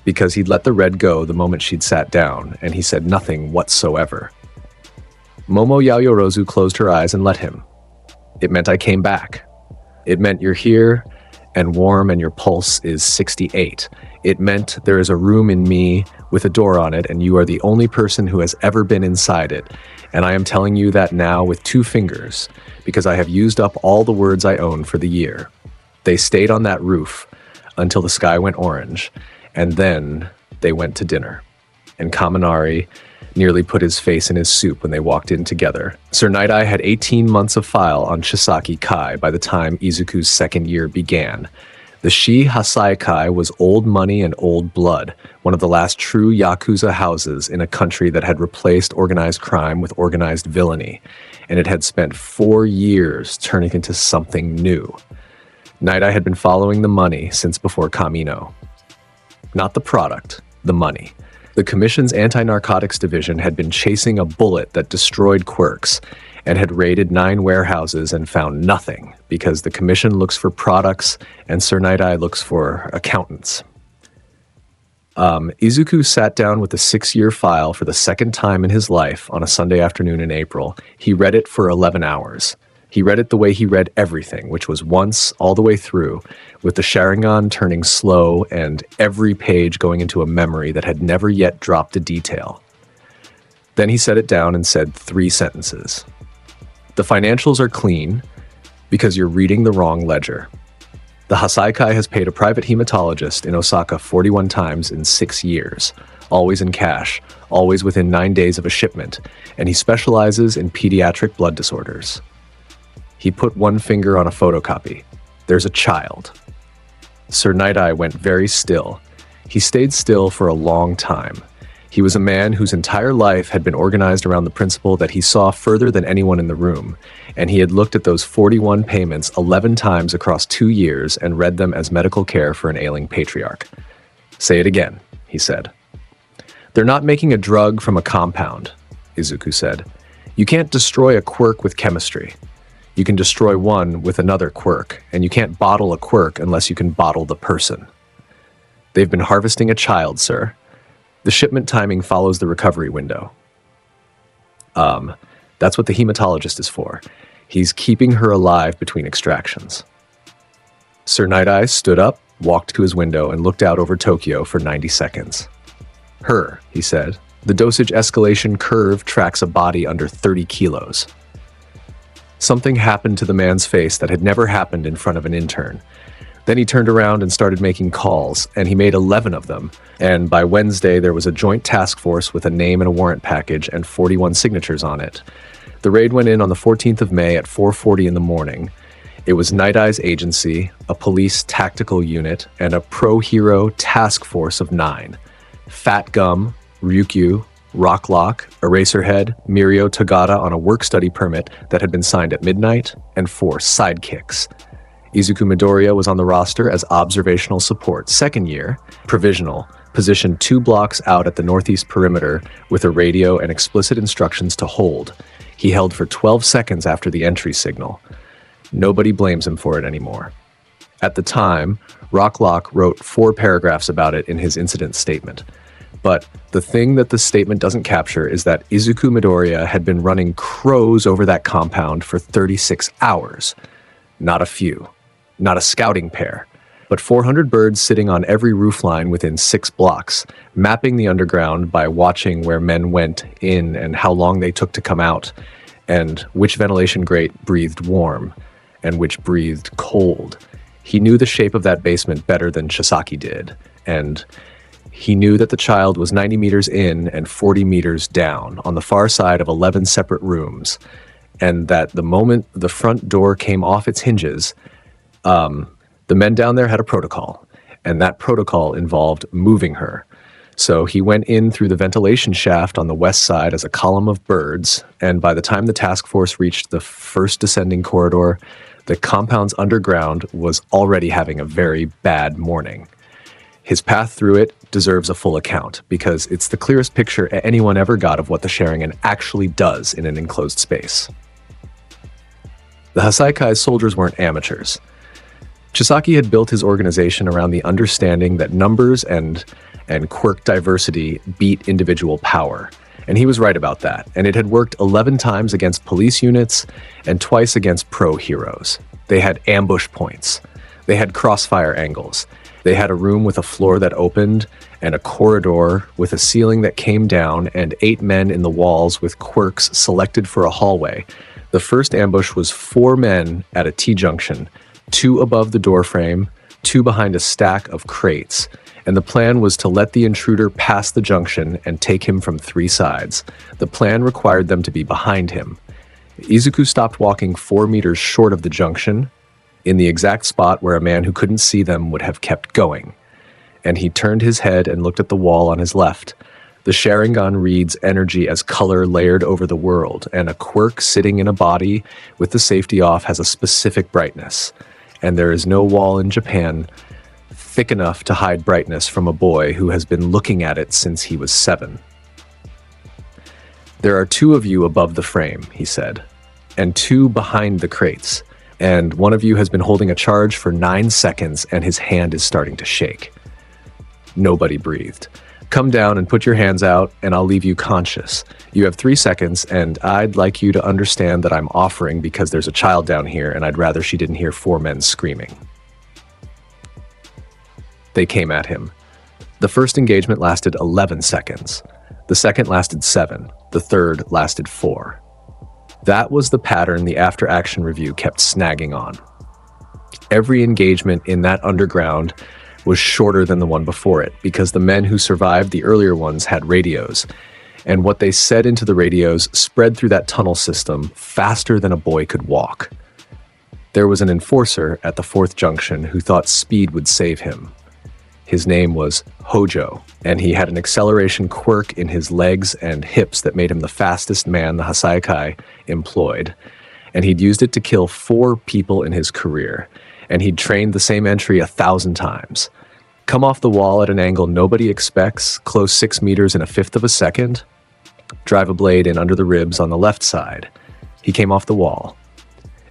because he'd let the red go the moment she'd sat down, and he said nothing whatsoever. Momo Yaoyorozu closed her eyes and let him. It meant I came back. It meant you're here and warm and your pulse is 68. It meant there is a room in me with a door on it and you are the only person who has ever been inside it. And I am telling you that now with 2 fingers because I have used up all the words I own for the year. They stayed on that roof until the sky went orange, and then they went to dinner. And Kaminari nearly put his face in his soup when they walked in together. Sir Night-Eye had 18 months of file on Shisaki Kai by the time Izuku's 2nd year began. The Shi Hasai Kai was old money and old blood, one of the last true Yakuza houses in a country that had replaced organized crime with organized villainy, and it had spent 4 years turning into something new. Night-Eye had been following the money since before Kamino. Not the product, the money. The Commission's Anti-Narcotics Division had been chasing a bullet that destroyed quirks and had raided 9 warehouses and found nothing because the Commission looks for products and Sir Night-Eye looks for accountants. Izuku sat down with the 6-year file for the 2nd time in his life on a Sunday afternoon in April. He read it for 11 hours. He read it the way he read everything, which was once, all the way through, with the Sharingan turning slow and every page going into a memory that had never yet dropped a detail. Then he set it down and said 3 sentences. The financials are clean because you're reading the wrong ledger. The Hasaikai has paid a private hematologist in Osaka 41 times in 6 years, always in cash, always within 9 days of a shipment, and he specializes in pediatric blood disorders. He put 1 finger on a photocopy. There's a child. Sir Night-Eye went very still. He stayed still for a long time. He was a man whose entire life had been organized around the principle that he saw further than anyone in the room, and he had looked at those 41 payments 11 times across 2 years and read them as medical care for an ailing patriarch. Say it again, he said. They're not making a drug from a compound, Izuku said. You can't destroy a quirk with chemistry. You can destroy one with another quirk, and you can't bottle a quirk unless you can bottle the person. They've been harvesting a child, sir. The shipment timing follows the recovery window. That's what the hematologist is for. He's keeping her alive between extractions. Sir Night-Eye stood up, walked to his window, and looked out over Tokyo for 90 seconds. Her, he said. The dosage escalation curve tracks a body under 30 kilos. Something happened to the man's face that had never happened in front of an intern. Then he turned around and started making calls, and he made 11 of them. And by Wednesday, there was a joint task force with a name and a warrant package and 41 signatures on it. The raid went in on the 14th of May at 4:40 in the morning. It was Night-Eye's agency, a police tactical unit, and a pro-hero task force of 9. Fat Gum, Ryukyu, Rocklock, Eraserhead, Mirio Tagada on a work-study permit that had been signed at midnight, and 4 sidekicks. Izuku Midoriya was on the roster as observational support, 2nd year, provisional, positioned 2 blocks out at the northeast perimeter with a radio and explicit instructions to hold. He held for 12 seconds after the entry signal. Nobody blames him for it anymore. At the time, Rocklock wrote 4 paragraphs about it in his incident statement. But the thing that the statement doesn't capture is that Izuku Midoriya had been running crows over that compound for 36 hours. Not a few. Not a scouting pair. But 400 birds sitting on every roofline within 6 blocks, mapping the underground by watching where men went in and how long they took to come out, and which ventilation grate breathed warm, and which breathed cold. He knew the shape of that basement better than Chisaki did, and he knew that the child was 90 meters in and 40 meters down, on the far side of 11 separate rooms, and that the moment the front door came off its hinges, the men down there had a protocol, and that protocol involved moving her. So he went in through the ventilation shaft on the west side as a column of birds, and by the time the task force reached the first descending corridor, the compound's underground was already having a very bad morning. His path through it deserves a full account, because it's the clearest picture anyone ever got of what the Sharingan actually does in an enclosed space. The Hasaikai's soldiers weren't amateurs. Chisaki had built his organization around the understanding that numbers and quirk diversity beat individual power. And he was right about that, and it had worked 11 times against police units and twice against pro heroes. They had ambush points. They had crossfire angles. They had a room with a floor that opened and a corridor with a ceiling that came down and 8 men in the walls with quirks selected for a hallway. The first ambush was 4 men at a T-junction, 2 above the doorframe, 2 behind a stack of crates, and the plan was to let the intruder pass the junction and take him from 3 sides. The plan required them to be behind him. Izuku stopped walking 4 meters short of the junction, in the exact spot where a man who couldn't see them would have kept going. And he turned his head and looked at the wall on his left. The Sharingan reads energy as color layered over the world, and a quirk sitting in a body with the safety off has a specific brightness. And there is no wall in Japan thick enough to hide brightness from a boy who has been looking at it since he was 7. "There are 2 of you above the frame," he said, "and 2 behind the crates. And one of you has been holding a charge for 9 seconds and his hand is starting to shake." Nobody breathed. "Come down and put your hands out and I'll leave you conscious. You have 3 seconds and I'd like you to understand that I'm offering because there's a child down here and I'd rather she didn't hear 4 men screaming." They came at him. The first engagement lasted 11 seconds. The second lasted 7. The third lasted 4. That was the pattern the after-action review kept snagging on. Every engagement in that underground was shorter than the one before it, because the men who survived the earlier ones had radios, and what they said into the radios spread through that tunnel system faster than a boy could walk. There was an enforcer at the 4th junction who thought speed would save him. His name was Hojo, and he had an acceleration quirk in his legs and hips that made him the fastest man the Hasaikai employed, and he'd used it to kill 4 people in his career, and he'd trained the same entry 1,000 times. Come off the wall at an angle nobody expects, close 6 meters in a 1/5 of a second, drive a blade in under the ribs on the left side. He came off the wall.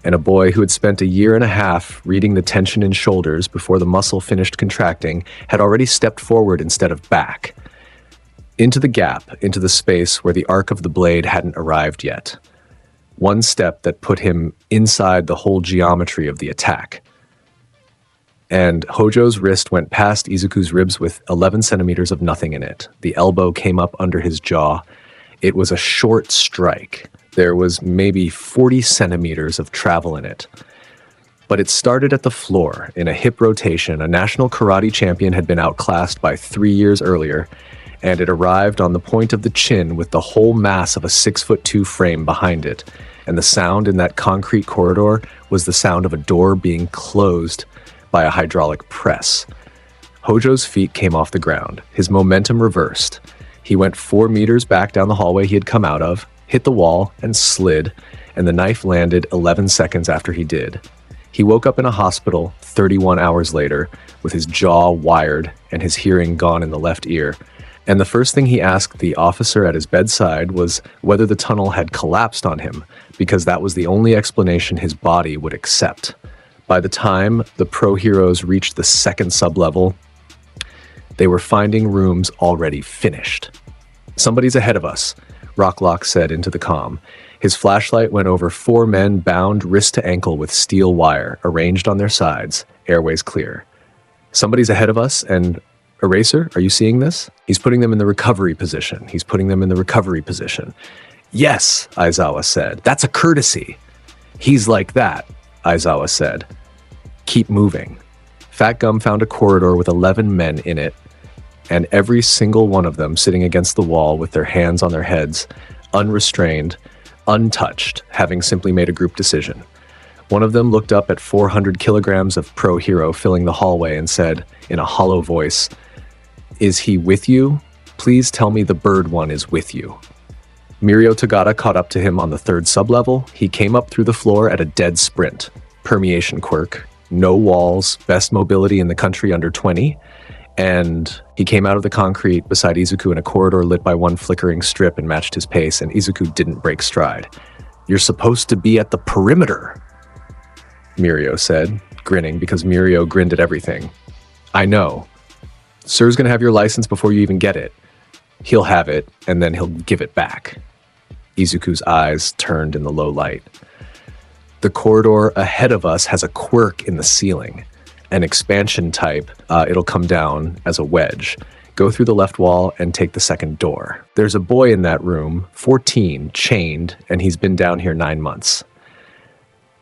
And a boy who had spent a year and a half reading the tension in shoulders before the muscle finished contracting had already stepped forward instead of back, into the gap, into the space where the arc of the blade hadn't arrived yet. One step that put him inside the whole geometry of the attack. And Hojo's wrist went past Izuku's ribs with 11 centimeters of nothing in it. The elbow came up under his jaw. It was a short strike. There was maybe 40 centimeters of travel in it. But it started at the floor. In a hip rotation, a national karate champion had been outclassed by 3 years earlier, and it arrived on the point of the chin with the whole mass of a 6'2" frame behind it. And the sound in that concrete corridor was the sound of a door being closed by a hydraulic press. Hojo's feet came off the ground. His momentum reversed. He went 4 meters back down the hallway he had come out of, hit the wall, and slid, and the knife landed 11 seconds after he did. He woke up in a hospital 31 hours later, with his jaw wired and his hearing gone in the left ear. And the first thing he asked the officer at his bedside was whether the tunnel had collapsed on him, because that was the only explanation his body would accept. By the time the pro heroes reached the second sublevel, they were finding rooms already finished. "Somebody's ahead of us," Rocklock said into the comm. His flashlight went over 4 men bound wrist to ankle with steel wire, arranged on their sides, airways clear. "Somebody's ahead of us, and Eraser, are you seeing this? He's putting them in the recovery position. He's putting them in the recovery position." "Yes," Aizawa said. "That's a courtesy." "He's like that," Aizawa said. "Keep moving." Fat Gum found a corridor with 11 men in it, and every single one of them sitting against the wall with their hands on their heads, unrestrained, untouched, having simply made a group decision. One of them looked up at 400 kilograms of pro hero filling the hallway and said, in a hollow voice, "Is he with you? Please tell me the bird one is with you." Mirio Tagata caught up to him on the 3rd sublevel. He came up through the floor at a dead sprint. Permeation quirk, no walls, best mobility in the country under 20, and he came out of the concrete beside Izuku in a corridor lit by one flickering strip and matched his pace, and Izuku didn't break stride. "You're supposed to be at the perimeter," Mirio said, grinning because Mirio grinned at everything. "I know. Sir's gonna have your license before you even get it. He'll have it, and then he'll give it back." Izuku's eyes turned in the low light. "The corridor ahead of us has a quirk in the ceiling. An expansion type, it'll come down as a wedge. Go through the left wall and take the second door. There's a boy in that room, 14, chained, and he's been down here 9 months.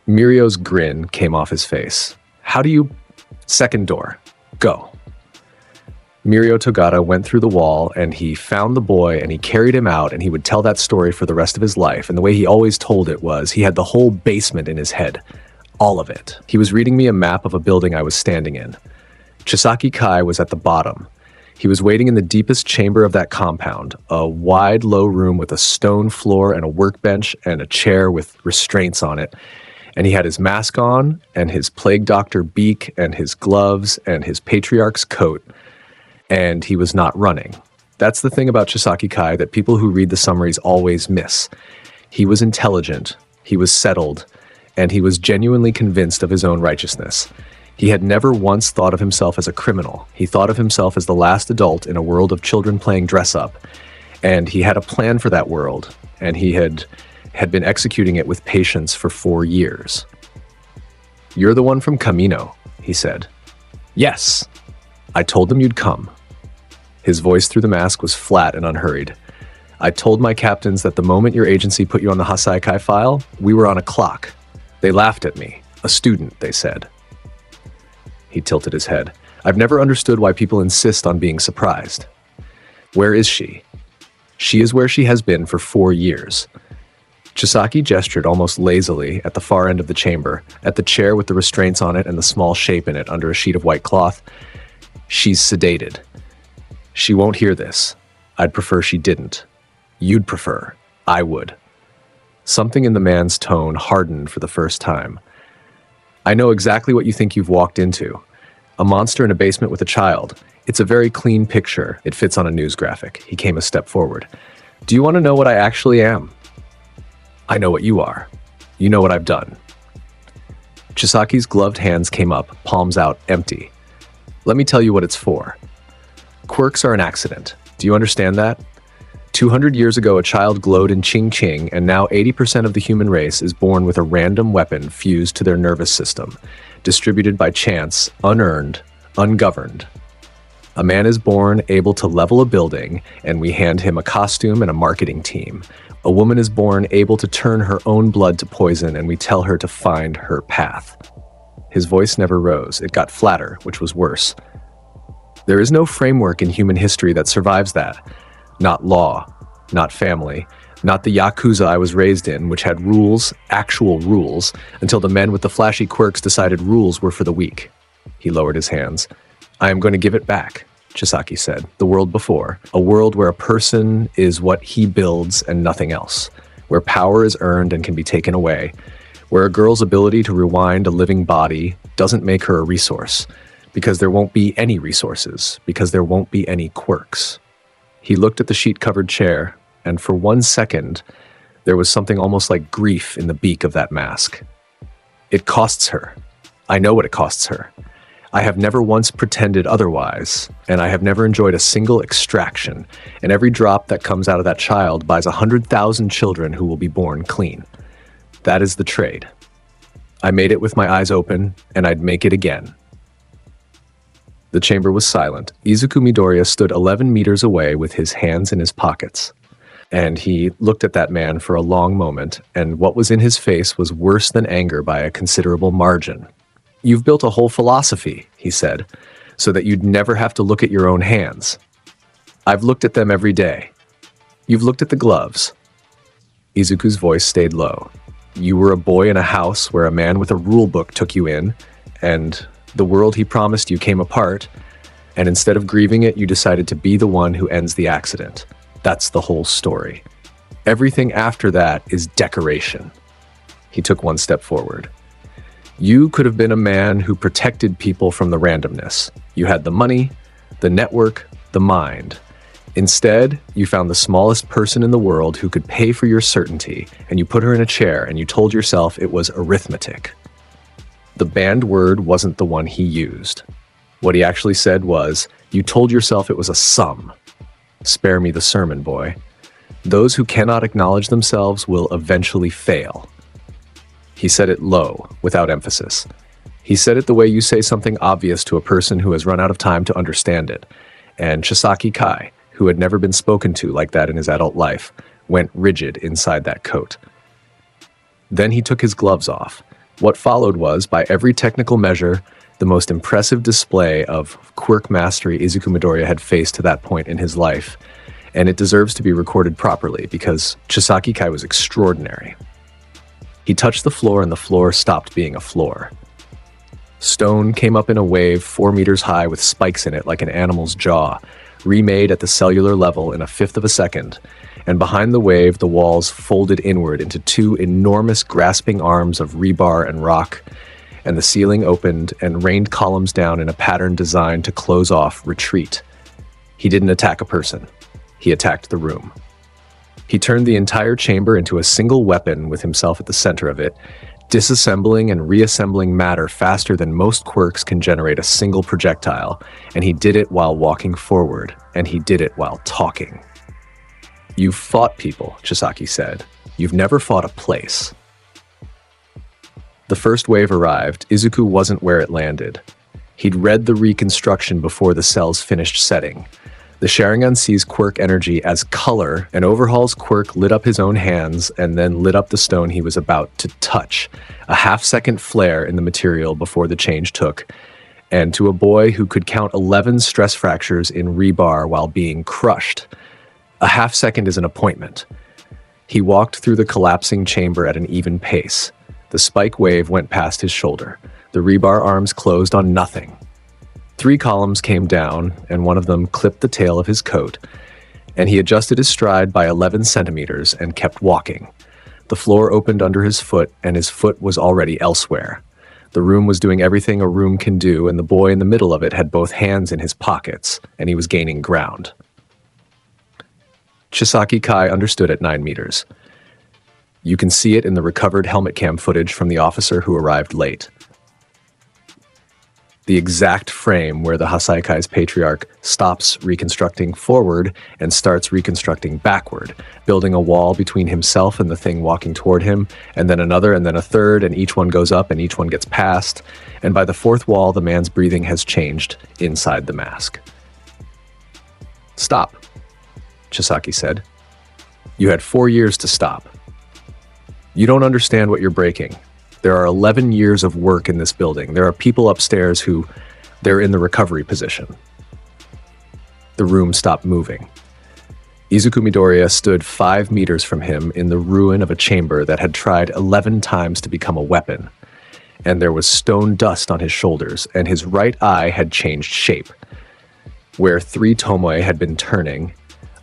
Mirio's grin came off his face. "How do you... Second door. Go." Mirio Togata went through the wall and he found the boy and he carried him out, and he would tell that story for the rest of his life. And the way he always told it was he had the whole basement in his head. All of it. He was reading me a map of a building I was standing in. Chisaki Kai was at the bottom. He was waiting in the deepest chamber of that compound, a wide, low room with a stone floor and a workbench and a chair with restraints on it. And he had his mask on and his plague doctor beak and his gloves and his patriarch's coat. And he was not running. That's the thing about Chisaki Kai that people who read the summaries always miss. He was intelligent, he was settled, and he was genuinely convinced of his own righteousness. He had never once thought of himself as a criminal. He thought of himself as the last adult in a world of children playing dress-up. And he had a plan for that world, and he had been executing it with patience for 4 years. "You're the one from Camino," he said. "Yes. I told them you'd come." His voice through the mask was flat and unhurried. "I told my captains that the moment your agency put you on the Hasaikai file, we were on a clock. They laughed at me. A student, they said." He tilted his head. "I've never understood why people insist on being surprised. Where is she?" "She is where she has been for 4 years." Chisaki gestured almost lazily at the far end of the chamber, at the chair with the restraints on it and the small shape in it under a sheet of white cloth. "She's sedated. She won't hear this. I'd prefer she didn't. You'd prefer. I would." Something in the man's tone hardened for the first time. "I know exactly what you think you've walked into. A monster in a basement with a child. It's a very clean picture. It fits on a news graphic." He came a step forward. "Do you want to know what I actually am?" "I know what you are. You know what I've done." Chisaki's gloved hands came up, palms out, empty. "Let me tell you what it's for. Quirks are an accident. Do you understand that? 200 years ago, a child glowed in Ching Ching, and now 80% of the human race is born with a random weapon fused to their nervous system, distributed by chance, unearned, ungoverned. A man is born able to level a building, and we hand him a costume and a marketing team. A woman is born able to turn her own blood to poison, and we tell her to find her path." His voice never rose. It got flatter, which was worse. "There is no framework in human history that survives that. Not law, not family, not the Yakuza I was raised in, which had rules, actual rules, until the men with the flashy quirks decided rules were for the weak." He lowered his hands. "I am going to give it back," Chisaki said. "The world before. A world where a person is what he builds and nothing else. Where power is earned and can be taken away. Where a girl's ability to rewind a living body doesn't make her a resource. Because there won't be any resources. Because there won't be any quirks." He looked at the sheet-covered chair, and for 1 second, there was something almost like grief in the beak of that mask. "It costs her. I know what it costs her. I have never once pretended otherwise, and I have never enjoyed a single extraction, and every drop that comes out of that child buys 100,000 children who will be born clean. That is the trade. I made it with my eyes open, and I'd make it again. The chamber was silent. Izuku Midoriya stood 11 meters away with his hands in his pockets. And he looked at that man for a long moment, and what was in his face was worse than anger by a considerable margin. "You've built a whole philosophy," he said, "so that you'd never have to look at your own hands. I've looked at them every day. You've looked at the gloves." Izuku's voice stayed low. "You were a boy in a house where a man with a rule book took you in, and the world he promised you came apart, and instead of grieving it, you decided to be the one who ends the accident. That's the whole story. Everything after that is decoration." He took one step forward. "You could have been a man who protected people from the randomness. You had the money, the network, the mind. Instead, you found the smallest person in the world who could pay for your certainty, and you put her in a chair and you told yourself it was arithmetic." The banned word wasn't the one he used. What he actually said was, "You told yourself it was a sum." Spare me the sermon, boy. Those who cannot acknowledge themselves will eventually fail. He said it low, without emphasis. He said it the way you say something obvious to a person who has run out of time to understand it. And Chisaki Kai, who had never been spoken to like that in his adult life, went rigid inside that coat. Then he took his gloves off. What followed was, by every technical measure, the most impressive display of quirk mastery Izuku Midoriya had faced to that point in his life, and it deserves to be recorded properly because Chisaki Kai was extraordinary. He touched the floor and the floor stopped being a floor. Stone came up in a wave 4 meters high with spikes in it like an animal's jaw, remade at the cellular level in a fifth of a second, and behind the wave the walls folded inward into 2 enormous grasping arms of rebar and rock, and the ceiling opened and rained columns down in a pattern designed to close off retreat. He didn't attack a person. He attacked the room. He turned the entire chamber into a single weapon with himself at the center of it, disassembling and reassembling matter faster than most quirks can generate a single projectile, and he did it while walking forward, and he did it while talking. "You've fought people," Chisaki said. "You've never fought a place." The first wave arrived. Izuku wasn't where it landed. He'd read the reconstruction before the cells finished setting. The Sharingan sees quirk energy as color, and Overhaul's quirk lit up his own hands and then lit up the stone he was about to touch. A half-second flare in the material before the change took. And to a boy who could count 11 stress fractures in rebar while being crushed, a half-second is an appointment. He walked through the collapsing chamber at an even pace. The spike wave went past his shoulder. The rebar arms closed on nothing. 3 columns came down, and one of them clipped the tail of his coat, and he adjusted his stride by 11 centimeters and kept walking. The floor opened under his foot, and his foot was already elsewhere. The room was doing everything a room can do, and the boy in the middle of it had both hands in his pockets, and he was gaining ground. Chisaki Kai understood at 9 meters. You can see it in the recovered helmet cam footage from the officer who arrived late. The exact frame where the Hasaikai's patriarch stops reconstructing forward and starts reconstructing backward, building a wall between himself and the thing walking toward him, and then another, and then a third, and each one goes up and each one gets past, and by the 4th wall, the man's breathing has changed inside the mask. "Stop," Chisaki said. "You had 4 years to stop. You don't understand what you're breaking. There are 11 years of work in this building. There are people upstairs who, they're in the recovery position." The room stopped moving. Izuku Midoriya stood 5 meters from him in the ruin of a chamber that had tried 11 times to become a weapon. And there was stone dust on his shoulders, and his right eye had changed shape. Where 3 tomoe had been turning,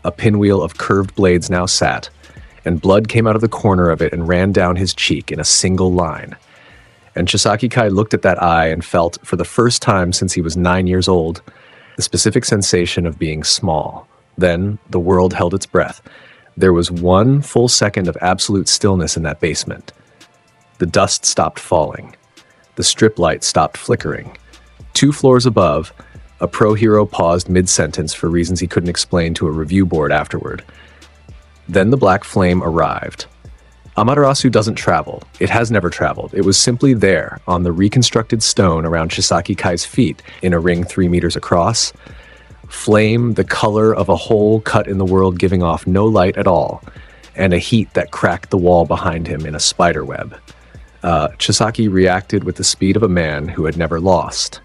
a pinwheel of curved blades now sat, and blood came out of the corner of it and ran down his cheek in a single line. And Chisaki Kai looked at that eye and felt, for the first time since he was 9 years old, the specific sensation of being small. Then the world held its breath. There was 1 full second of absolute stillness in that basement. The dust stopped falling. The strip light stopped flickering. 2 floors above, a pro hero paused mid-sentence for reasons he couldn't explain to a review board afterward. Then the black flame arrived. Amaterasu doesn't travel. It has never traveled. It was simply there, on the reconstructed stone around Chisaki Kai's feet, in a ring 3 meters across. Flame the color of a hole cut in the world, giving off no light at all, and a heat that cracked the wall behind him in a spider web. Chisaki reacted with the speed of a man who had never lost.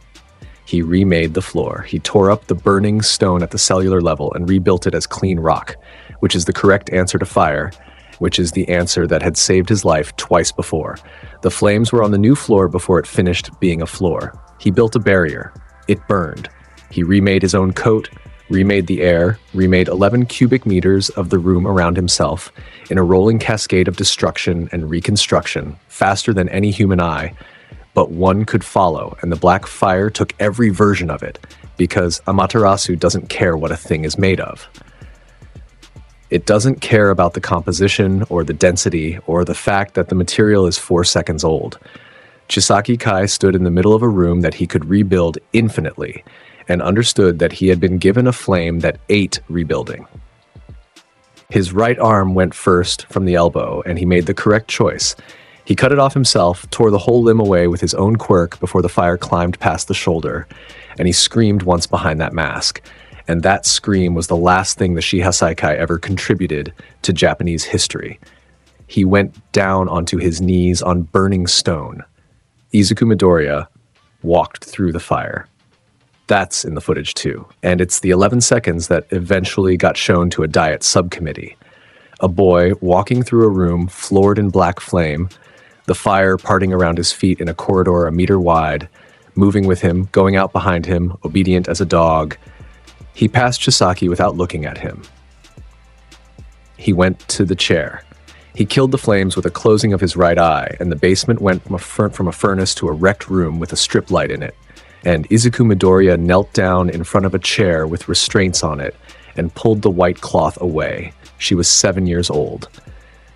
He remade the floor. He tore up the burning stone at the cellular level and rebuilt it as clean rock, which is the correct answer to fire, which is the answer that had saved his life twice before. The flames were on the new floor before it finished being a floor. He built a barrier. It burned. He remade his own coat, remade the air, remade 11 cubic meters of the room around himself in a rolling cascade of destruction and reconstruction, faster than any human eye, but one could follow, and the black fire took every version of it, because Amaterasu doesn't care what a thing is made of. It doesn't care about the composition or the density or the fact that the material is 4 seconds old. Chisaki Kai stood in the middle of a room that he could rebuild infinitely, and understood that he had been given a flame that ate rebuilding. His right arm went first from the elbow, and he made the correct choice. He cut it off himself, tore the whole limb away with his own quirk before the fire climbed past the shoulder, and he screamed once behind that mask. And that scream was the last thing the Shiha Saikai ever contributed to Japanese history. He went down onto his knees on burning stone. Izuku Midoriya walked through the fire. That's in the footage too, and it's the 11 seconds that eventually got shown to a diet subcommittee. A boy walking through a room floored in black flame, the fire parting around his feet in a corridor a meter wide, moving with him, going out behind him, obedient as a dog. He passed Chisaki without looking at him. He went to the chair. He killed the flames with a closing of his right eye, and the basement went from a furnace to a wrecked room with a strip light in it. And Izuku Midoriya knelt down in front of a chair with restraints on it and pulled the white cloth away. She was 7 years old.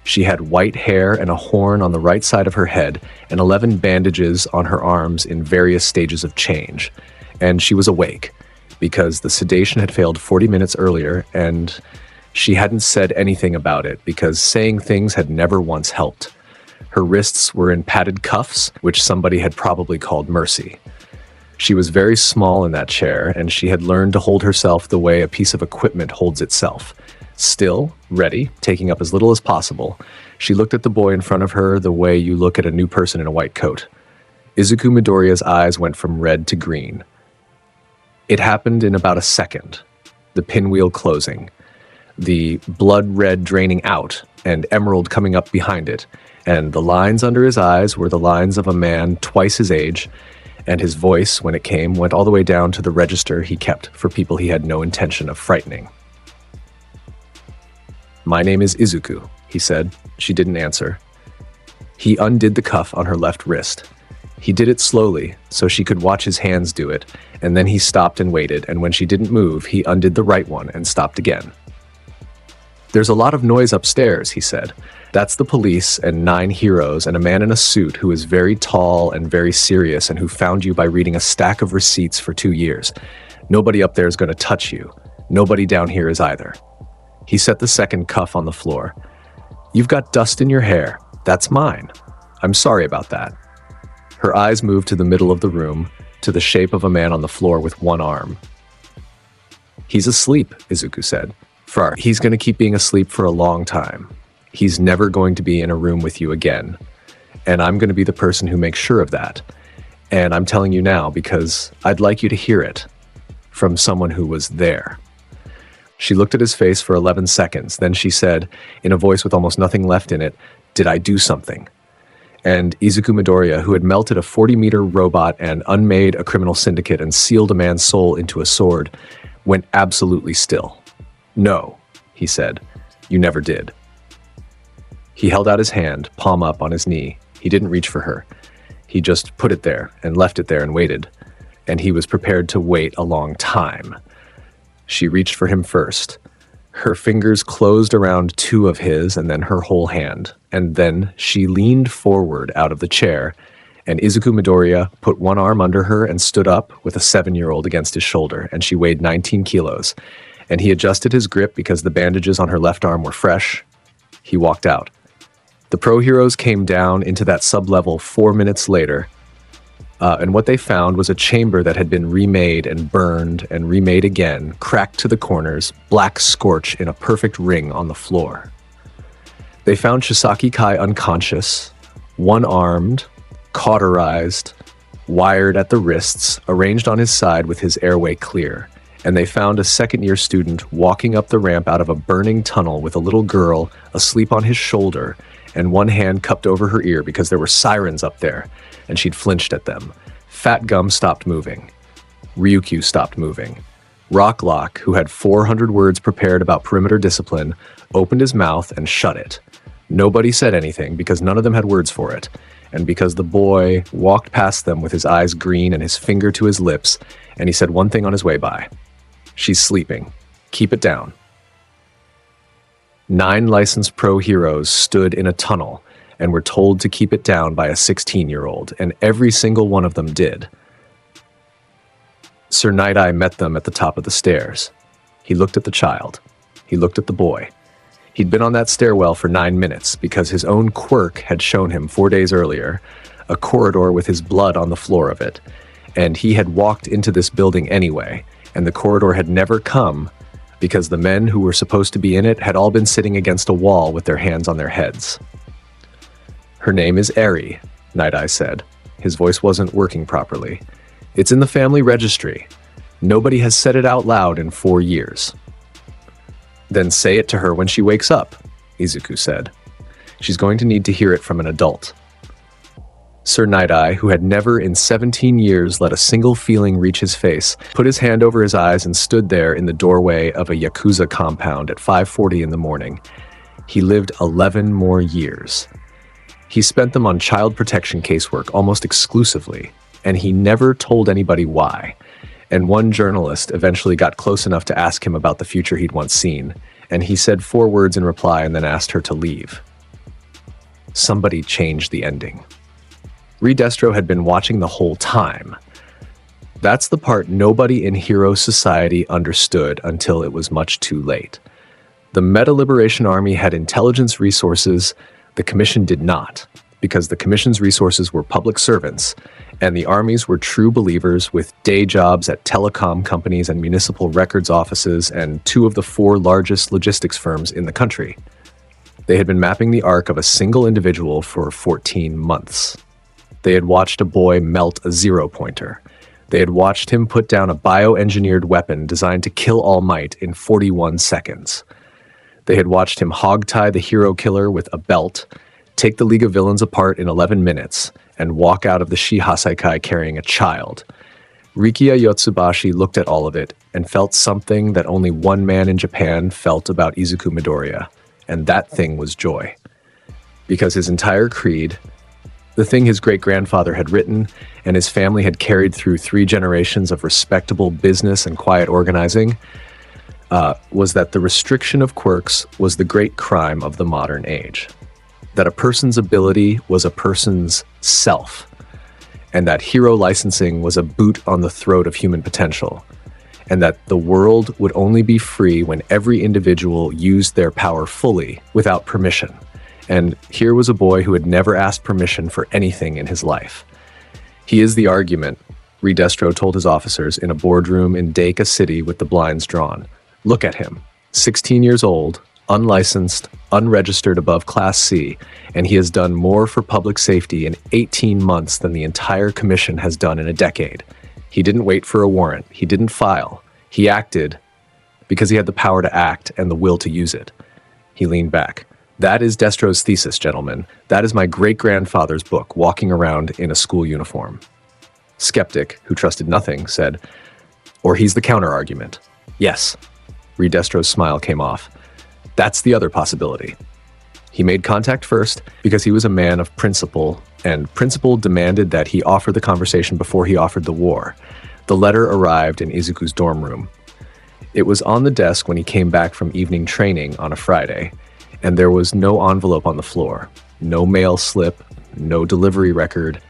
She had white hair and a horn on the right side of her head and 11 bandages on her arms in various stages of change. And she was awake because the sedation had failed 40 minutes earlier, and she hadn't said anything about it because saying things had never once helped. Her wrists were in padded cuffs, which somebody had probably called mercy. She was very small in that chair, and she had learned to hold herself the way a piece of equipment holds itself. Still, ready, taking up as little as possible, she looked at the boy in front of her the way you look at a new person in a white coat. Izuku Midoriya's eyes went from red to green. It happened in about a second. The pinwheel closing, the blood red draining out, and emerald coming up behind it, and the lines under his eyes were the lines of a man twice his age, and his voice, when it came, went all the way down to the register he kept for people he had no intention of frightening. "My name is Izuku," he said. She didn't answer. He undid the cuff on her left wrist. He did it slowly, so she could watch his hands do it, and then he stopped and waited, and when she didn't move, he undid the right one and stopped again. "There's a lot of noise upstairs," he said. "That's the police and 9 heroes and a man in a suit who is very tall and very serious and who found you by reading a stack of receipts for 2 years. Nobody up there is going to touch you. Nobody down here is either." He set the second cuff on the floor. "You've got dust in your hair. That's mine. I'm sorry about that." Her eyes moved to the middle of the room, to the shape of a man on the floor with one arm. "He's asleep," Izuku said. He's going to keep being asleep for a long time. He's never going to be in a room with you again. And I'm going to be the person who makes sure of that. And I'm telling you now because I'd like you to hear it from someone who was there." She looked at his face for 11 seconds. Then she said, in a voice with almost nothing left in it, "Did I do something?" And Izuku Midoriya, who had melted a 40-meter robot and unmade a criminal syndicate and sealed a man's soul into a sword, went absolutely still. "No," he said. "You never did." He held out his hand, palm up on his knee. He didn't reach for her. He just put it there and left it there and waited. And he was prepared to wait a long time. She reached for him first. Her fingers closed around 2 of his and then her whole hand. And then she leaned forward out of the chair And Izuku Midoriya put one arm under her and stood up with a 7-year-old against his shoulder, and she weighed 19 kilos. And he adjusted his grip because the bandages on her left arm were fresh. He walked out. The pro heroes came down into that sub-level 4 minutes later, and what they found was a chamber that had been remade and burned and remade again, cracked to the corners, black scorch in a perfect ring on the floor. They found Chisaki Kai unconscious, one-armed, cauterized, wired at the wrists, arranged on his side with his airway clear. And they found a second-year student walking up the ramp out of a burning tunnel with a little girl asleep on his shoulder and one hand cupped over her ear because there were sirens up there, and she'd flinched at them. Fat Gum stopped moving. Ryukyu stopped moving. Rocklock, who had 400 words prepared about perimeter discipline, opened his mouth and shut it. Nobody said anything because none of them had words for it, and because the boy walked past them with his eyes green and his finger to his lips, and he said one thing on his way by. "She's sleeping. Keep it down." 9 licensed pro heroes stood in a tunnel and were told to keep it down by a 16-year-old, and every single one of them did. Sir Night-Eye met them at the top of the stairs. He looked at the child. He looked at the boy. He'd been on that stairwell for 9 minutes because his own quirk had shown him 4 days earlier a corridor with his blood on the floor of it, and he had walked into this building anyway, and the corridor had never come because the men who were supposed to be in it had all been sitting against a wall with their hands on their heads. "Her name is Eri," Night-Eye said. His voice wasn't working properly. "It's in the family registry. Nobody has said it out loud in 4 years." "Then say it to her when she wakes up," Izuku said. "She's going to need to hear it from an adult." Sir Night-Eye, who had never in 17 years let a single feeling reach his face, put his hand over his eyes and stood there in the doorway of a Yakuza compound at 5:40 in the morning. He lived 11 more years. He spent them on child protection casework almost exclusively, and he never told anybody why. And one journalist eventually got close enough to ask him about the future he'd once seen, and he said 4 words in reply and then asked her to leave. Somebody changed the ending. Redestro had been watching the whole time. That's the part nobody in Hero Society understood until it was much too late. The Meta Liberation Army had intelligence resources, the Commission did not, because the Commission's resources were public servants, and the armies were true believers with day jobs at telecom companies and municipal records offices and 2 of the 4 largest logistics firms in the country. They had been mapping the arc of a single individual for 14 months. They had watched a boy melt a 0-pointer. They had watched him put down a bioengineered weapon designed to kill All Might in 41 seconds. They had watched him hogtie the hero killer with a belt, take the League of Villains apart in 11 minutes, and walk out of the Shihasaikai carrying a child. Rikiya Yotsubashi looked at all of it and felt something that only one man in Japan felt about Izuku Midoriya, and that thing was joy. Because his entire creed, the thing his great-grandfather had written and his family had carried through 3 generations of respectable business and quiet organizing, was that the restriction of quirks was the great crime of the modern age. That a person's ability was a person's self, and that hero licensing was a boot on the throat of human potential, and that the world would only be free when every individual used their power fully without permission. And here was a boy who had never asked permission for anything in his life. He is the argument, Redestro told his officers in a boardroom in Deika City with the blinds drawn. Look at him, 16 years old, unlicensed, unregistered above Class C, and he has done more for public safety in 18 months than the entire commission has done in a decade. He didn't wait for a warrant. He didn't file. He acted because he had the power to act and the will to use it. He leaned back. That is Destro's thesis, gentlemen. That is my great-grandfather's book, walking around in a school uniform. Skeptic, who trusted nothing, said, or he's the counter-argument. Yes. Redestro's smile came off. That's the other possibility. He made contact first because he was a man of principle, and principle demanded that he offer the conversation before he offered the war. The letter arrived in Izuku's dorm room. It was on the desk when he came back from evening training on a Friday, and there was no envelope on the floor, no mail slip, no delivery record,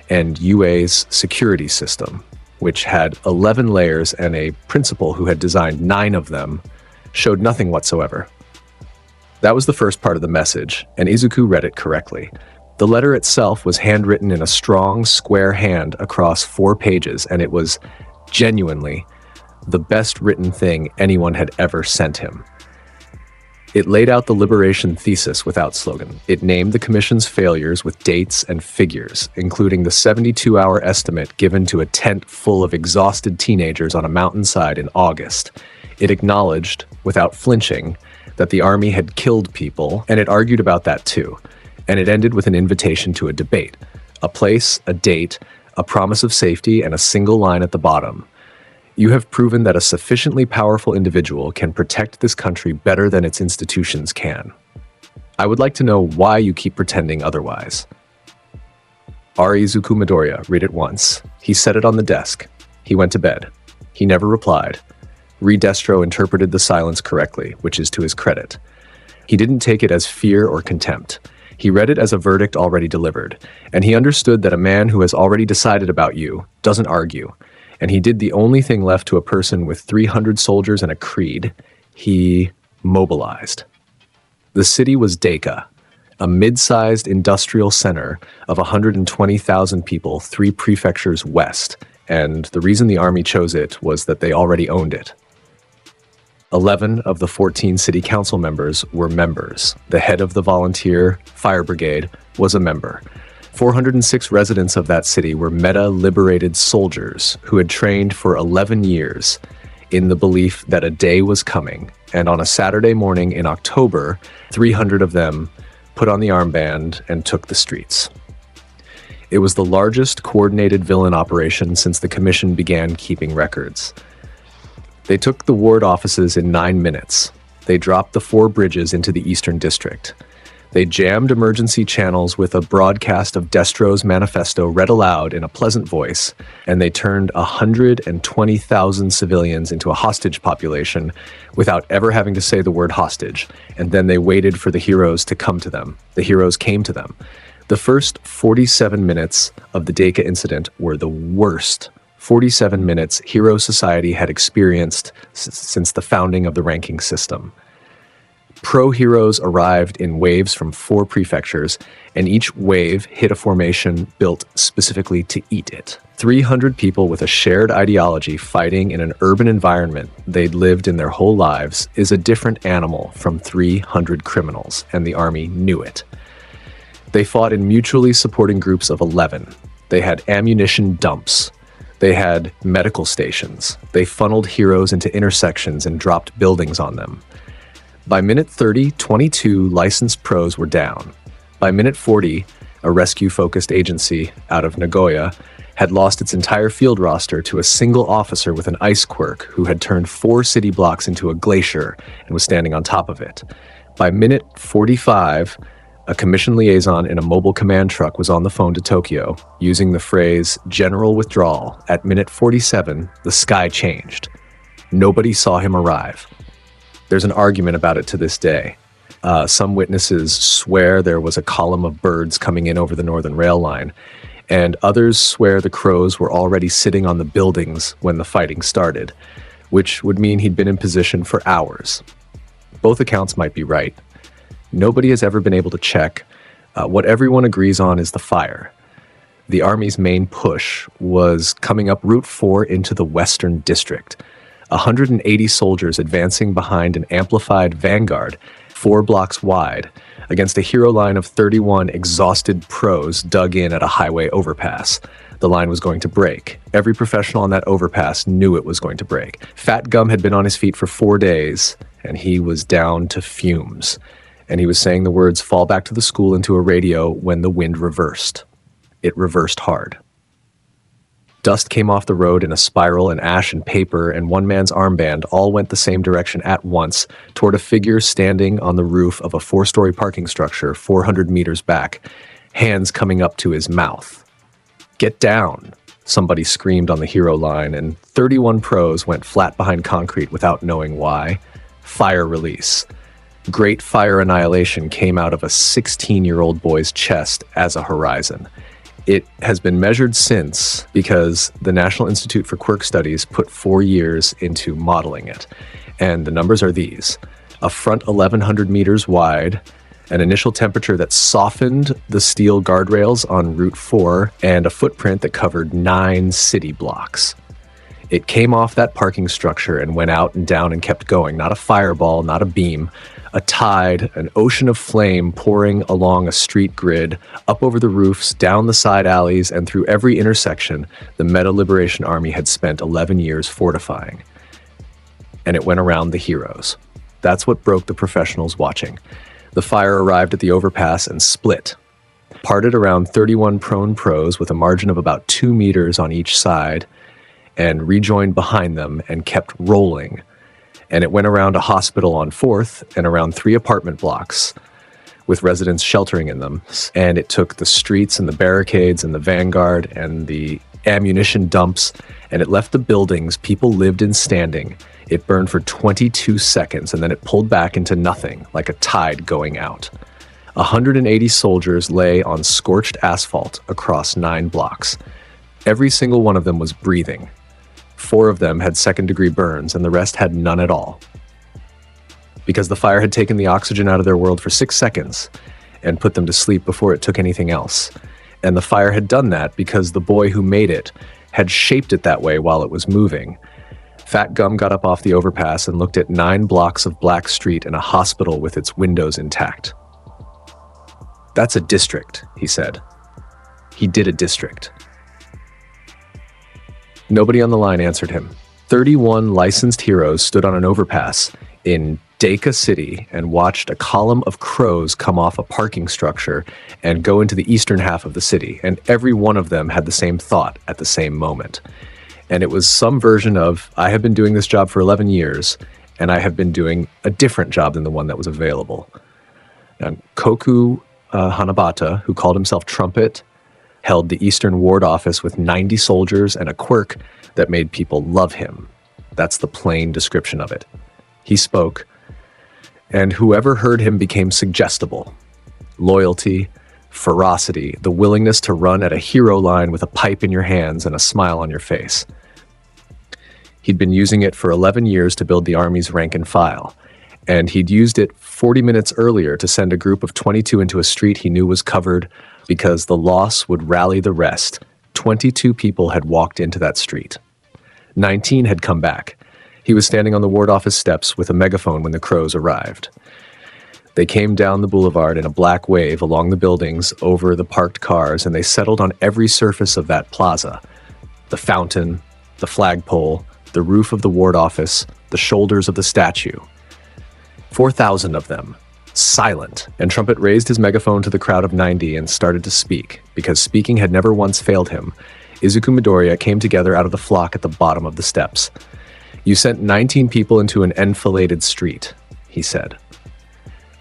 and UA's security system, which had 11 layers and a principal who had designed 9 of them, showed nothing whatsoever. That was the first part of the message, and Izuku read it correctly. The letter itself was handwritten in a strong, square hand across 4 pages, and it was genuinely the best written thing anyone had ever sent him. It laid out the liberation thesis without slogan. It named the commission's failures with dates and figures, including the 72-hour estimate given to a tent full of exhausted teenagers on a mountainside in August. It acknowledged, without flinching, that the army had killed people, and it argued about that too. And it ended with an invitation to a debate. A place, a date, a promise of safety, and a single line at the bottom. You have proven that a sufficiently powerful individual can protect this country better than its institutions can. I would like to know why you keep pretending otherwise. Izuku Midoriya, read it once. He set it on the desk. He went to bed. He never replied. Destro interpreted the silence correctly, which is to his credit. He didn't take it as fear or contempt. He read it as a verdict already delivered, and he understood that a man who has already decided about you doesn't argue. And he did the only thing left to a person with 300 soldiers and a creed. He mobilized. The city was Deku, a mid-sized industrial center of 120,000 people 3 prefectures west, and the reason the army chose it was that they already owned it. 11 of the 14 city council members were members. The head of the volunteer fire brigade was a member. 406 residents of that city were meta-liberated soldiers who had trained for 11 years in the belief that a day was coming, and on a Saturday morning in October, 300 of them put on the armband and took the streets. It was the largest coordinated villain operation since the Commission began keeping records. They took the ward offices in 9 minutes. They dropped the 4 bridges into the Eastern District. They jammed emergency channels with a broadcast of Destro's manifesto read aloud in a pleasant voice, and they turned 120,000 civilians into a hostage population without ever having to say the word hostage, and then they waited for the heroes to come to them. The heroes came to them. The first 47 minutes of the Deku incident were the worst 47 minutes Hero Society had experienced since the founding of the ranking system. Pro-heroes arrived in waves from 4 prefectures, and each wave hit a formation built specifically to eat it. 300 people with a shared ideology fighting in an urban environment they'd lived in their whole lives is a different animal from 300 criminals, and the army knew it. They fought in mutually supporting groups of 11. They had ammunition dumps. They had medical stations. They funneled heroes into intersections and dropped buildings on them. By minute 30, 22 licensed pros were down. By minute 40, a rescue-focused agency out of Nagoya had lost its entire field roster to a single officer with an ice quirk who had turned 4 city blocks into a glacier and was standing on top of it. By minute 45, a commission liaison in a mobile command truck was on the phone to Tokyo, using the phrase "general withdrawal." At minute 47, the sky changed. Nobody saw him arrive. There's an argument about it to this day. Some witnesses swear there was a column of birds coming in over the northern rail line, and others swear the crows were already sitting on the buildings when the fighting started, which would mean he'd been in position for hours. Both accounts might be right. Nobody has ever been able to check. What everyone agrees on is the fire. The army's main push was coming up Route 4 into the Western District. 180 soldiers advancing behind an amplified vanguard, 4 blocks wide, against a hero line of 31 exhausted pros dug in at a highway overpass. The line was going to break. Every professional on that overpass knew it was going to break. Fat Gum had been on his feet for 4 days, and he was down to fumes. And he was saying the words "fall back to the school" into a radio when the wind reversed. It reversed hard. Dust came off the road in a spiral, and ash and paper and one man's armband all went the same direction at once toward a figure standing on the roof of a 4-story parking structure 400 meters back, hands coming up to his mouth. "Get down," somebody screamed on the hero line, and 31 pros went flat behind concrete without knowing why. Fire release. Great fire annihilation came out of a 16-year-old boy's chest as a horizon. It has been measured since because the National Institute for Quirk Studies put 4 years into modeling it. And the numbers are these: a front 1,100 meters wide, an initial temperature that softened the steel guardrails on Route 4, and a footprint that covered 9 city blocks. It came off that parking structure and went out and down and kept going. Not a fireball, not a beam, a tide, an ocean of flame pouring along a street grid, up over the roofs, down the side alleys, and through every intersection the Meta Liberation Army had spent 11 years fortifying. And it went around the heroes. That's what broke the professionals watching. The fire arrived at the overpass and split, parted around 31 prone pros with a margin of about 2 meters on each side, and rejoined behind them and kept rolling. And it went around a hospital on 4th and around 3 apartment blocks with residents sheltering in them. And it took the streets and the barricades and the vanguard and the ammunition dumps, and it left the buildings people lived in standing. It burned for 22 seconds, and then it pulled back into nothing, like a tide going out. 180 soldiers lay on scorched asphalt across 9 blocks. Every single one of them was breathing. 4 of them had second-degree burns, and the rest had none at all. Because the fire had taken the oxygen out of their world for 6 seconds and put them to sleep before it took anything else. And the fire had done that because the boy who made it had shaped it that way while it was moving. Fat Gum got up off the overpass and looked at 9 blocks of black street and a hospital with its windows intact. "That's a district," he said. He did a district. Nobody on the line answered him. 31 licensed heroes stood on an overpass in Deku City and watched a column of crows come off a parking structure and go into the eastern half of the city, and every one of them had the same thought at the same moment. And it was some version of, I have been doing this job for 11 years, and I have been doing a different job than the one that was available. And Koku Hanabata, who called himself Trumpet, held the Eastern Ward Office with 90 soldiers and a quirk that made people love him. That's the plain description of it. He spoke, and whoever heard him became suggestible. Loyalty, ferocity, the willingness to run at a hero line with a pipe in your hands and a smile on your face. He'd been using it for 11 years to build the army's rank and file, and he'd used it 40 minutes earlier to send a group of 22 into a street he knew was covered because the loss would rally the rest. 22 people had walked into that street. 19 had come back. He was standing on the ward office steps with a megaphone when the crows arrived. They came down the boulevard in a black wave along the buildings over the parked cars, and they settled on every surface of that plaza. The fountain, the flagpole, the roof of the ward office, the shoulders of the statue. 4,000 of them. Silent, and Trumpet raised his megaphone to the crowd of 90 and started to speak, because speaking had never once failed him. Izuku Midoriya came together out of the flock at the bottom of the steps. "You sent 19 people into an enfiladed street," he said.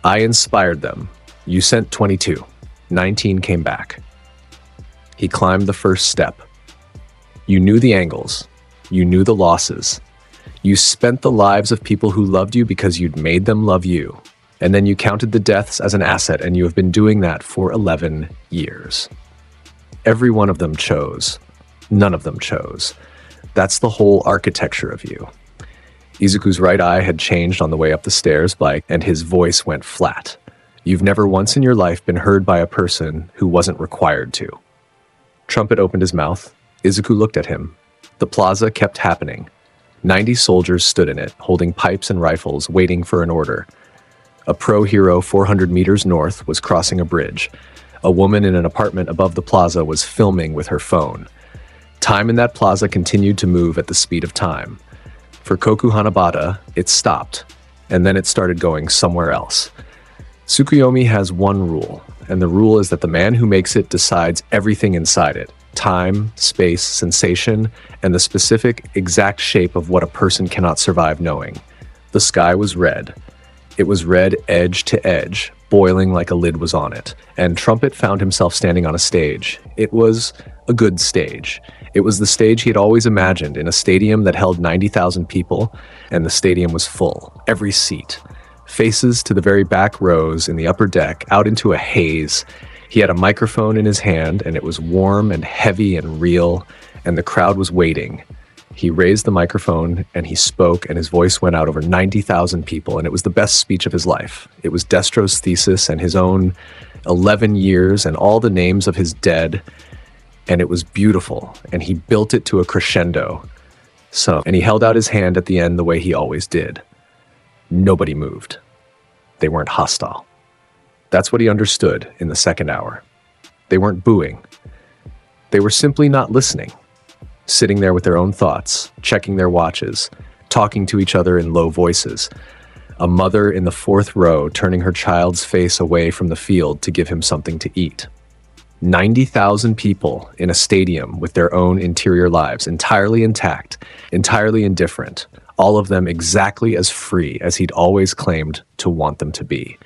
"I inspired them. You sent 22. 19 came back." He climbed the first step. "You knew the angles. You knew the losses. You spent the lives of people who loved you because you'd made them love you. And then you counted the deaths as an asset, and you have been doing that for 11 years. Every one of them chose. None of them chose. That's the whole architecture of you." Izuku's right eye had changed on the way up the stairs, and his voice went flat. "You've never once in your life been heard by a person who wasn't required to." Trumpet opened his mouth. Izuku looked at him. The plaza kept happening. 90 soldiers stood in it, holding pipes and rifles, waiting for an order. A pro-hero 400 meters north was crossing a bridge. A woman in an apartment above the plaza was filming with her phone. Time in that plaza continued to move at the speed of time. For Koku Hanabata, it stopped, and then it started going somewhere else. Tsukuyomi has one rule, and the rule is that the man who makes it decides everything inside it: time, space, sensation, and the specific, exact shape of what a person cannot survive knowing. The sky was red. It was red edge to edge, boiling like a lid was on it, and Trumpet found himself standing on a stage. It was a good stage. It was the stage he had always imagined, in a stadium that held 90,000 people, and the stadium was full, every seat. Faces to the very back rows in the upper deck, out into a haze. He had a microphone in his hand, and it was warm and heavy and real, and the crowd was waiting. He raised the microphone, and he spoke, and his voice went out over 90,000 people, and it was the best speech of his life. It was Destro's thesis and his own 11 years and all the names of his dead, and it was beautiful, and he built it to a crescendo. And he held out his hand at the end the way he always did. Nobody moved. They weren't hostile. That's what he understood in the second hour. They weren't booing. They were simply not listening, sitting there with their own thoughts, checking their watches, talking to each other in low voices. A mother in the fourth row turning her child's face away from the field to give him something to eat. 90,000 people in a stadium with their own interior lives, entirely intact, entirely indifferent, all of them exactly as free as he'd always claimed to want them to be.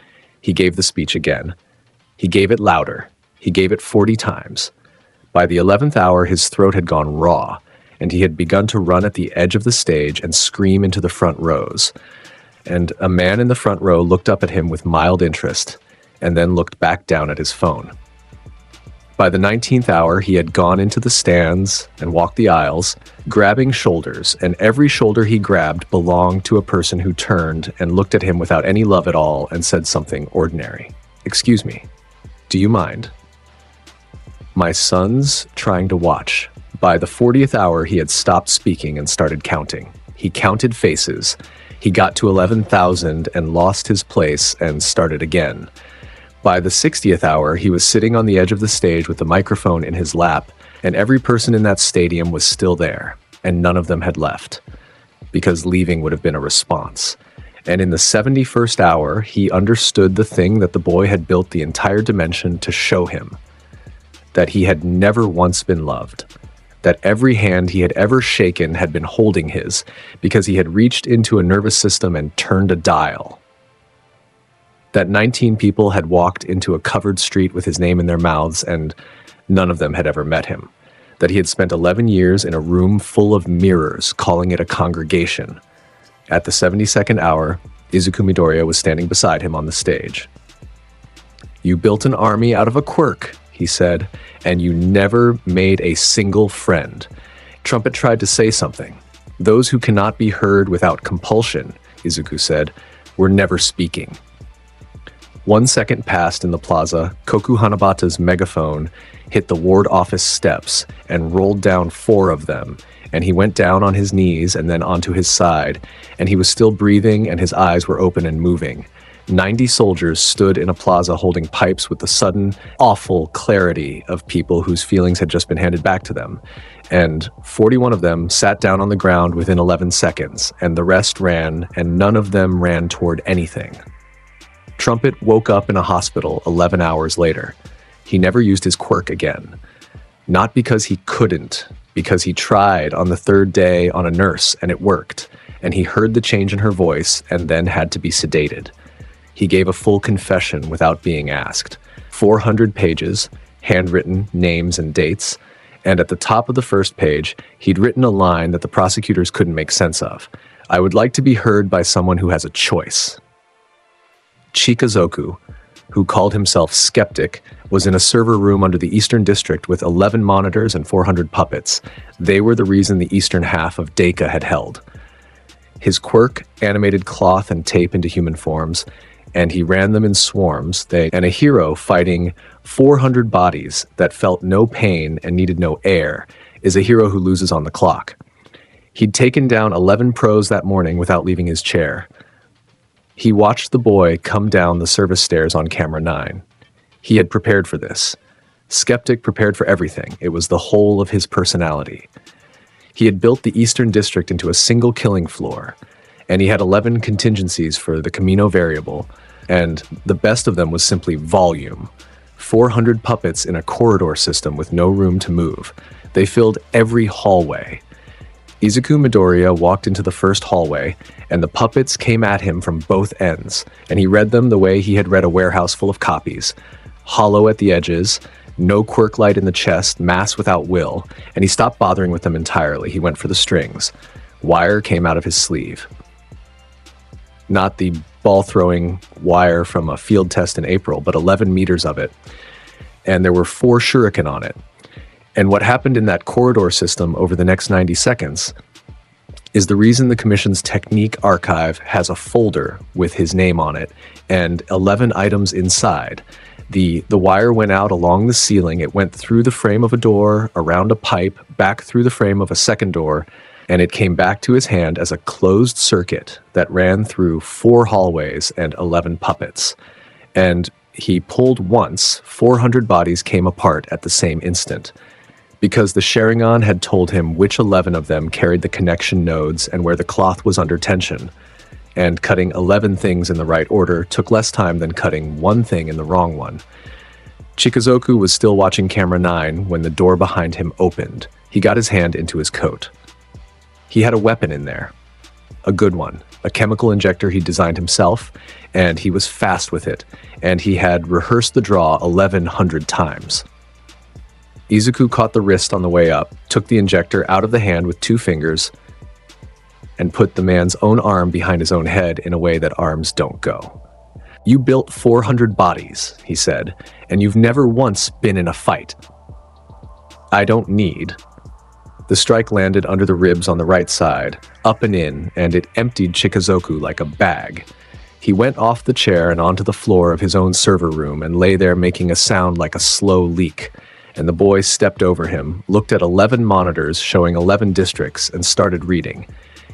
He gave the speech again. He gave it louder. He gave it 40 times. By the 11th hour, his throat had gone raw, and he had begun to run at the edge of the stage and scream into the front rows. And a man in the front row looked up at him with mild interest, and then looked back down at his phone. By the 19th hour, he had gone into the stands and walked the aisles, grabbing shoulders, and every shoulder he grabbed belonged to a person who turned and looked at him without any love at all and said something ordinary. "Excuse me, do you mind?" My son's trying to watch. By the 40th hour, he had stopped speaking and started counting. He counted faces. He got to 11,000 and lost his place and started again. By the 60th hour, he was sitting on the edge of the stage with the microphone in his lap, and every person in that stadium was still there, and none of them had left, because leaving would have been a response. And in the 71st hour, he understood the thing that the boy had built the entire dimension to show him, that he had never once been loved, that every hand he had ever shaken had been holding his, because he had reached into a nervous system and turned a dial. That 19 people had walked into a covered street with his name in their mouths, and none of them had ever met him. That he had spent 11 years in a room full of mirrors, calling it a congregation. At the 72nd hour, Izuku Midoriya was standing beside him on the stage. "You built an army out of a quirk," he said, "and you never made a single friend." Trumpet tried to say something. "Those who cannot be heard without compulsion," Izuku said, "were never speaking." 1 second passed in the plaza. Koku Hanabata's megaphone hit the ward office steps and rolled down 4 of them, and he went down on his knees and then onto his side, and he was still breathing and his eyes were open and moving. 90 soldiers stood in a plaza holding pipes with the sudden, awful clarity of people whose feelings had just been handed back to them, and 41 of them sat down on the ground within 11 seconds, and the rest ran, and none of them ran toward anything. Trumpet woke up in a hospital 11 hours later. He never used his quirk again. Not because he couldn't, because he tried on the 3rd day on a nurse and it worked, and he heard the change in her voice and then had to be sedated. He gave a full confession without being asked. 400 pages, handwritten names and dates, and at the top of the first page, he'd written a line that the prosecutors couldn't make sense of. "I would like to be heard by someone who has a choice." Chikazoku, who called himself Skeptic, was in a server room under the Eastern District with 11 monitors and 400 puppets. They were the reason the eastern half of Deku had held. His quirk animated cloth and tape into human forms, and he ran them in swarms, and a hero fighting 400 bodies that felt no pain and needed no air is a hero who loses on the clock. He'd taken down 11 pros that morning without leaving his chair. He watched the boy come down the service stairs on camera 9. He had prepared for this. Skeptic prepared for everything. It was the whole of his personality. He had built the Eastern District into a single killing floor, and he had 11 contingencies for the Camino variable, and the best of them was simply volume. 400 puppets in a corridor system with no room to move. They filled every hallway. Izuku Midoriya walked into the first hallway, and the puppets came at him from both ends, and he read them the way he had read a warehouse full of copies. Hollow at the edges, no quirk light in the chest, mass without will, and he stopped bothering with them entirely. He went for the strings. Wire came out of his sleeve. Not the ball-throwing wire from a field test in April, but 11 meters of it. and there were 4 shuriken on it. And what happened in that corridor system over the next 90 seconds is the reason the Commission's technique archive has a folder with his name on it and 11 items inside. The wire went out along the ceiling, it went through the frame of a door, around a pipe, back through the frame of a second door, and it came back to his hand as a closed circuit that ran through 4 hallways and 11 puppets. And he pulled once, 400 bodies came apart at the same instant. Because the Sharingan had told him which 11 of them carried the connection nodes and where the cloth was under tension. And cutting 11 things in the right order took less time than cutting 1 thing in the wrong one. Chikazoku was still watching camera 9 when the door behind him opened. He got his hand into his coat. He had a weapon in there. A good one. A chemical injector he designed himself, and he was fast with it, and he had rehearsed the draw 1,100 times. Izuku caught the wrist on the way up, took the injector out of the hand with 2 fingers, and put the man's own arm behind his own head in a way that arms don't go. "You built 400 bodies," he said, "and you've never once been in a fight. I don't need." The strike landed under the ribs on the right side, up and in, and it emptied Chikazoku like a bag. He went off the chair and onto the floor of his own server room and lay there making a sound like a slow leak. And the boy stepped over him, looked at 11 monitors showing 11 districts, and started reading.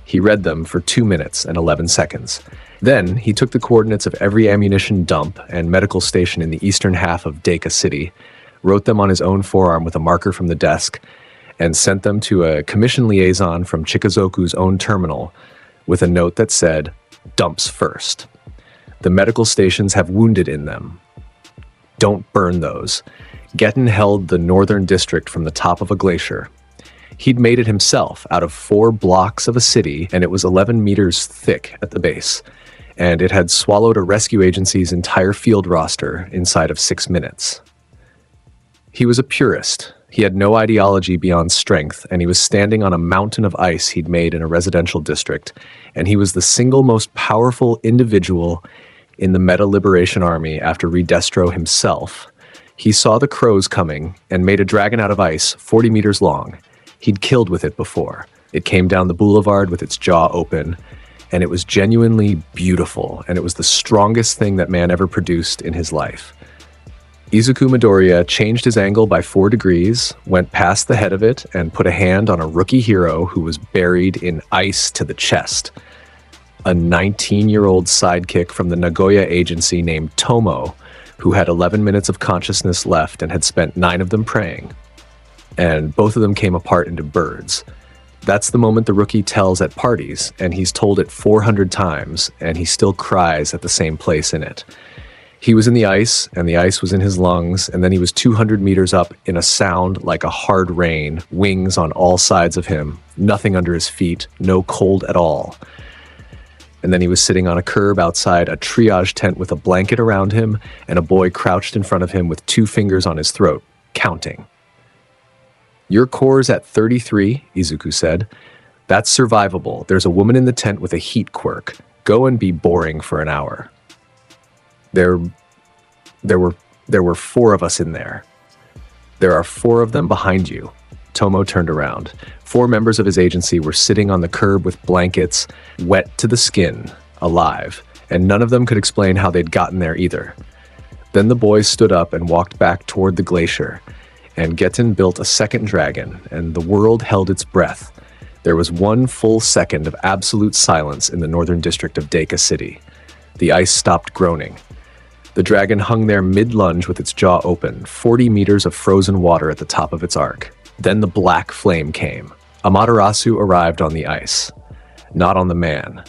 He read them for 2 minutes and 11 seconds. Then he took the coordinates of every ammunition dump and medical station in the eastern half of Deku City, wrote them on his own forearm with a marker from the desk, and sent them to a commission liaison from Chikazoku's own terminal with a note that said, "Dumps first. The medical stations have wounded in them. Don't burn those." Getten held the northern district from the top of a glacier. He'd made it himself out of 4 blocks of a city, and it was 11 meters thick at the base, and it had swallowed a rescue agency's entire field roster inside of 6 minutes. He was a purist. He had no ideology beyond strength, and he was standing on a mountain of ice he'd made in a residential district, and he was the single most powerful individual in the Meta Liberation Army after Redestro himself. He saw the crows coming and made a dragon out of ice 40 meters long. He'd killed with it before. It came down the boulevard with its jaw open, and it was genuinely beautiful, and it was the strongest thing that man ever produced in his life. Izuku Midoriya changed his angle by 4 degrees, went past the head of it, and put a hand on a rookie hero who was buried in ice to the chest. A 19-year-old sidekick from the Nagoya agency named Tomo, who had 11 minutes of consciousness left and had spent 9 of them praying. And both of them came apart into birds. That's the moment the rookie tells at parties, and he's told it 400 times, and he still cries at the same place in it. He was in the ice, and the ice was in his lungs, and then he was 200 meters up in a sound like a hard rain, wings on all sides of him, nothing under his feet, no cold at all. And then he was sitting on a curb outside a triage tent with a blanket around him, and a boy crouched in front of him with 2 fingers on his throat, counting. "Your core's at 33, Izuku said. "That's survivable. There's a woman in the tent with a heat quirk. Go and be boring for an hour." There were 4 of us in there. "There are 4 of them behind you." Tomo turned around. 4 members of his agency were sitting on the curb with blankets, wet to the skin, alive, and none of them could explain how they'd gotten there either. Then the boys stood up and walked back toward the glacier, and Getten built a second dragon, and the world held its breath. There was 1 full second of absolute silence in the northern district of Deku City. The ice stopped groaning. The dragon hung there mid-lunge with its jaw open, 40 meters of frozen water at the top of its arc. Then the black flame came. Amaterasu arrived on the ice. Not on the man.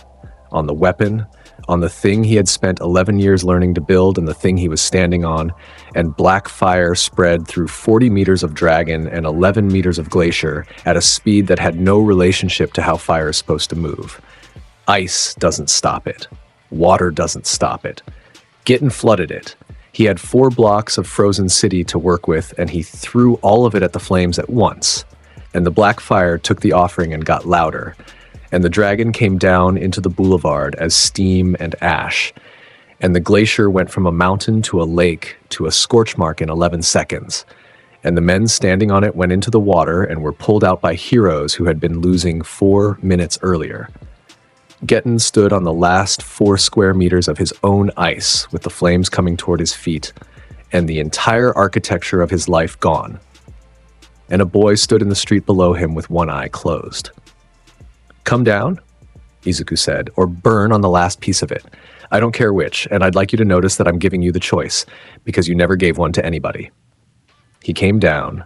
On the weapon, on the thing he had spent 11 years learning to build and the thing he was standing on, and black fire spread through 40 meters of dragon and 11 meters of glacier at a speed that had no relationship to how fire is supposed to move. Ice doesn't stop it. Water doesn't stop it. Getten flooded it. He had 4 blocks of frozen city to work with, and he threw all of it at the flames at once. And the black fire took the offering and got louder. And the dragon came down into the boulevard as steam and ash. And the glacier went from a mountain to a lake to a scorch mark in 11 seconds. And the men standing on it went into the water and were pulled out by heroes who had been losing 4 minutes earlier. Getten stood on the last 4 square meters of his own ice, with the flames coming toward his feet, and the entire architecture of his life gone. And a boy stood in the street below him with one eye closed. "Come down," Izuku said, "or burn on the last piece of it. I don't care which, and I'd like you to notice that I'm giving you the choice, because you never gave one to anybody." He came down.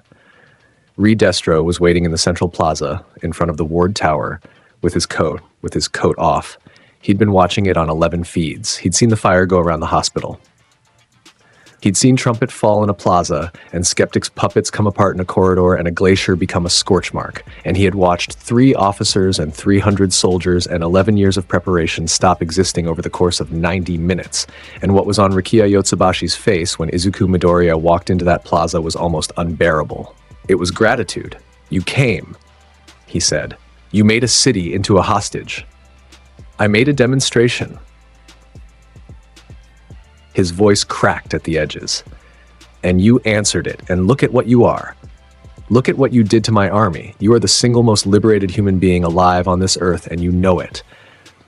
Destro was waiting in the central plaza, in front of the ward tower, with his coat off. He'd been watching it on 11 feeds. He'd seen the fire go around the hospital. He'd seen Trumpet fall in a plaza, and Skeptic's puppets come apart in a corridor, and a glacier become a scorch mark. And he had watched 3 officers and 300 soldiers and 11 years of preparation stop existing over the course of 90 minutes. And what was on Rikiya Yotsubashi's face when Izuku Midoriya walked into that plaza was almost unbearable. It was gratitude. "You came," he said. "You made a city into a hostage. I made a demonstration." His voice cracked at the edges. "And you answered it, and look at what you are. Look at what you did to my army. You are the single most liberated human being alive on this earth, and you know it.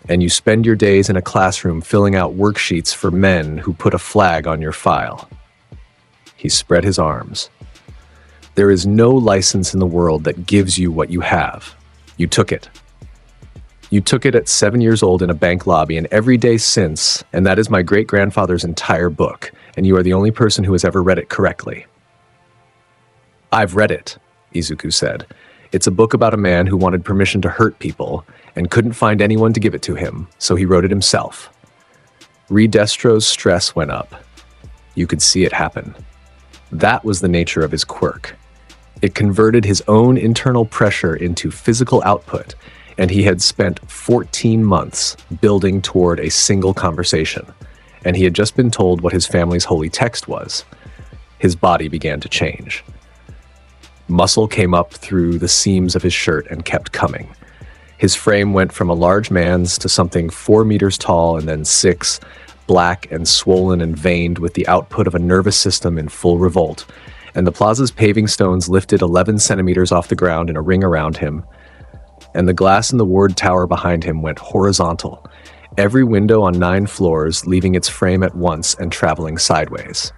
And you spend your days in a classroom filling out worksheets for men who put a flag on your file." He spread his arms. "There is no license in the world that gives you what you have. You took it. You took it at 7 years old in a bank lobby, and every day since, and that is my great-grandfather's entire book, and you are the only person who has ever read it correctly." "I've read it," Izuku said. "It's a book about a man who wanted permission to hurt people, and couldn't find anyone to give it to him, so he wrote it himself." Destro's stress went up. You could see it happen. That was the nature of his quirk. It converted his own internal pressure into physical output, and he had spent 14 months building toward a single conversation, and he had just been told what his family's holy text was. His body began to change. Muscle came up through the seams of his shirt and kept coming. His frame went from a large man's to something 4 meters tall and then 6, black and swollen and veined with the output of a nervous system in full revolt, and the plaza's paving stones lifted 11 centimeters off the ground in a ring around him, and the glass in the ward tower behind him went horizontal, every window on 9 floors leaving its frame at once and traveling sideways.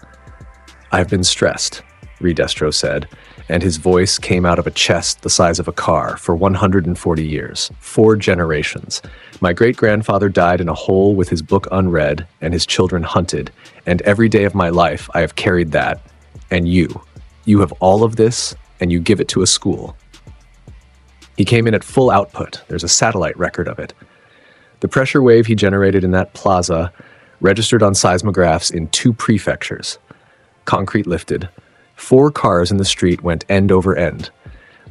"I've been stressed," Destro said, and his voice came out of a chest the size of a car, for 140 years, 4 generations. My great-grandfather died in a hole with his book unread, and his children hunted, and every day of my life I have carried that, and you have all of this, and you give it to a school. He came in at full output. There's a satellite record of it. The pressure wave he generated in that plaza registered on seismographs in 2 prefectures. Concrete lifted. 4 cars in the street went end over end.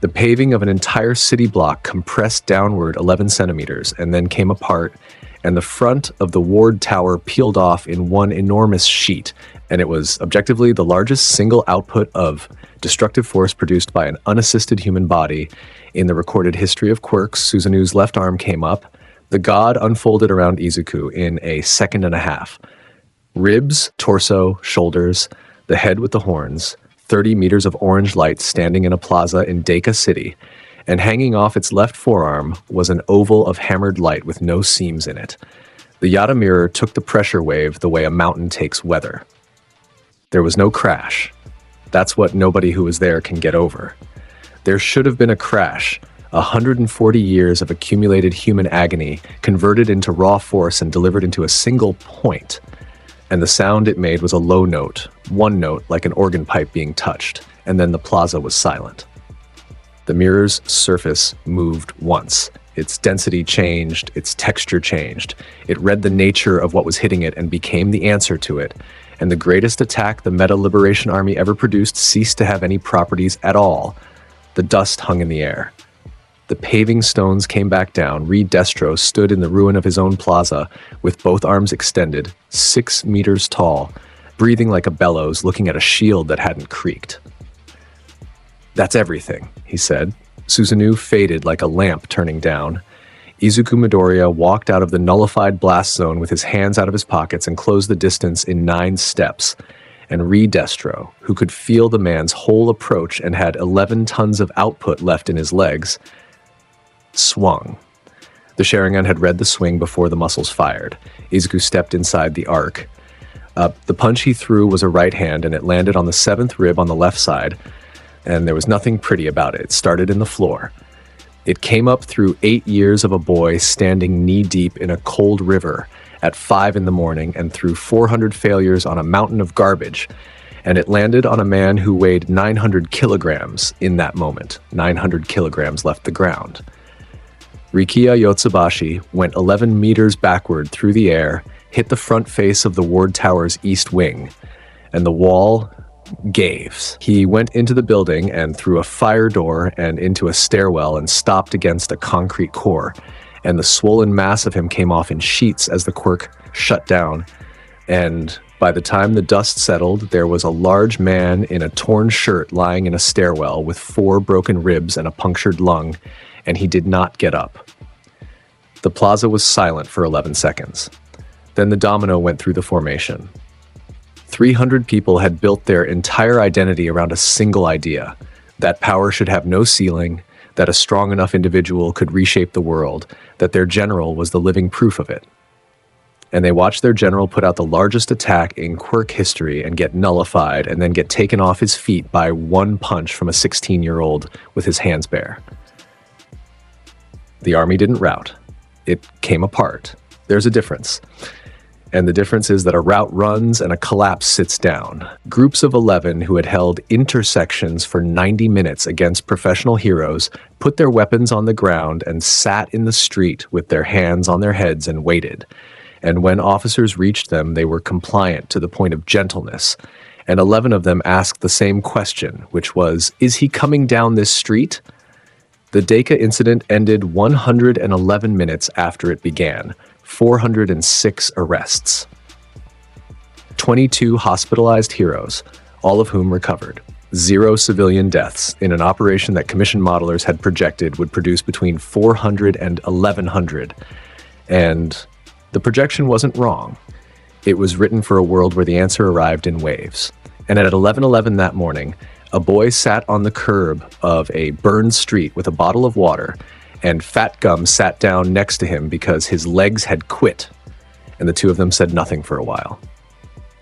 The paving of an entire city block compressed downward 11 centimeters and then came apart, and the front of the ward tower peeled off in one enormous sheet, and it was objectively the largest single output of destructive force produced by an unassisted human body in the recorded history of quirks. Susanoo's left arm came up. The god unfolded around Izuku in a second and a half. Ribs, torso, shoulders, the head with the horns, 30 meters of orange light standing in a plaza in Deku City, and hanging off its left forearm was an oval of hammered light with no seams in it. The Yada mirror took the pressure wave the way a mountain takes weather. There was no crash. That's what nobody who was there can get over. There should have been a crash, 140 years of accumulated human agony converted into raw force and delivered into a single point. And the sound it made was a low note, one note like an organ pipe being touched, and then the plaza was silent. The mirror's surface moved once. Its density changed, its texture changed. It read the nature of what was hitting it and became the answer to it. And the greatest attack the Meta Liberation Army ever produced ceased to have any properties at all. The dust hung in the air. The paving stones came back down. Destro stood in the ruin of his own plaza, with both arms extended, 6 meters tall, breathing like a bellows, looking at a shield that hadn't creaked. "That's everything," he said. Susanoo faded like a lamp turning down. Izuku Midoriya walked out of the nullified blast zone with his hands out of his pockets and closed the distance in 9 steps. And Destro, who could feel the man's whole approach and had 11 tons of output left in his legs, swung. The Sharingan had read the swing before the muscles fired. Izuku stepped inside the arc. The punch he threw was a right hand, and it landed on the 7th rib on the left side, and there was nothing pretty about it. It started in the floor. It came up through 8 years of a boy standing knee-deep in a cold river at 5 in the morning and through 400 failures on a mountain of garbage, and it landed on a man who weighed 900 kilograms in that moment. 900 kilograms left the ground. Rikiya Yotsubashi went 11 meters backward through the air, hit the front face of the Ward Tower's east wing, and the wall gave. He went into the building and through a fire door and into a stairwell and stopped against a concrete core, and the swollen mass of him came off in sheets as the quirk shut down, and by the time the dust settled, there was a large man in a torn shirt lying in a stairwell with 4 broken ribs and a punctured lung, and he did not get up. The plaza was silent for 11 seconds. Then the domino went through the formation. 300 people had built their entire identity around a single idea, that power should have no ceiling, that a strong enough individual could reshape the world, that their general was the living proof of it. And they watched their general put out the largest attack in quirk history and get nullified and then get taken off his feet by 1 punch from a 16-year-old with his hands bare. The army didn't rout. It came apart. There's a difference. And the difference is that a rout runs and a collapse sits down. Groups of 11 who had held intersections for 90 minutes against professional heroes put their weapons on the ground and sat in the street with their hands on their heads and waited. And when officers reached them, they were compliant to the point of gentleness. And 11 of them asked the same question, which was, "Is he coming down this street?" The Deku incident ended 111 minutes after it began. 406 arrests. 22 hospitalized heroes, all of whom recovered. 0 civilian deaths in an operation that commission modelers had projected would produce between 400 and 1100. And the projection wasn't wrong. It was written for a world where the answer arrived in waves. And at 11:11 that morning, a boy sat on the curb of a burned street with a bottle of water, and Fat Gum sat down next to him because his legs had quit, and the two of them said nothing for a while.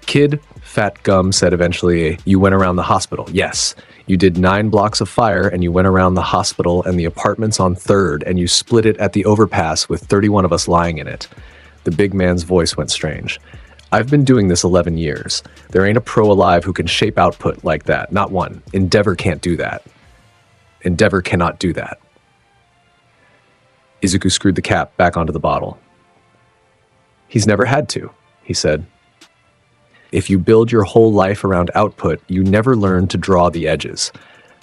"Kid," Fat Gum said eventually, "you went around the hospital." "Yes, you did 9 blocks of fire, and you went around the hospital and the apartments on 3rd, and you split it at the overpass with 31 of us lying in it." The big man's voice went strange. "I've been doing this 11 years. There ain't a pro alive who can shape output like that. Not one. Endeavor can't do that. Endeavor cannot do that." Izuku screwed the cap back onto the bottle. "He's never had to," he said. "If you build your whole life around output, you never learn to draw the edges.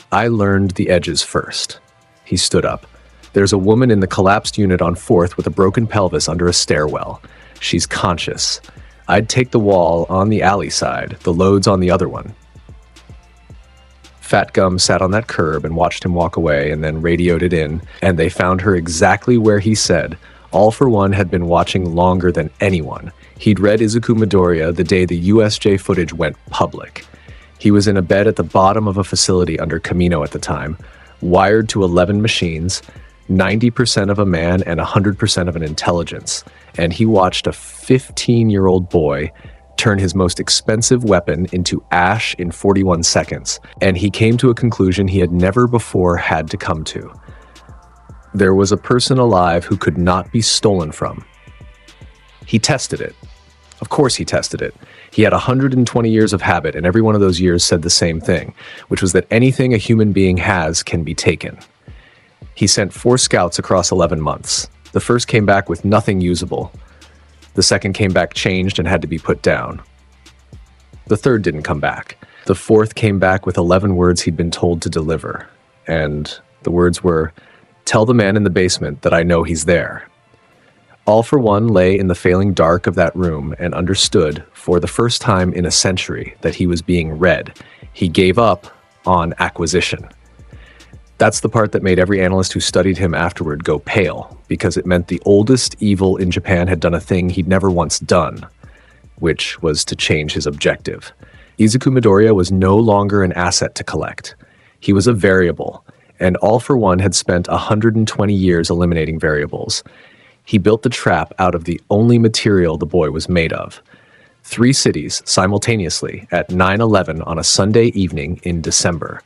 I learned the edges first." He stood up. "There's a woman in the collapsed unit on 4th with a broken pelvis under a stairwell. She's conscious. I'd take the wall on the alley side, the load's on the other one." Fat Gum sat on that curb and watched him walk away and then radioed it in, and they found her exactly where he said. All for One had been watching longer than anyone. He'd read Izuku Midoriya the day the USJ footage went public. He was in a bed at the bottom of a facility under Kamino at the time, wired to 11 machines, 90% of a man and 100% of an intelligence, and he watched a 15-year-old boy turn his most expensive weapon into ash in 41 seconds, and he came to a conclusion he had never before had to come to. There was a person alive who could not be stolen from. He tested it. Of course he tested it. He had 120 years of habit, and every one of those years said the same thing, which was that anything a human being has can be taken. He sent 4 scouts across 11 months. The first came back with nothing usable. The second came back changed and had to be put down. The third didn't come back. The fourth came back with 11 words he'd been told to deliver. And the words were, "Tell the man in the basement that I know he's there." All for One lay in the failing dark of that room and understood, for the first time in a century, that he was being read. He gave up on acquisition. That's the part that made every analyst who studied him afterward go pale, because it meant the oldest evil in Japan had done a thing he'd never once done, which was to change his objective. Izuku Midoriya was no longer an asset to collect. He was a variable, and All for One had spent 120 years eliminating variables. He built the trap out of the only material the boy was made of. 3 cities simultaneously at 9/11 on a Sunday evening in December.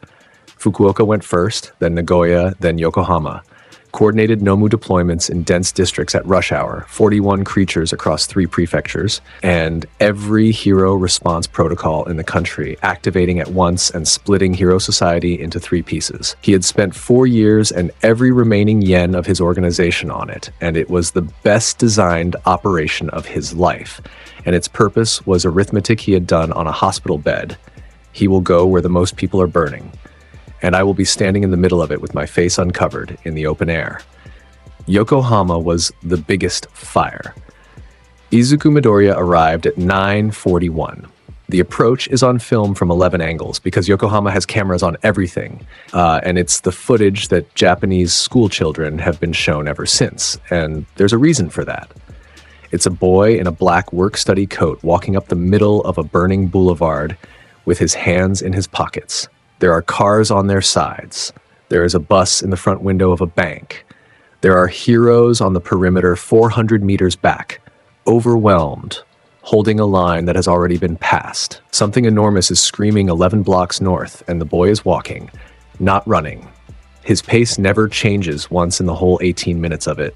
Fukuoka went first, then Nagoya, then Yokohama. Coordinated Nomu deployments in dense districts at rush hour, 41 creatures across 3 prefectures, and every hero response protocol in the country activating at once and splitting hero society into 3 pieces. He had spent 4 years and every remaining yen of his organization on it, and it was the best designed operation of his life. And its purpose was arithmetic he had done on a hospital bed. He will go where the most people are burning, and I will be standing in the middle of it with my face uncovered in the open air. Yokohama was the biggest fire. Izuku Midoriya arrived at 9:41. The approach is on film from 11 angles because Yokohama has cameras on everything, and it's the footage that Japanese school children have been shown ever since, and there's a reason for that. It's a boy in a black work-study coat walking up the middle of a burning boulevard with his hands in his pockets. There are cars on their sides. There is a bus in the front window of a bank. There are heroes on the perimeter 400 meters back, overwhelmed, holding a line that has already been passed. Something enormous is screaming 11 blocks north, and the boy is walking, not running. His pace never changes once in the whole 18 minutes of it.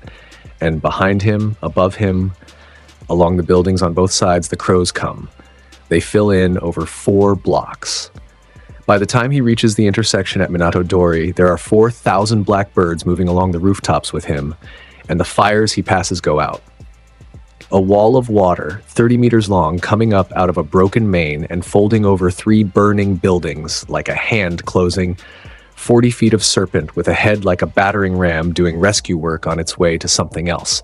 And behind him, above him, along the buildings on both sides, the crows come. They fill in over 4 blocks. By the time he reaches the intersection at Minato Dori, there are 4,000 black birds moving along the rooftops with him, and the fires he passes go out. A wall of water, 30 meters long, coming up out of a broken main and folding over 3 burning buildings like a hand closing, 40 feet of serpent with a head like a battering ram doing rescue work on its way to something else.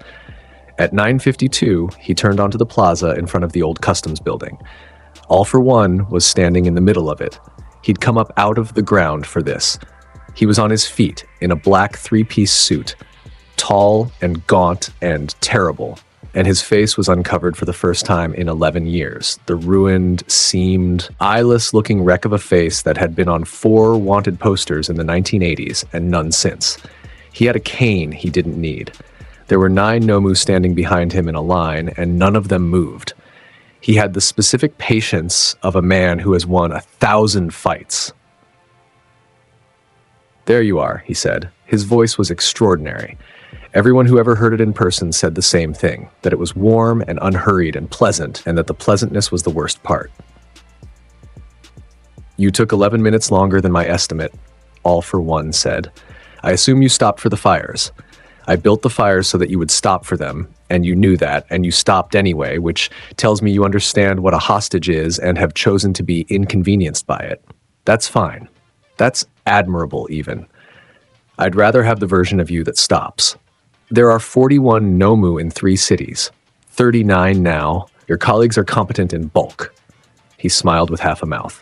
At 9:52, he turned onto the plaza in front of the old customs building. All for One was standing in the middle of it. He'd come up out of the ground for this. He was on his feet in a black 3-piece suit, tall and gaunt and terrible, and his face was uncovered for the first time in 11 years. The ruined, seamed, eyeless-looking wreck of a face that had been on 4 wanted posters in the 1980s and none since. He had a cane he didn't need. There were 9 Nomu standing behind him in a line, and none of them moved. He had the specific patience of a man who has won 1,000 fights. "There you are," he said. His voice was extraordinary. Everyone who ever heard it in person said the same thing, that it was warm and unhurried and pleasant, and that the pleasantness was the worst part. "You took 11 minutes longer than my estimate," All for One said. "I assume you stopped for the fires. I built the fires so that you would stop for them, and you knew that, and you stopped anyway, which tells me you understand what a hostage is and have chosen to be inconvenienced by it. That's fine. That's admirable, even. I'd rather have the version of you that stops. There are 41 Nomu in 3 cities. 39 now. Your colleagues are competent in bulk." He smiled with half a mouth.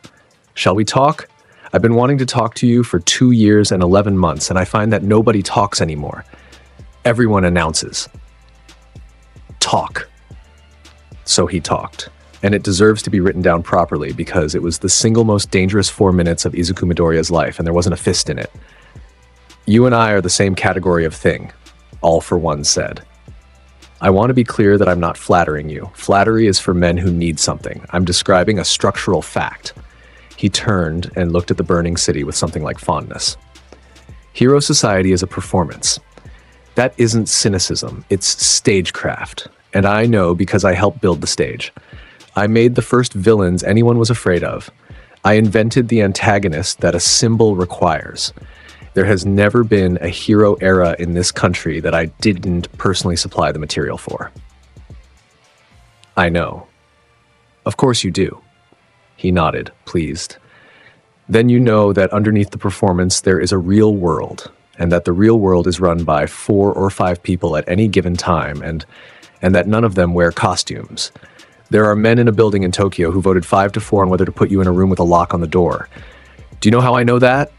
"Shall we talk? I've been wanting to talk to you for 2 years and 11 months, and I find that nobody talks anymore. Everyone announces. Talk." So he talked, and it deserves to be written down properly because it was the single most dangerous 4 minutes of Izuku Midoriya's life, and there wasn't a fist in it. "You and I are the same category of thing," All for One said. "I want to be clear that I'm not flattering you. Flattery is for men who need something. I'm describing a structural fact." He turned and looked at the burning city with something like fondness. "Hero society is a performance. That isn't cynicism, it's stagecraft. And I know because I helped build the stage. I made the first villains anyone was afraid of. I invented the antagonist that a symbol requires. There has never been a hero era in this country that I didn't personally supply the material for." "I know." "Of course you do." He nodded, pleased. "Then you know that underneath the performance there is a real world, and that the real world is run by 4 or 5 people at any given time, and that none of them wear costumes. There are men in a building in Tokyo who voted 5-4 on whether to put you in a room with a lock on the door. Do you know how I know that?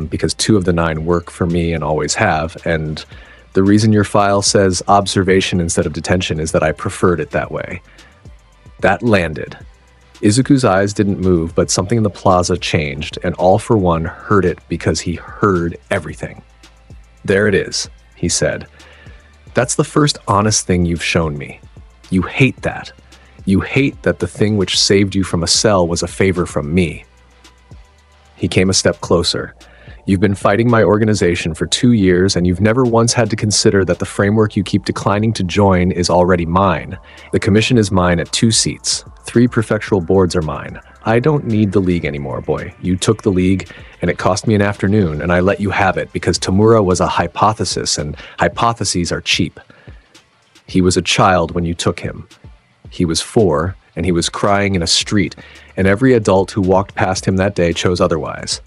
because 2 of the 9 work for me and always have. And the reason your file says observation instead of detention is that I preferred it that way. That landed. Izuku's eyes didn't move, but something in the plaza changed, and All for One heard it because he heard everything. "There it is," he said. "That's the first honest thing you've shown me. You hate that. You hate that the thing which saved you from a cell was a favor from me." He came a step closer. "You've been fighting my organization for 2 years, and you've never once had to consider that the framework you keep declining to join is already mine. The commission is mine at 2 seats. 3 prefectural boards are mine. I don't need the league anymore, boy. You took the league, and it cost me an afternoon, and I let you have it because Tamura was a hypothesis, and hypotheses are cheap. He was a child when you took him. He was 4, and he was crying in a street, and every adult who walked past him that day chose otherwise."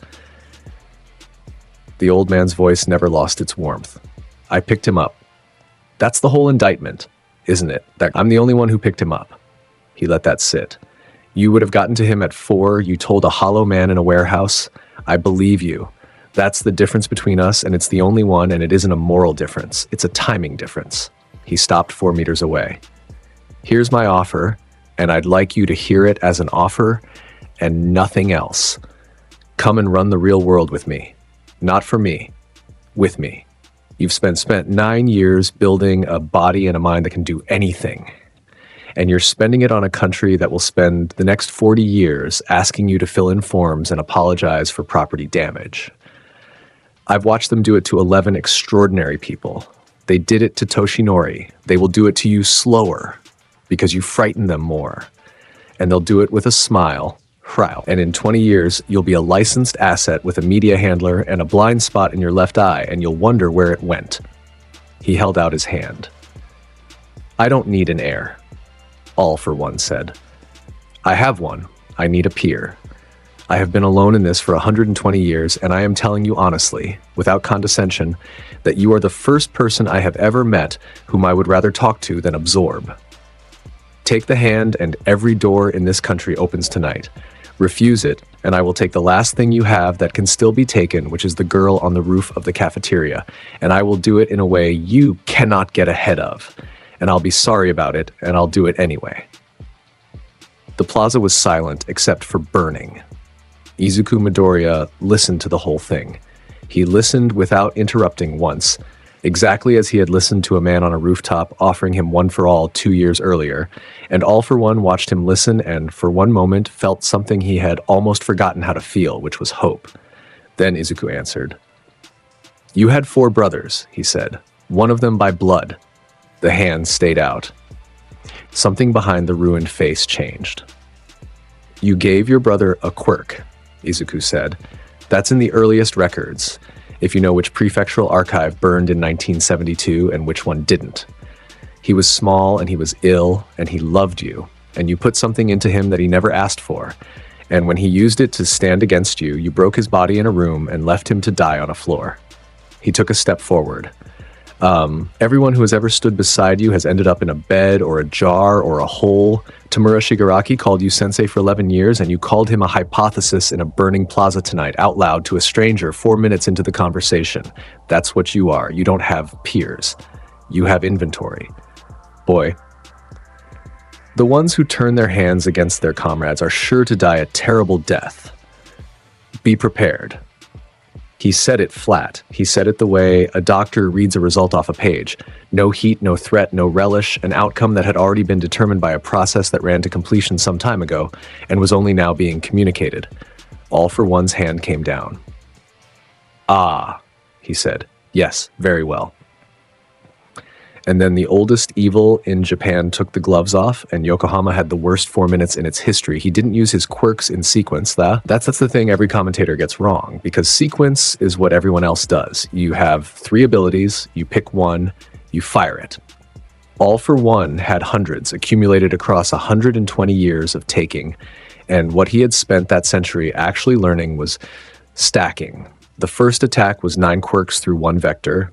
The old man's voice never lost its warmth. "I picked him up. That's the whole indictment, isn't it? That I'm the only one who picked him up." He let that sit. "You would have gotten to him at 4, you told a hollow man in a warehouse. I believe you. That's the difference between us, and it's the only one, and it isn't a moral difference. It's a timing difference." He stopped 4 meters away. "Here's my offer, and I'd like you to hear it as an offer and nothing else. Come and run the real world with me. Not for me, with me. You've spent 9 years building a body and a mind that can do anything. And you're spending it on a country that will spend the next 40 years asking you to fill in forms and apologize for property damage. I've watched them do it to 11 extraordinary people. They did it to Toshinori. They will do it to you slower because you frighten them more. And they'll do it with a smile. And in 20 years, you'll be a licensed asset with a media handler and a blind spot in your left eye, and you'll wonder where it went." He held out his hand. "I don't need an heir," All for One said. "I have one. I need a peer. I have been alone in this for 120 years, and I am telling you honestly, without condescension, that you are the first person I have ever met whom I would rather talk to than absorb. Take the hand, and every door in this country opens tonight. Refuse it, and I will take the last thing you have that can still be taken, which is the girl on the roof of the cafeteria, and I will do it in a way you cannot get ahead of, and I'll be sorry about it, and I'll do it anyway." The plaza was silent except for burning. Izuku Midoriya listened to the whole thing. He listened without interrupting once, exactly as he had listened to a man on a rooftop offering him one for all 2 years earlier, and All for One watched him listen and for one moment felt something he had almost forgotten how to feel, which was hope. Then Izuku answered. "You had 4 brothers," he said, "one of them by blood." The hand stayed out. Something behind the ruined face changed. "You gave your brother a quirk," Izuku said. "That's in the earliest records, if you know which prefectural archive burned in 1972 and which one didn't. He was small and he was ill and he loved you, and you put something into him that he never asked for, and when he used it to stand against you, you broke his body in a room and left him to die on a floor." He took a step forward. "Everyone who has ever stood beside you has ended up in a bed or a jar or a hole. Tamura Shigaraki called you sensei for 11 years, and you called him a hypothesis in a burning plaza tonight out loud to a stranger 4 minutes into the conversation. That's what you are. You don't have peers. You have inventory. Boy, the ones who turn their hands against their comrades are sure to die a terrible death. Be prepared." He said it flat. He said it the way a doctor reads a result off a page. No heat, no threat, no relish, an outcome that had already been determined by a process that ran to completion some time ago and was only now being communicated. All for One's hand came down. "Ah," he said. "Yes, very well." And then the oldest evil in Japan took the gloves off, and Yokohama had the worst 4 minutes in its history. He didn't use his quirks in sequence. That's the thing every commentator gets wrong, because sequence is what everyone else does. You have 3 abilities, you pick one, you fire it. All for One had hundreds accumulated across 120 years of taking, and what he had spent that century actually learning was stacking. The first attack was 9 quirks through 1 vector,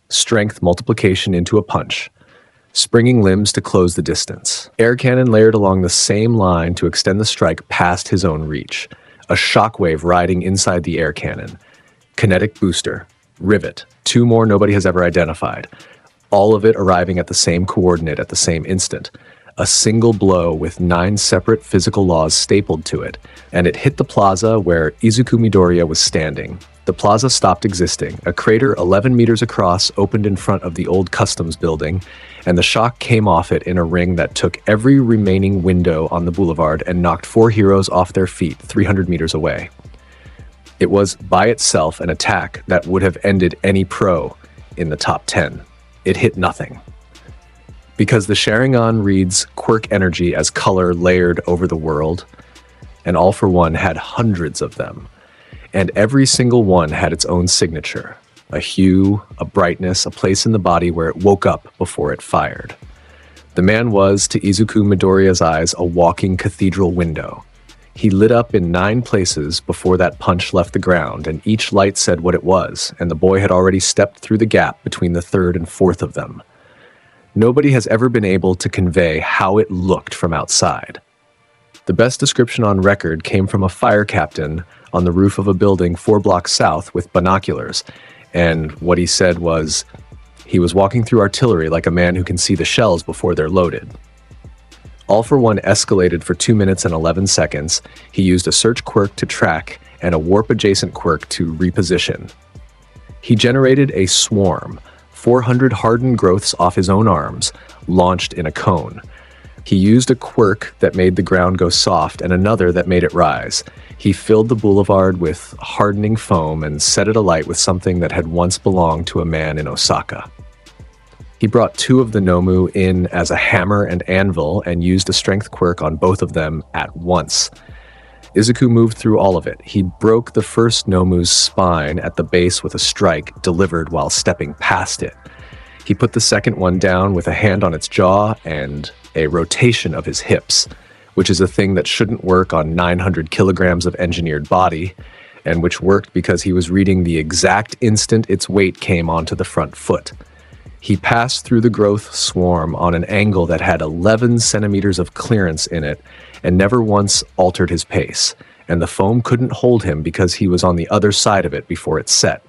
strength multiplication into a punch, springing limbs to close the distance, air cannon layered along the same line to extend the strike past his own reach, a shockwave riding inside the air cannon, kinetic booster, rivet, 2 more nobody has ever identified, all of it arriving at the same coordinate at the same instant. A single blow with 9 separate physical laws stapled to it, and it hit the plaza where Izuku Midoriya was standing. The plaza stopped existing. A crater 11 meters across opened in front of the old customs building, and the shock came off it in a ring that took every remaining window on the boulevard and knocked 4 heroes off their feet 300 meters away. It was, by itself, an attack that would have ended any pro in the top 10. It hit nothing. Because the Sharingan reads quirk energy as color layered over the world, and All for One had hundreds of them. And every single one had its own signature, a hue, a brightness, a place in the body where it woke up before it fired. The man was, to Izuku Midoriya's eyes, a walking cathedral window. He lit up in 9 places before that punch left the ground, and each light said what it was, and the boy had already stepped through the gap between the 3rd and 4th of them. Nobody has ever been able to convey how it looked from outside. The best description on record came from a fire captain on the roof of a building 4 blocks south with binoculars, and what he said was, he was walking through artillery like a man who can see the shells before they're loaded. All for One escalated for 2 minutes and 11 seconds. He used a search quirk to track and a warp-adjacent quirk to reposition. He generated a swarm, 400 hardened growths off his own arms, launched in a cone. He used a quirk that made the ground go soft and another that made it rise. He filled the boulevard with hardening foam and set it alight with something that had once belonged to a man in Osaka. He brought 2 of the Nomu in as a hammer and anvil and used a strength quirk on both of them at once. Izuku moved through all of it. He broke the first Nomu's spine at the base with a strike delivered while stepping past it. He put the second one down with a hand on its jaw and a rotation of his hips, which is a thing that shouldn't work on 900 kilograms of engineered body, and which worked because he was reading the exact instant its weight came onto the front foot. He passed through the growth swarm on an angle that had 11 centimeters of clearance in it and never once altered his pace, and the foam couldn't hold him because he was on the other side of it before it set.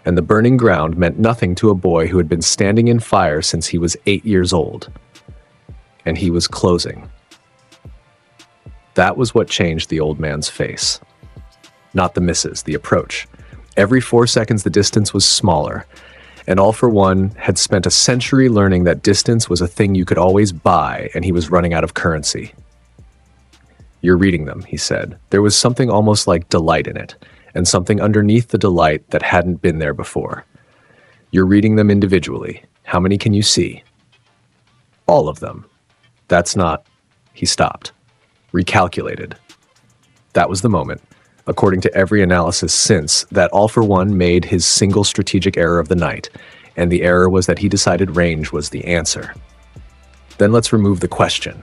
And the burning ground meant nothing to a boy who had been standing in fire since he was 8 years old. And he was closing. That was what changed the old man's face. Not the misses, the approach. Every 4 seconds the distance was smaller, and All for One had spent a century learning that distance was a thing you could always buy, and he was running out of currency. "You're reading them," he said. There was something almost like delight in it, and something underneath the delight that hadn't been there before. "You're reading them individually. How many can you see?" "All of them." "That's not..." He stopped. Recalculated. That was the moment, according to every analysis since, that All for One made his single strategic error of the night, and the error was that he decided range was the answer. Then let's remove the question.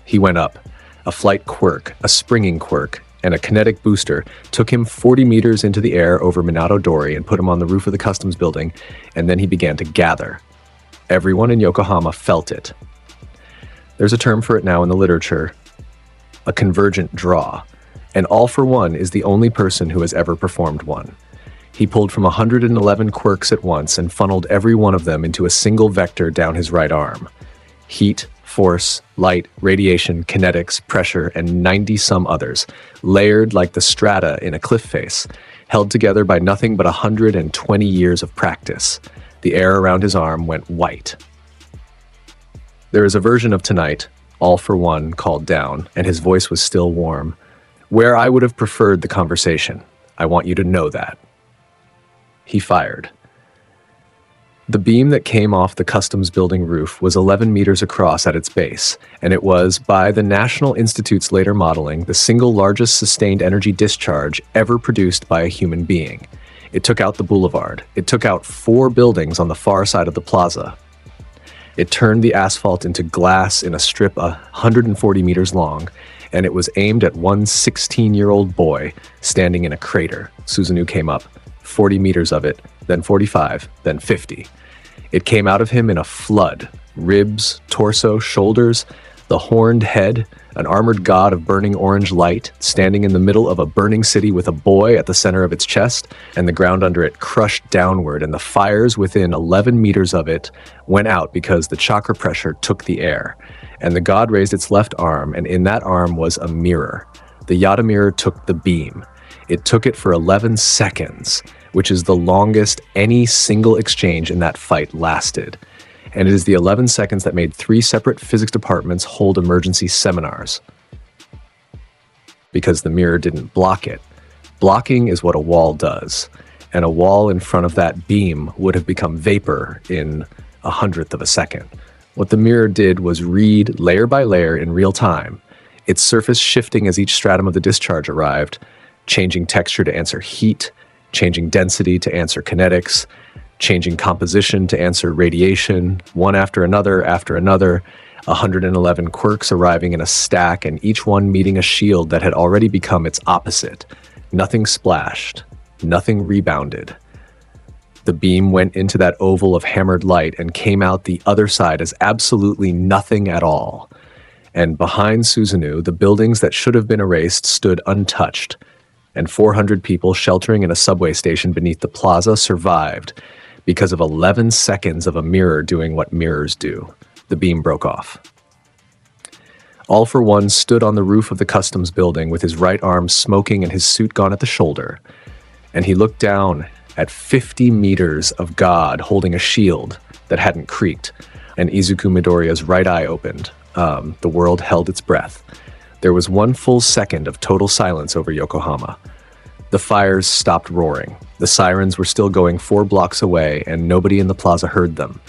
He went up. A flight quirk, a springing quirk, and a kinetic booster took him 40 meters into the air over Minato Dori and put him on the roof of the customs building, and then he began to gather. Everyone in Yokohama felt it. There's a term for it now in the literature, a convergent draw, and All for One is the only person who has ever performed one. He pulled from 111 quirks at once and funneled every one of them into a single vector down his right arm. Heat, force, light, radiation, kinetics, pressure, and 90-some others, layered like the strata in a cliff face, held together by nothing but 120 years of practice. The air around his arm went white. There is a version of tonight, All for One called down, and his voice was still warm, where I would have preferred the conversation. I want you to know that. He fired. The beam that came off the customs building roof was 11 meters across at its base, and it was, by the National Institute's later modeling, the single largest sustained energy discharge ever produced by a human being. It took out the boulevard. It took out 4 buildings on the far side of the plaza. It turned the asphalt into glass in a strip 140 meters long, and it was aimed at one 16-year-old boy standing in a crater. Susanoo came up, 40 meters of it, then 45, then 50. It came out of him in a flood, ribs, torso, shoulders, the horned head, an armored god of burning orange light, standing in the middle of a burning city with a boy at the center of its chest, and the ground under it crushed downward, and the fires within 11 meters of it went out because the chakra pressure took the air. And the god raised its left arm, and in that arm was a mirror. The Yata mirror took the beam. It took it for 11 seconds, which is the longest any single exchange in that fight lasted. And it is the 11 seconds that made 3 separate physics departments hold emergency seminars. Because the mirror didn't block it. Blocking is what a wall does. And a wall in front of that beam would have become vapor in 1/100th of a second. What the mirror did was read layer by layer in real time, its surface shifting as each stratum of the discharge arrived, changing texture to answer heat, changing density to answer kinetics, changing composition to answer radiation, one after another, 111 quirks arriving in a stack, and each one meeting a shield that had already become its opposite. Nothing splashed, nothing rebounded. The beam went into that oval of hammered light and came out the other side as absolutely nothing at all. And behind Susanoo, the buildings that should have been erased stood untouched, and 400 people sheltering in a subway station beneath the plaza survived because of 11 seconds of a mirror doing what mirrors do. The beam broke off. All for One stood on the roof of the customs building with his right arm smoking and his suit gone at the shoulder, and he looked down at 50 meters of God holding a shield that hadn't creaked, and Izuku Midoriya's right eye opened. The world held its breath. There was 1 full second of total silence over Yokohama. The fires stopped roaring. The sirens were still going 4 blocks away, and nobody in the plaza heard them.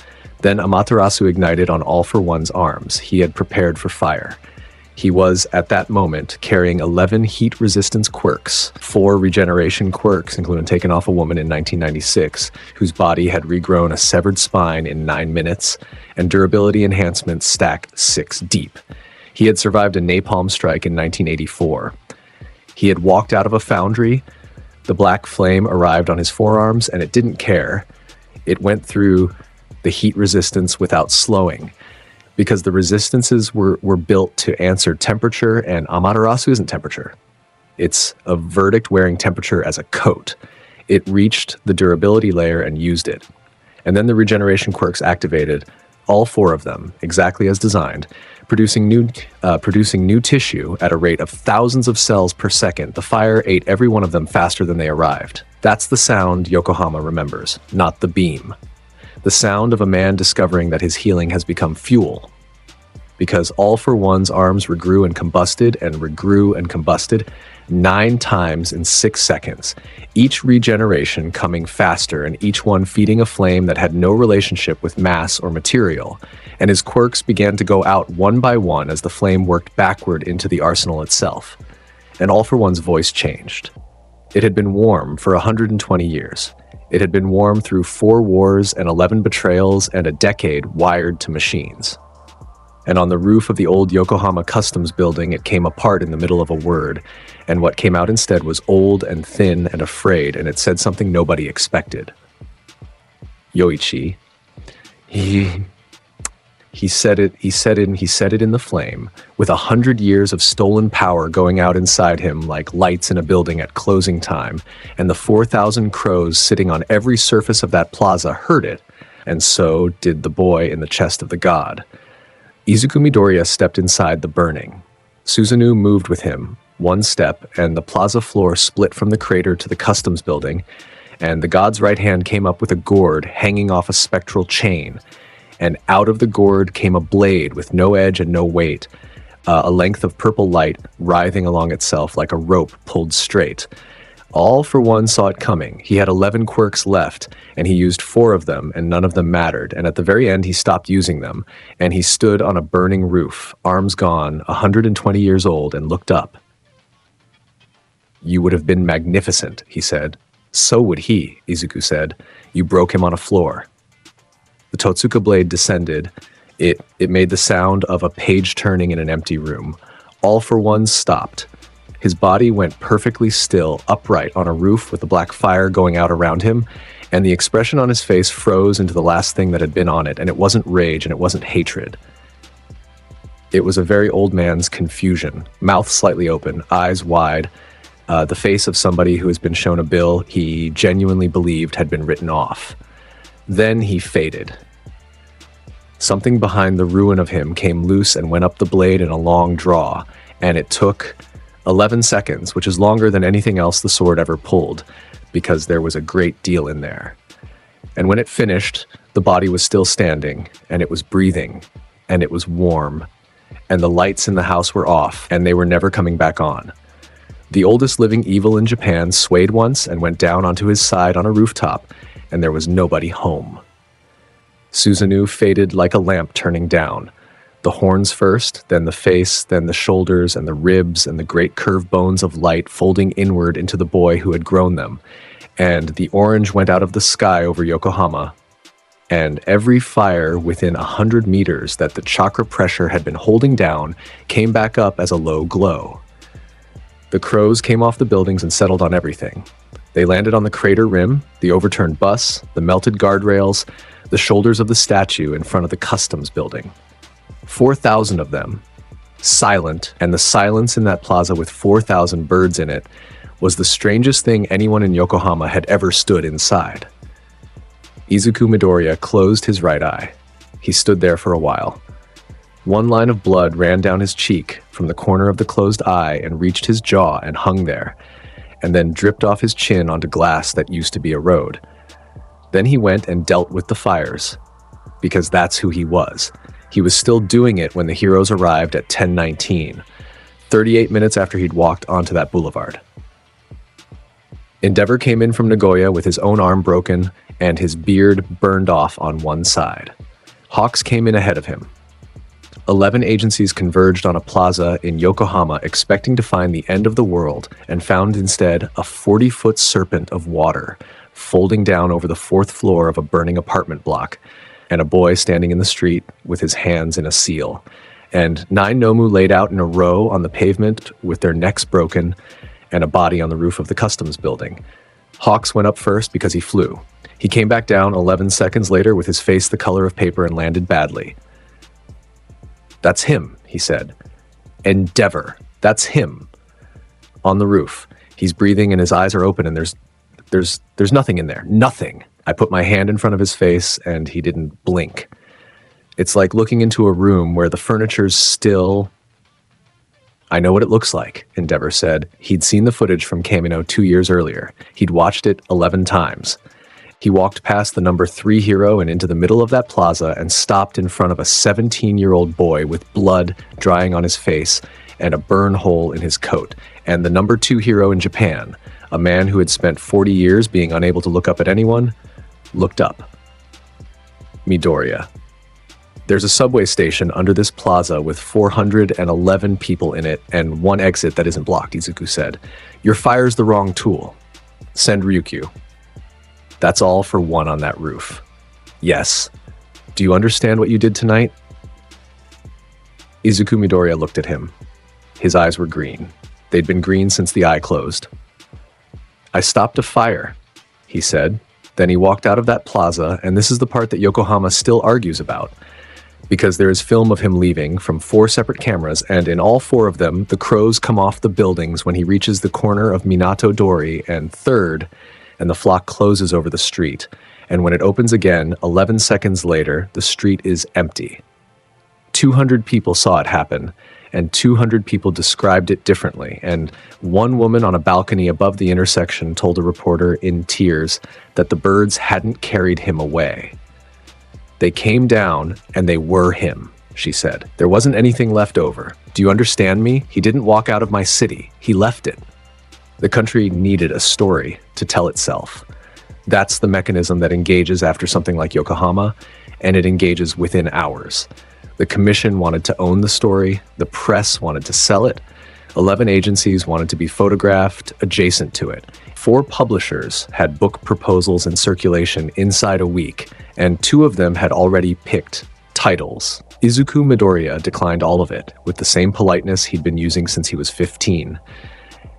Then Amaterasu ignited on All for One's arms. He had prepared for fire. He was, at that moment, carrying 11 heat resistance quirks, 4 regeneration quirks, including taking off a woman in 1996, whose body had regrown a severed spine in 9 minutes, and durability enhancements stacked 6 deep. He had survived a napalm strike in 1984. He had walked out of a foundry. The black flame arrived on his forearms, and it didn't care. It went through the heat resistance without slowing, because the resistances were built to answer temperature, and Amaterasu isn't temperature. It's a verdict wearing temperature as a coat. It reached the durability layer and used it. And then the regeneration quirks activated, all 4 of them, exactly as designed, producing new tissue at a rate of thousands of cells per second. The fire ate every one of them faster than they arrived. That's the sound Yokohama remembers, not the beam. The sound of a man discovering that his healing has become fuel. Because All for One's arms regrew and combusted and regrew and combusted 9 times in 6 seconds, each regeneration coming faster and each one feeding a flame that had no relationship with mass or material, and his quirks began to go out one by one as the flame worked backward into the arsenal itself. And All for One's voice changed. It had been warm for 120 years. It had been warm through 4 wars and 11 betrayals and a decade wired to machines. And on the roof of the old Yokohama Customs building, it came apart in the middle of a word, and what came out instead was old and thin and afraid, and it said something nobody expected. Yoichi. He said it in the flame, with 100 years of stolen power going out inside him like lights in a building at closing time, and the 4,000 crows sitting on every surface of that plaza heard it, and so did the boy in the chest of the god. Izuku Midoriya stepped inside the burning. Susanoo moved with him, 1 step, and the plaza floor split from the crater to the customs building, and the god's right hand came up with a gourd hanging off a spectral chain, and out of the gourd came a blade with no edge and no weight, a length of purple light writhing along itself like a rope pulled straight. All for One saw it coming. He had 11 quirks left, and he used 4 of them, and none of them mattered, and at the very end he stopped using them, and he stood on a burning roof, arms gone, 120 years old, and looked up. "You would have been magnificent," he said. "So would he," Izuku said. "You broke him on a floor." The Totsuka blade descended. It made the sound of a page turning in an empty room. All for One stopped. His body went perfectly still, upright on a roof with the black fire going out around him, and the expression on his face froze into the last thing that had been on it, and it wasn't rage and it wasn't hatred. It was a very old man's confusion, mouth slightly open, eyes wide, the face of somebody who has been shown a bill he genuinely believed had been written off. Then he faded. Something behind the ruin of him came loose and went up the blade in a long draw, and it took 11 seconds, which is longer than anything else the sword ever pulled, because there was a great deal in there. And when it finished, the body was still standing, and it was breathing, and it was warm, and the lights in the house were off, and they were never coming back on. The oldest living evil in Japan swayed once and went down onto his side on a rooftop, and there was nobody home. Susanoo faded like a lamp turning down. The horns first, then the face, then the shoulders and the ribs and the great curved bones of light folding inward into the boy who had grown them. And the orange went out of the sky over Yokohama, and every fire within 100 meters that the chakra pressure had been holding down came back up as a low glow. The crows came off the buildings and settled on everything. They landed on the crater rim, the overturned bus, the melted guardrails, the shoulders of the statue in front of the customs building. 4,000 of them, silent, and the silence in that plaza with 4,000 birds in it was the strangest thing anyone in Yokohama had ever stood inside. Izuku Midoriya closed his right eye. He stood there for a while. One line of blood ran down his cheek from the corner of the closed eye and reached his jaw and hung there, and then dripped off his chin onto glass that used to be a road. Then he went and dealt with the fires, because that's who he was. He was still doing it when the heroes arrived at 10:19, 38 minutes after he'd walked onto that boulevard. Endeavor came in from Nagoya with his own arm broken and his beard burned off on one side. Hawks came in ahead of him. 11 agencies converged on a plaza in Yokohama expecting to find the end of the world and found instead a 40-foot serpent of water folding down over the 4th floor of a burning apartment block, and a boy standing in the street with his hands in a seal, and 9 Nomu laid out in a row on the pavement with their necks broken, and a body on the roof of the customs building. Hawks went up first because he flew. He came back down 11 seconds later with his face the color of paper and landed badly. "That's him," he said. "Endeavor. That's him." On the roof. He's breathing and his eyes are open and there's nothing in there. Nothing. I put my hand in front of his face and he didn't blink. It's like looking into a room where the furniture's still. "I know what it looks like," Endeavor said. He'd seen the footage from Kamino 2 years earlier. He'd watched it 11 times. He walked past the number 3 hero and into the middle of that plaza and stopped in front of a 17-year-old boy with blood drying on his face and a burn hole in his coat, and the number 2 hero in Japan, a man who had spent 40 years being unable to look up at anyone, looked up. Midoriya. "There's a subway station under this plaza with 411 people in it and 1 exit that isn't blocked," Izuku said. "Your fire's the wrong tool. Send Ryukyu. That's all for 1 on that roof." "Yes. Do you understand what you did tonight?" Izuku Midoriya looked at him. His eyes were green. They'd been green since the eye closed. "I stopped a fire," he said. Then he walked out of that plaza, and this is the part that Yokohama still argues about, because there is film of him leaving from 4 separate cameras, and in all 4 of them, the crows come off the buildings when he reaches the corner of Minato Dori and 3rd, and the flock closes over the street. And when it opens again, 11 seconds later, the street is empty. 200 people saw it happen, and 200 people described it differently, and one woman on a balcony above the intersection told a reporter in tears that the birds hadn't carried him away. "They came down, and they were him," she said. "There wasn't anything left over. Do you understand me? He didn't walk out of my city. He left it." The country needed a story to tell itself. That's the mechanism that engages after something like Yokohama, and it engages within hours. The commission wanted to own the story, the press wanted to sell it, 11 agencies wanted to be photographed adjacent to it. 4 publishers had book proposals in circulation inside a week, and 2 of them had already picked titles. Izuku Midoriya declined all of it, with the same politeness he'd been using since he was 15.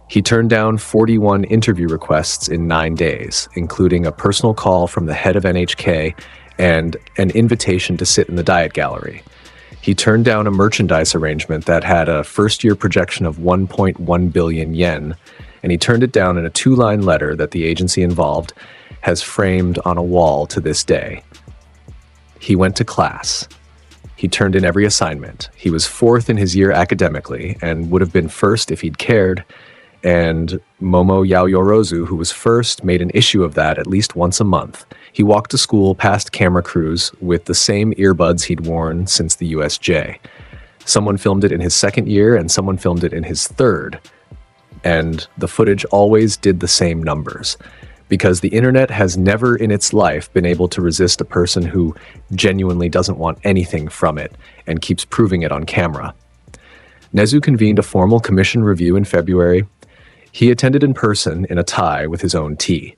He turned down 41 interview requests in 9 days, including a personal call from the head of NHK and an invitation to sit in the diet gallery. He turned down a merchandise arrangement that had a first-year projection of 1.1 billion yen, and he turned it down in a 2-line letter that the agency involved has framed on a wall to this day. He went to class. He turned in every assignment. He was 4th in his year academically and would have been 1st if he'd cared, and Momo Yaoyorozu, who was 1st, made an issue of that at least once a month. He walked to school past camera crews with the same earbuds he'd worn since the USJ. Someone filmed it in his 2nd year and someone filmed it in his 3rd. And the footage always did the same numbers, because the internet has never in its life been able to resist a person who genuinely doesn't want anything from it and keeps proving it on camera. Nezu convened a formal commission review in February. He attended in person in a tie with his own tea.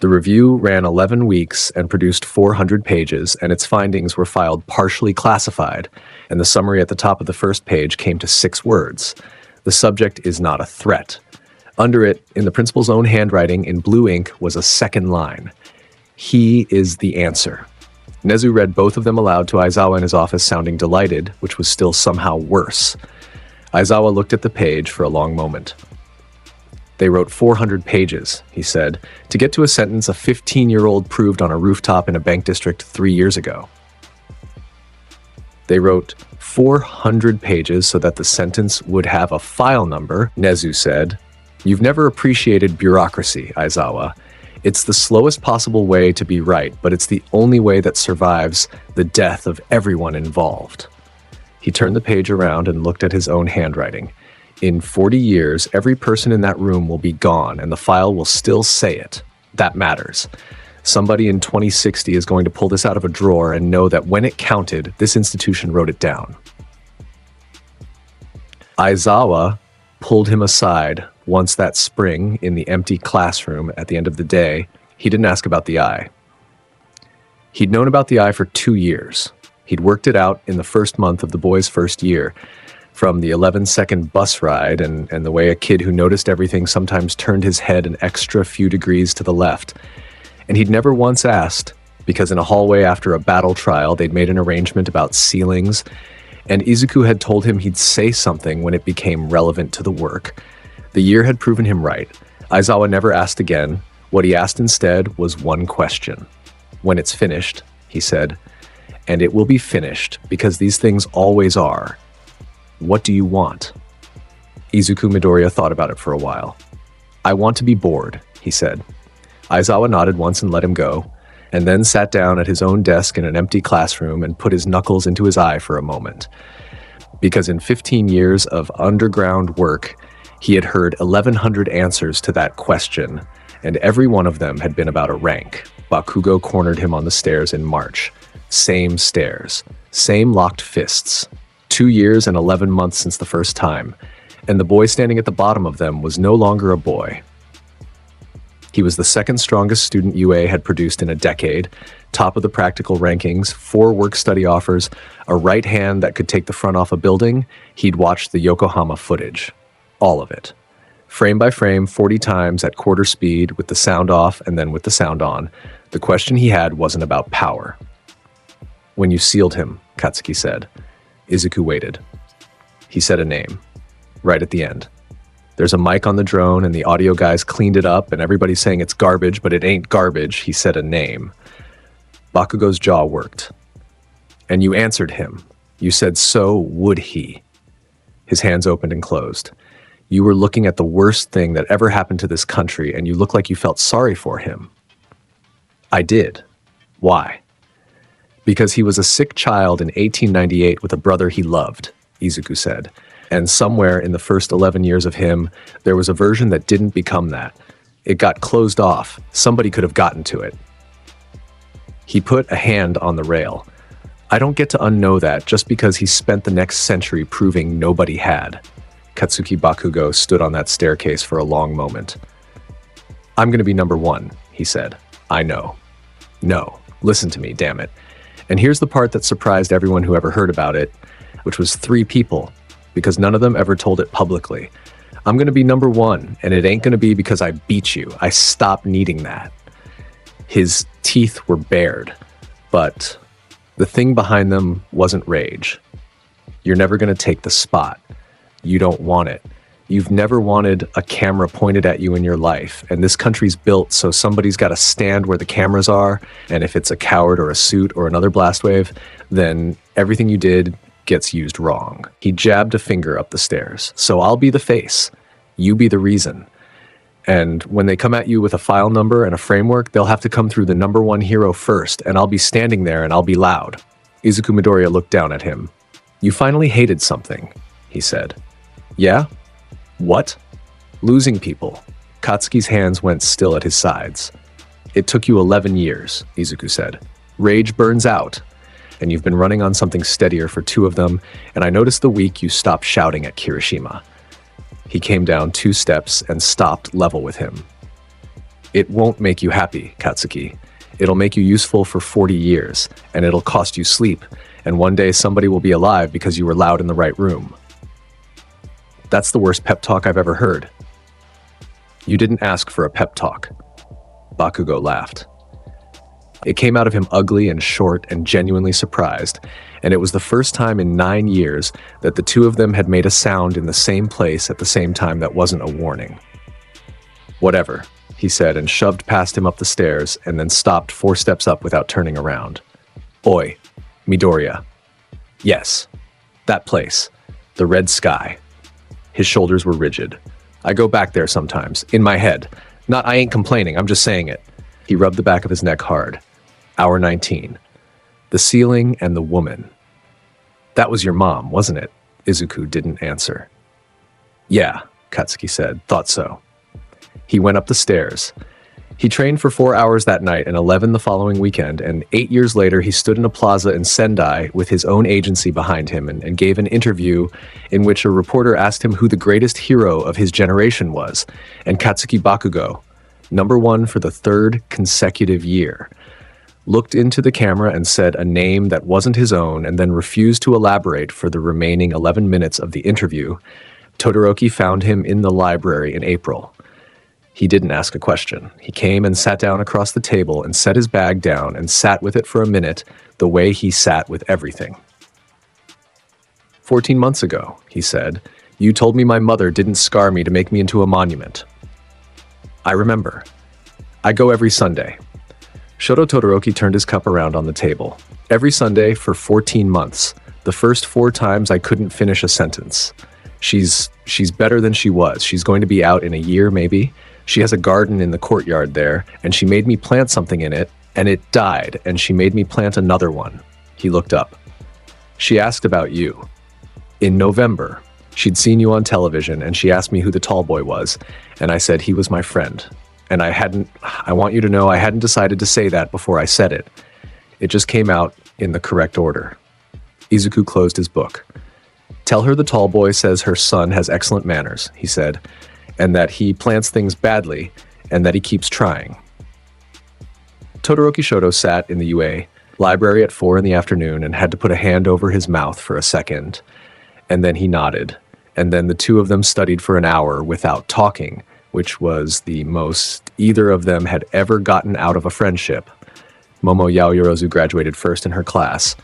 The review ran 11 weeks and produced 400 pages, and its findings were filed partially classified, and the summary at the top of the first page came to 6 words. The subject is not a threat. Under it, in the principal's own handwriting in blue ink, was a 2nd line. He is the answer. Nezu read both of them aloud to Aizawa in his office, sounding delighted, which was still somehow worse. Aizawa looked at the page for a long moment. They wrote 400 pages, he said, to get to a sentence a 15-year-old proved on a rooftop in a bank district 3 years ago. They wrote 400 pages so that the sentence would have a file number, Nezu said. You've never appreciated bureaucracy, Aizawa. It's the slowest possible way to be right, but it's the only way that survives the death of everyone involved. He turned the page around and looked at his own handwriting. In 40 years, every person in that room will be gone, and the file will still say it. That matters. Somebody in 2060 is going to pull this out of a drawer and know that when it counted, this institution wrote it down. Aizawa pulled him aside once that spring in the empty classroom at the end of the day. He didn't ask about the eye. He'd known about the eye for 2 years. He'd worked it out in the first month of the boy's first year, from the 11-second bus ride and the way a kid who noticed everything sometimes turned his head an extra few degrees to the left. And he'd never once asked, because in a hallway after a battle trial, they'd made an arrangement about ceilings, and Izuku had told him he'd say something when it became relevant to the work. The year had proven him right. Aizawa never asked again. What he asked instead was one question. When it's finished, he said, and it will be finished, because these things always are. What do you want? Izuku Midoriya thought about it for a while. I want to be bored, he said. Aizawa nodded once and let him go, and then sat down at his own desk in an empty classroom and put his knuckles into his eye for a moment. Because in 15 years of underground work, he had heard 1,100 answers to that question, and every one of them had been about a rank. Bakugo cornered him on the stairs in March. Same stairs, same locked fists. 2 years and 11 months since the first time, and the boy standing at the bottom of them was no longer a boy. He was the 2nd strongest student UA had produced in a decade, top of the practical rankings, 4 work-study offers, a right hand that could take the front off a building. He'd watched the Yokohama footage. All of it. Frame by frame, 40 times at quarter speed, with the sound off and then with the sound on. The question he had wasn't about power. When you sealed him, Katsuki said. Izuku waited. He said a name. Right at the end. There's a mic on the drone and the audio guys cleaned it up and everybody's saying it's garbage, but it ain't garbage. He said a name. Bakugo's jaw worked. And you answered him. You said, so would he. His hands opened and closed. You were looking at the worst thing that ever happened to this country and you looked like you felt sorry for him. I did. Why? Because he was a sick child in 1898 with a brother he loved, Izuku said. And somewhere in the first 11 years of him, there was a version that didn't become that. It got closed off. Somebody could have gotten to it. He put a hand on the rail. I don't get to unknow that just because he spent the next century proving nobody had. Katsuki Bakugo stood on that staircase for a long moment. I'm going to be number 1, he said. I know. No, listen to me, damn it. And here's the part that surprised everyone who ever heard about it, which was 3 people, because none of them ever told it publicly. I'm going to be number 1, and it ain't going to be because I beat you. I stopped needing that. His teeth were bared, but the thing behind them wasn't rage. You're never going to take the spot. You don't want it. You've never wanted a camera pointed at you in your life, and this country's built so somebody's got to stand where the cameras are, and if it's a coward or a suit or another blast wave, then everything you did gets used wrong. He jabbed a finger up the stairs. So I'll be the face. You be the reason. And when they come at you with a file number and a framework, they'll have to come through the number one hero first, and I'll be standing there and I'll be loud. Izuku Midoriya looked down at him. You finally hated something, he said. Yeah? What? Losing people. Katsuki's hands went still at his sides. It took you 11 years, Izuku said. Rage burns out. And you've been running on something steadier for 2 of them, and I noticed the week you stopped shouting at Kirishima. He came down 2 steps and stopped level with him. It won't make you happy, Katsuki. It'll make you useful for 40 years, and it'll cost you sleep, and one day somebody will be alive because you were loud in the right room. That's the worst pep talk I've ever heard. You didn't ask for a pep talk. Bakugo laughed. It came out of him ugly and short and genuinely surprised, and it was the first time in 9 years that the 2 of them had made a sound in the same place at the same time that wasn't a warning. Whatever, he said, and shoved past him up the stairs and then stopped 4 steps up without turning around. Oi, Midoriya. Yes, that place. The red sky. His shoulders were rigid. I go back there sometimes, in my head. Not I ain't complaining, I'm just saying it. He rubbed the back of his neck hard. Hour 19. The ceiling and the woman. That was your mom, wasn't it? Izuku didn't answer. Yeah, Katsuki said. Thought so. He went up the stairs. He trained for 4 hours that night and 11 the following weekend, and 8 years later he stood in a plaza in Sendai with his own agency behind him and gave an interview in which a reporter asked him who the greatest hero of his generation was, and Katsuki Bakugo, number 1 for the 3rd consecutive year, looked into the camera and said a name that wasn't his own and then refused to elaborate for the remaining 11 minutes of the interview. Todoroki found him in the library in April. He didn't ask a question. He came and sat down across the table and set his bag down and sat with it for a minute the way he sat with everything. 14 months ago, he said, you told me my mother didn't scar me to make me into a monument. I remember. I go every Sunday. Shoto Todoroki turned his cup around on the table. Every Sunday for 14 months. The first 4 times I couldn't finish a sentence. She's better than she was. She's going to be out in a year, maybe. She has a garden in the courtyard there, and she made me plant something in it, and it died, and she made me plant another one. He looked up. She asked about you. In November, she'd seen you on television, and she asked me who the tall boy was, and I said he was my friend. And I want you to know I hadn't decided to say that before I said it. It just came out in the correct order. Izuku closed his book. Tell her the tall boy says her son has excellent manners, he said, and that he plants things badly, and that he keeps trying. Todoroki Shoto sat in the UA library at 4 in the afternoon and had to put a hand over his mouth for a second, and then he nodded, and then the 2 of them studied for an hour without talking, which was the most either of them had ever gotten out of a friendship. Momo Yaoyorozu graduated first in her class,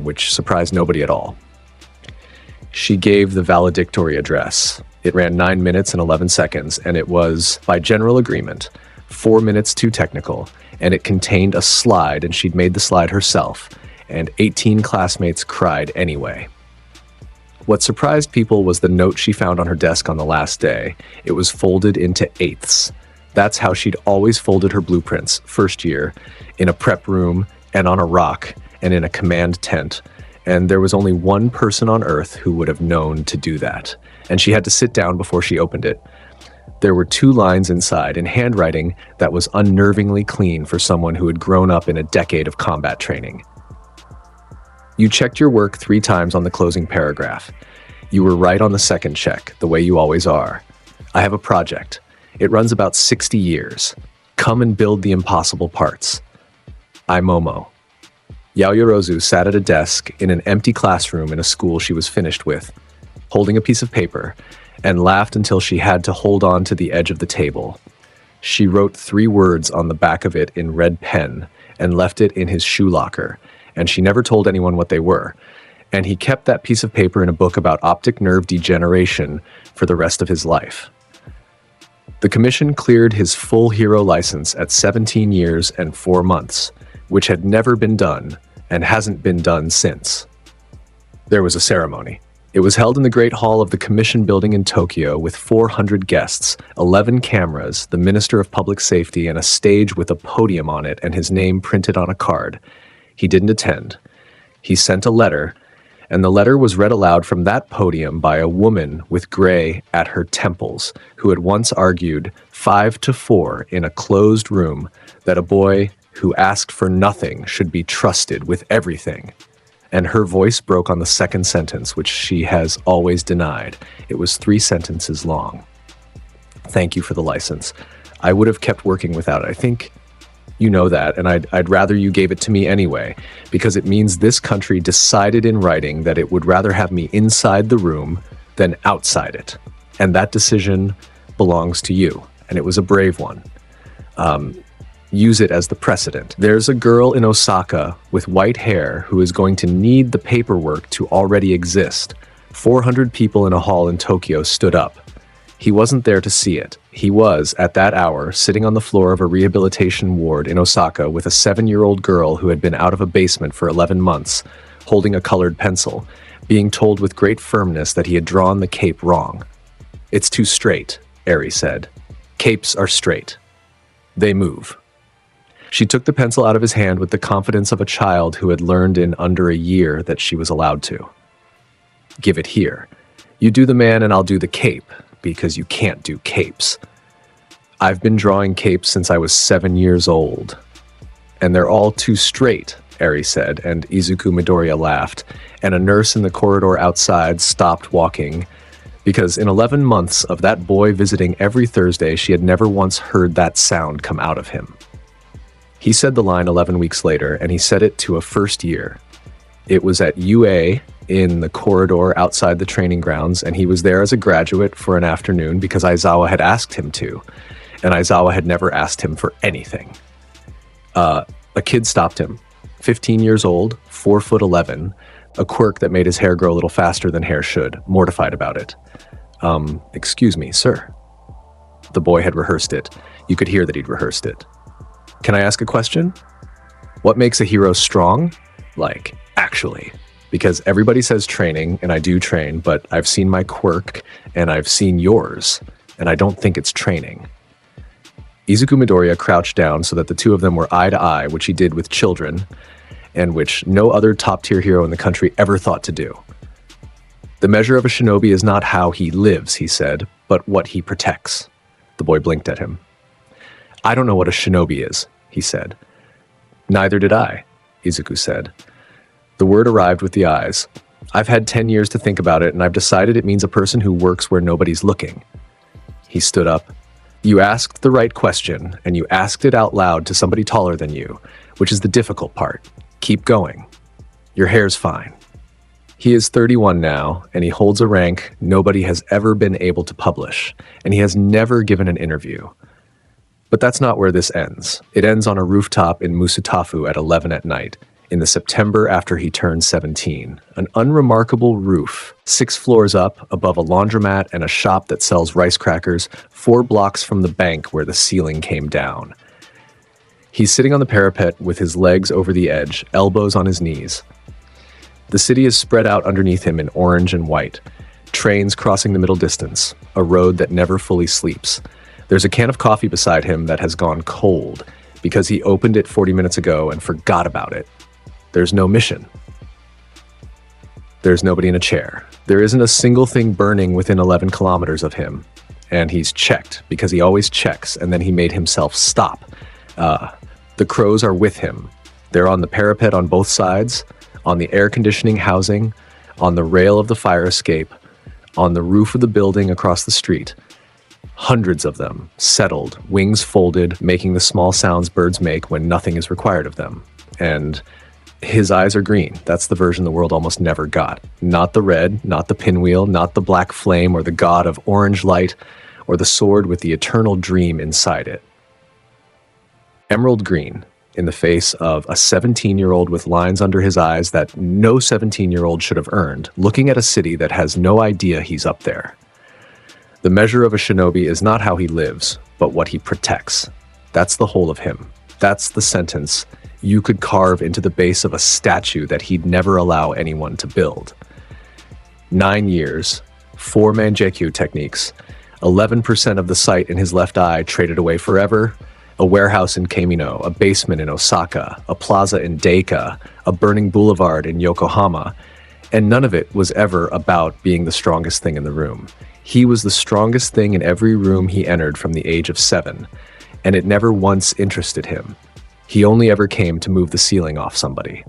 which surprised nobody at all. She gave the valedictory address. It ran 9 minutes and 11 seconds, and it was, by general agreement, 4 minutes too technical, and it contained a slide, and she'd made the slide herself, and 18 classmates cried anyway. What surprised people was the note she found on her desk on the last day. It was folded into eighths. That's how she'd always folded her blueprints, first year, in a prep room, and on a rock, and in a command tent. And there was only one person on Earth who would have known to do that, and she had to sit down before she opened it. There were 2 lines inside in handwriting that was unnervingly clean for someone who had grown up in a decade of combat training. You checked your work 3 times on the closing paragraph. You were right on the second check, the way you always are. I have a project. It runs about 60 years. Come and build the impossible parts. I Momo. Yaoyorozu sat at a desk in an empty classroom in a school she was finished with, holding a piece of paper, and laughed until she had to hold on to the edge of the table. She wrote 3 words on the back of it in red pen and left it in his shoe locker, and she never told anyone what they were. and he kept that piece of paper in a book about optic nerve degeneration for the rest of his life. The commission cleared his full hero license at 17 years and 4 months, which had never been done and hasn't been done since. There was a ceremony. It was held in the Great Hall of the Commission building in Tokyo with 400 guests, 11 cameras, the Minister of Public Safety, and a stage with a podium on it and his name printed on a card. He didn't attend. He sent a letter, and the letter was read aloud from that podium by a woman with gray at her temples who had once argued 5-4 in a closed room that a boy who asked for nothing should be trusted with everything. And her voice broke on the second sentence, which she has always denied. It was 3 sentences long. Thank you for the license. I would have kept working without it. I think you know that, and I'd rather you gave it to me anyway, because it means this country decided in writing that it would rather have me inside the room than outside it. And that decision belongs to you, and it was a brave one. Use it as the precedent. There's a girl in Osaka with white hair who is going to need the paperwork to already exist. 400 people in a hall in Tokyo stood up. He wasn't there to see it. He was, at that hour, sitting on the floor of a rehabilitation ward in Osaka with a 7-year-old girl who had been out of a basement for 11 months, holding a colored pencil, being told with great firmness that he had drawn the cape wrong. "It's too straight," Eri said. "Capes are straight. They move." She took the pencil out of his hand with the confidence of a child who had learned in under a year that she was allowed to. "Give it here. You do the man and I'll do the cape, because you can't do capes. I've been drawing capes since I was 7 years old. And they're all too straight," Eri said, and Izuku Midoriya laughed, and a nurse in the corridor outside stopped walking, because in 11 months of that boy visiting every Thursday, she had never once heard that sound come out of him. He said the line 11 weeks later, and he said it to a first year. It was at UA in the corridor outside the training grounds, and he was there as a graduate for an afternoon because Aizawa had asked him to, and Aizawa had never asked him for anything. A kid stopped him, 15 years old, 4'11", a quirk that made his hair grow a little faster than hair should, mortified about it. Excuse me, sir." The boy had rehearsed it. You could hear that he'd rehearsed it. "Can I ask a question? What makes a hero strong? Like, actually. Because everybody says training, and I do train, but I've seen my quirk, and I've seen yours, and I don't think it's training." Izuku Midoriya crouched down so that the two of them were eye to eye, which he did with children, and which no other top-tier hero in the country ever thought to do. "The measure of a shinobi is not how he lives," he said, "but what he protects." The boy blinked at him. "I don't know what a shinobi is," he said. "Neither did I," Izuku said. The word arrived with the eyes. "I've had 10 years to think about it, and I've decided it means a person who works where nobody's looking." He stood up. "You asked the right question, and you asked it out loud to somebody taller than you, which is the difficult part. Keep going. Your hair's fine." He is 31 now, and he holds a rank nobody has ever been able to publish, and he has never given an interview. But that's not where this ends. It ends on a rooftop in Musutafu at 11 at night, in the September after he turned 17. An unremarkable roof, 6 floors up, above a laundromat and a shop that sells rice crackers, 4 blocks from the bank where the ceiling came down. He's sitting on the parapet with his legs over the edge, elbows on his knees. The city is spread out underneath him in orange and white. Trains crossing the middle distance, a road that never fully sleeps. There's a can of coffee beside him that has gone cold because he opened it 40 minutes ago and forgot about it. There's no mission. There's nobody in a chair. There isn't a single thing burning within 11 kilometers of him. And he's checked, because he always checks, and then he made himself stop. The crows are with him. They're on the parapet on both sides, on the air conditioning housing, on the rail of the fire escape, on the roof of the building across the street. Hundreds of them, settled, wings folded, making the small sounds birds make when nothing is required of them. And his eyes are green. That's the version the world almost never got. Not the red, not the pinwheel, not the black flame or the god of orange light, or the sword with the eternal dream inside it. Emerald green. in the face of a 17-year-old with lines under his eyes that no 17-year-old should have earned, looking at a city that has no idea he's up there. The measure of a shinobi is not how he lives, but what he protects. That's the whole of him. That's the sentence you could carve into the base of a statue that he'd never allow anyone to build. 9 years, 4 Mangekyō techniques, 11% of the sight in his left eye traded away forever, a warehouse in Kamino, a basement in Osaka, a plaza in Deika, a burning boulevard in Yokohama, and none of it was ever about being the strongest thing in the room. He was the strongest thing in every room he entered from the age of 7, and it never once interested him. He only ever came to move the ceiling off somebody.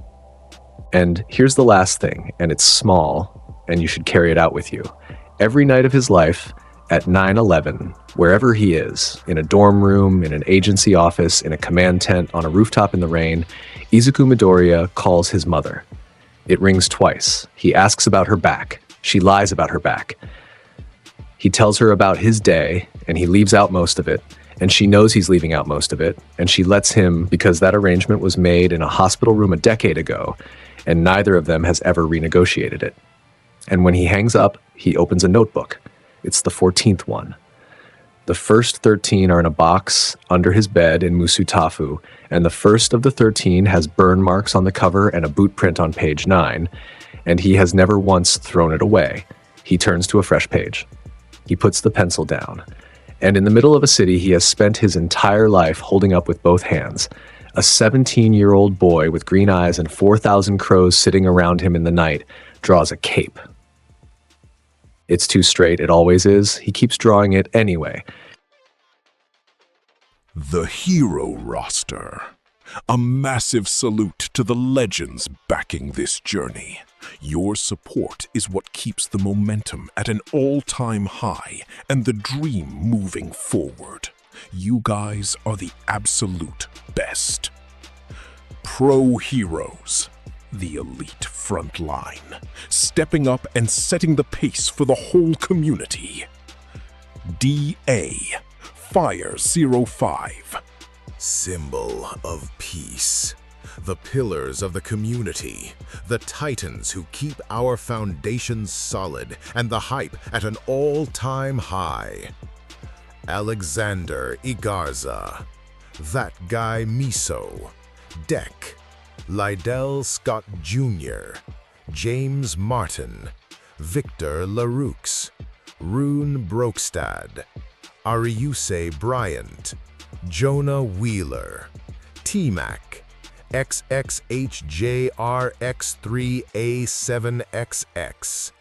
And here's the last thing, and it's small, and you should carry it out with you. Every night of his life, at 9/11, wherever he is, in a dorm room, in an agency office, in a command tent, on a rooftop in the rain, Izuku Midoriya calls his mother. It rings twice. He asks about her back. She lies about her back. He tells her about his day, and he leaves out most of it, and she knows he's leaving out most of it, and she lets him because that arrangement was made in a hospital room a decade ago, and neither of them has ever renegotiated it. And when he hangs up, he opens a notebook. It's the 14th one. The first 13 are in a box under his bed in Musutafu, and the first of the 13 has burn marks on the cover and a boot print on page 9, and he has never once thrown it away. He turns to a fresh page. He puts the pencil down. And in the middle of a city he has spent his entire life holding up with both hands, a 17-year-old boy with green eyes and 4,000 crows sitting around him in the night draws a cape. It's too straight, it always is. He keeps drawing it anyway. The Hero Roster. A massive salute to the legends backing this journey. Your support is what keeps the momentum at an all-time high and the dream moving forward. You guys are the absolute best. Pro Heroes. The elite front line, stepping up and setting the pace for the whole community. DA, Fire 05. Symbol of peace. The pillars of the community, the titans who keep our foundations solid and the hype at an all-time high. Alexander Igarza, That Guy Miso, Deck, Lydell Scott Jr., James Martin, Victor Laroux, Rune Brokstad, Ariuse Bryant, Jonah Wheeler, T-Mac, XXHJRX3A7XX,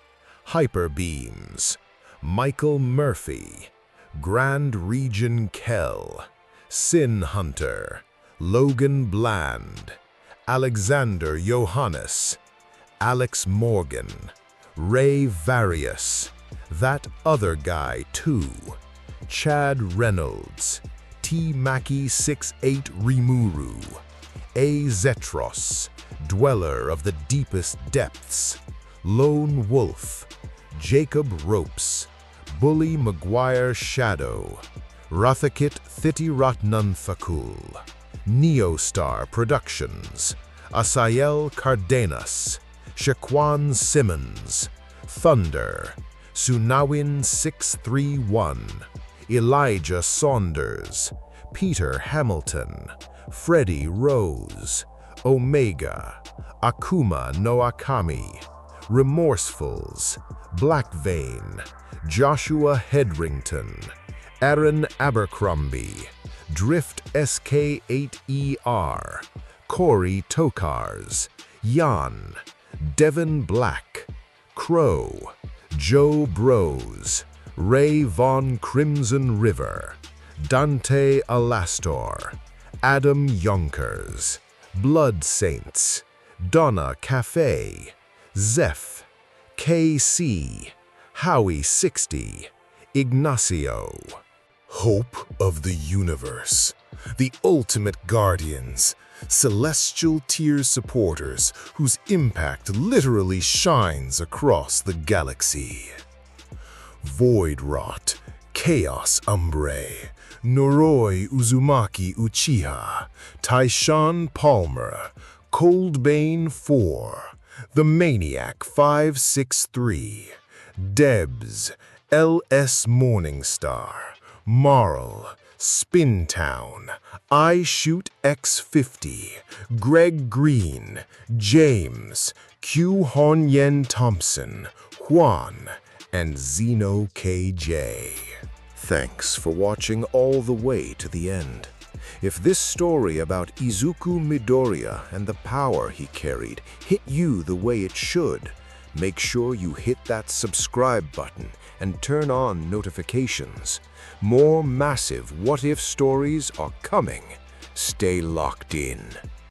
Hyperbeams, Michael Murphy, Grand Region Kell, Sin Hunter, Logan Bland, Alexander Johannes, Alex Morgan, Ray Various, That Other Guy Too, Chad Reynolds, T. Mackie 68 Rimuru, A. Zetros, Dweller of the Deepest Depths, Lone Wolf, Jacob Ropes, Bully Maguire Shadow, Rathakit Thitiratnun Thakul, Neostar Productions, Asael Cardenas, Shaquan Simmons, Thunder, Sunawin 631, Elijah Saunders, Peter Hamilton, Freddie Rose, Omega, Akuma Noakami, Remorsefuls, Blackvein, Joshua Hedrington, Aaron Abercrombie, Drift SK8ER, Corey Tokars, Jan, Devin Black, Crow, Joe Bros, Ray Von Crimson River, Dante Alastor, Adam Yonkers, Blood Saints, Donna Cafe, Zeph, KC, Howie 60, Ignacio. Hope of the universe, the ultimate guardians, celestial tier supporters whose impact literally shines across the galaxy. Void Rot, Chaos Umbre, Noroi Uzumaki Uchiha, Tyshawn Palmer, Coldbane 4, The Maniac 563, Debs, L.S. Morningstar, Marl, Spintown, I Shoot X50, Greg Green, James, Q Honyen Thompson, Juan, and Zeno KJ. Thanks for watching all the way to the end. If this story about Izuku Midoriya and the power he carried hit you the way it should, make sure you hit that subscribe button and turn on notifications. More massive what-if stories are coming. Stay locked in.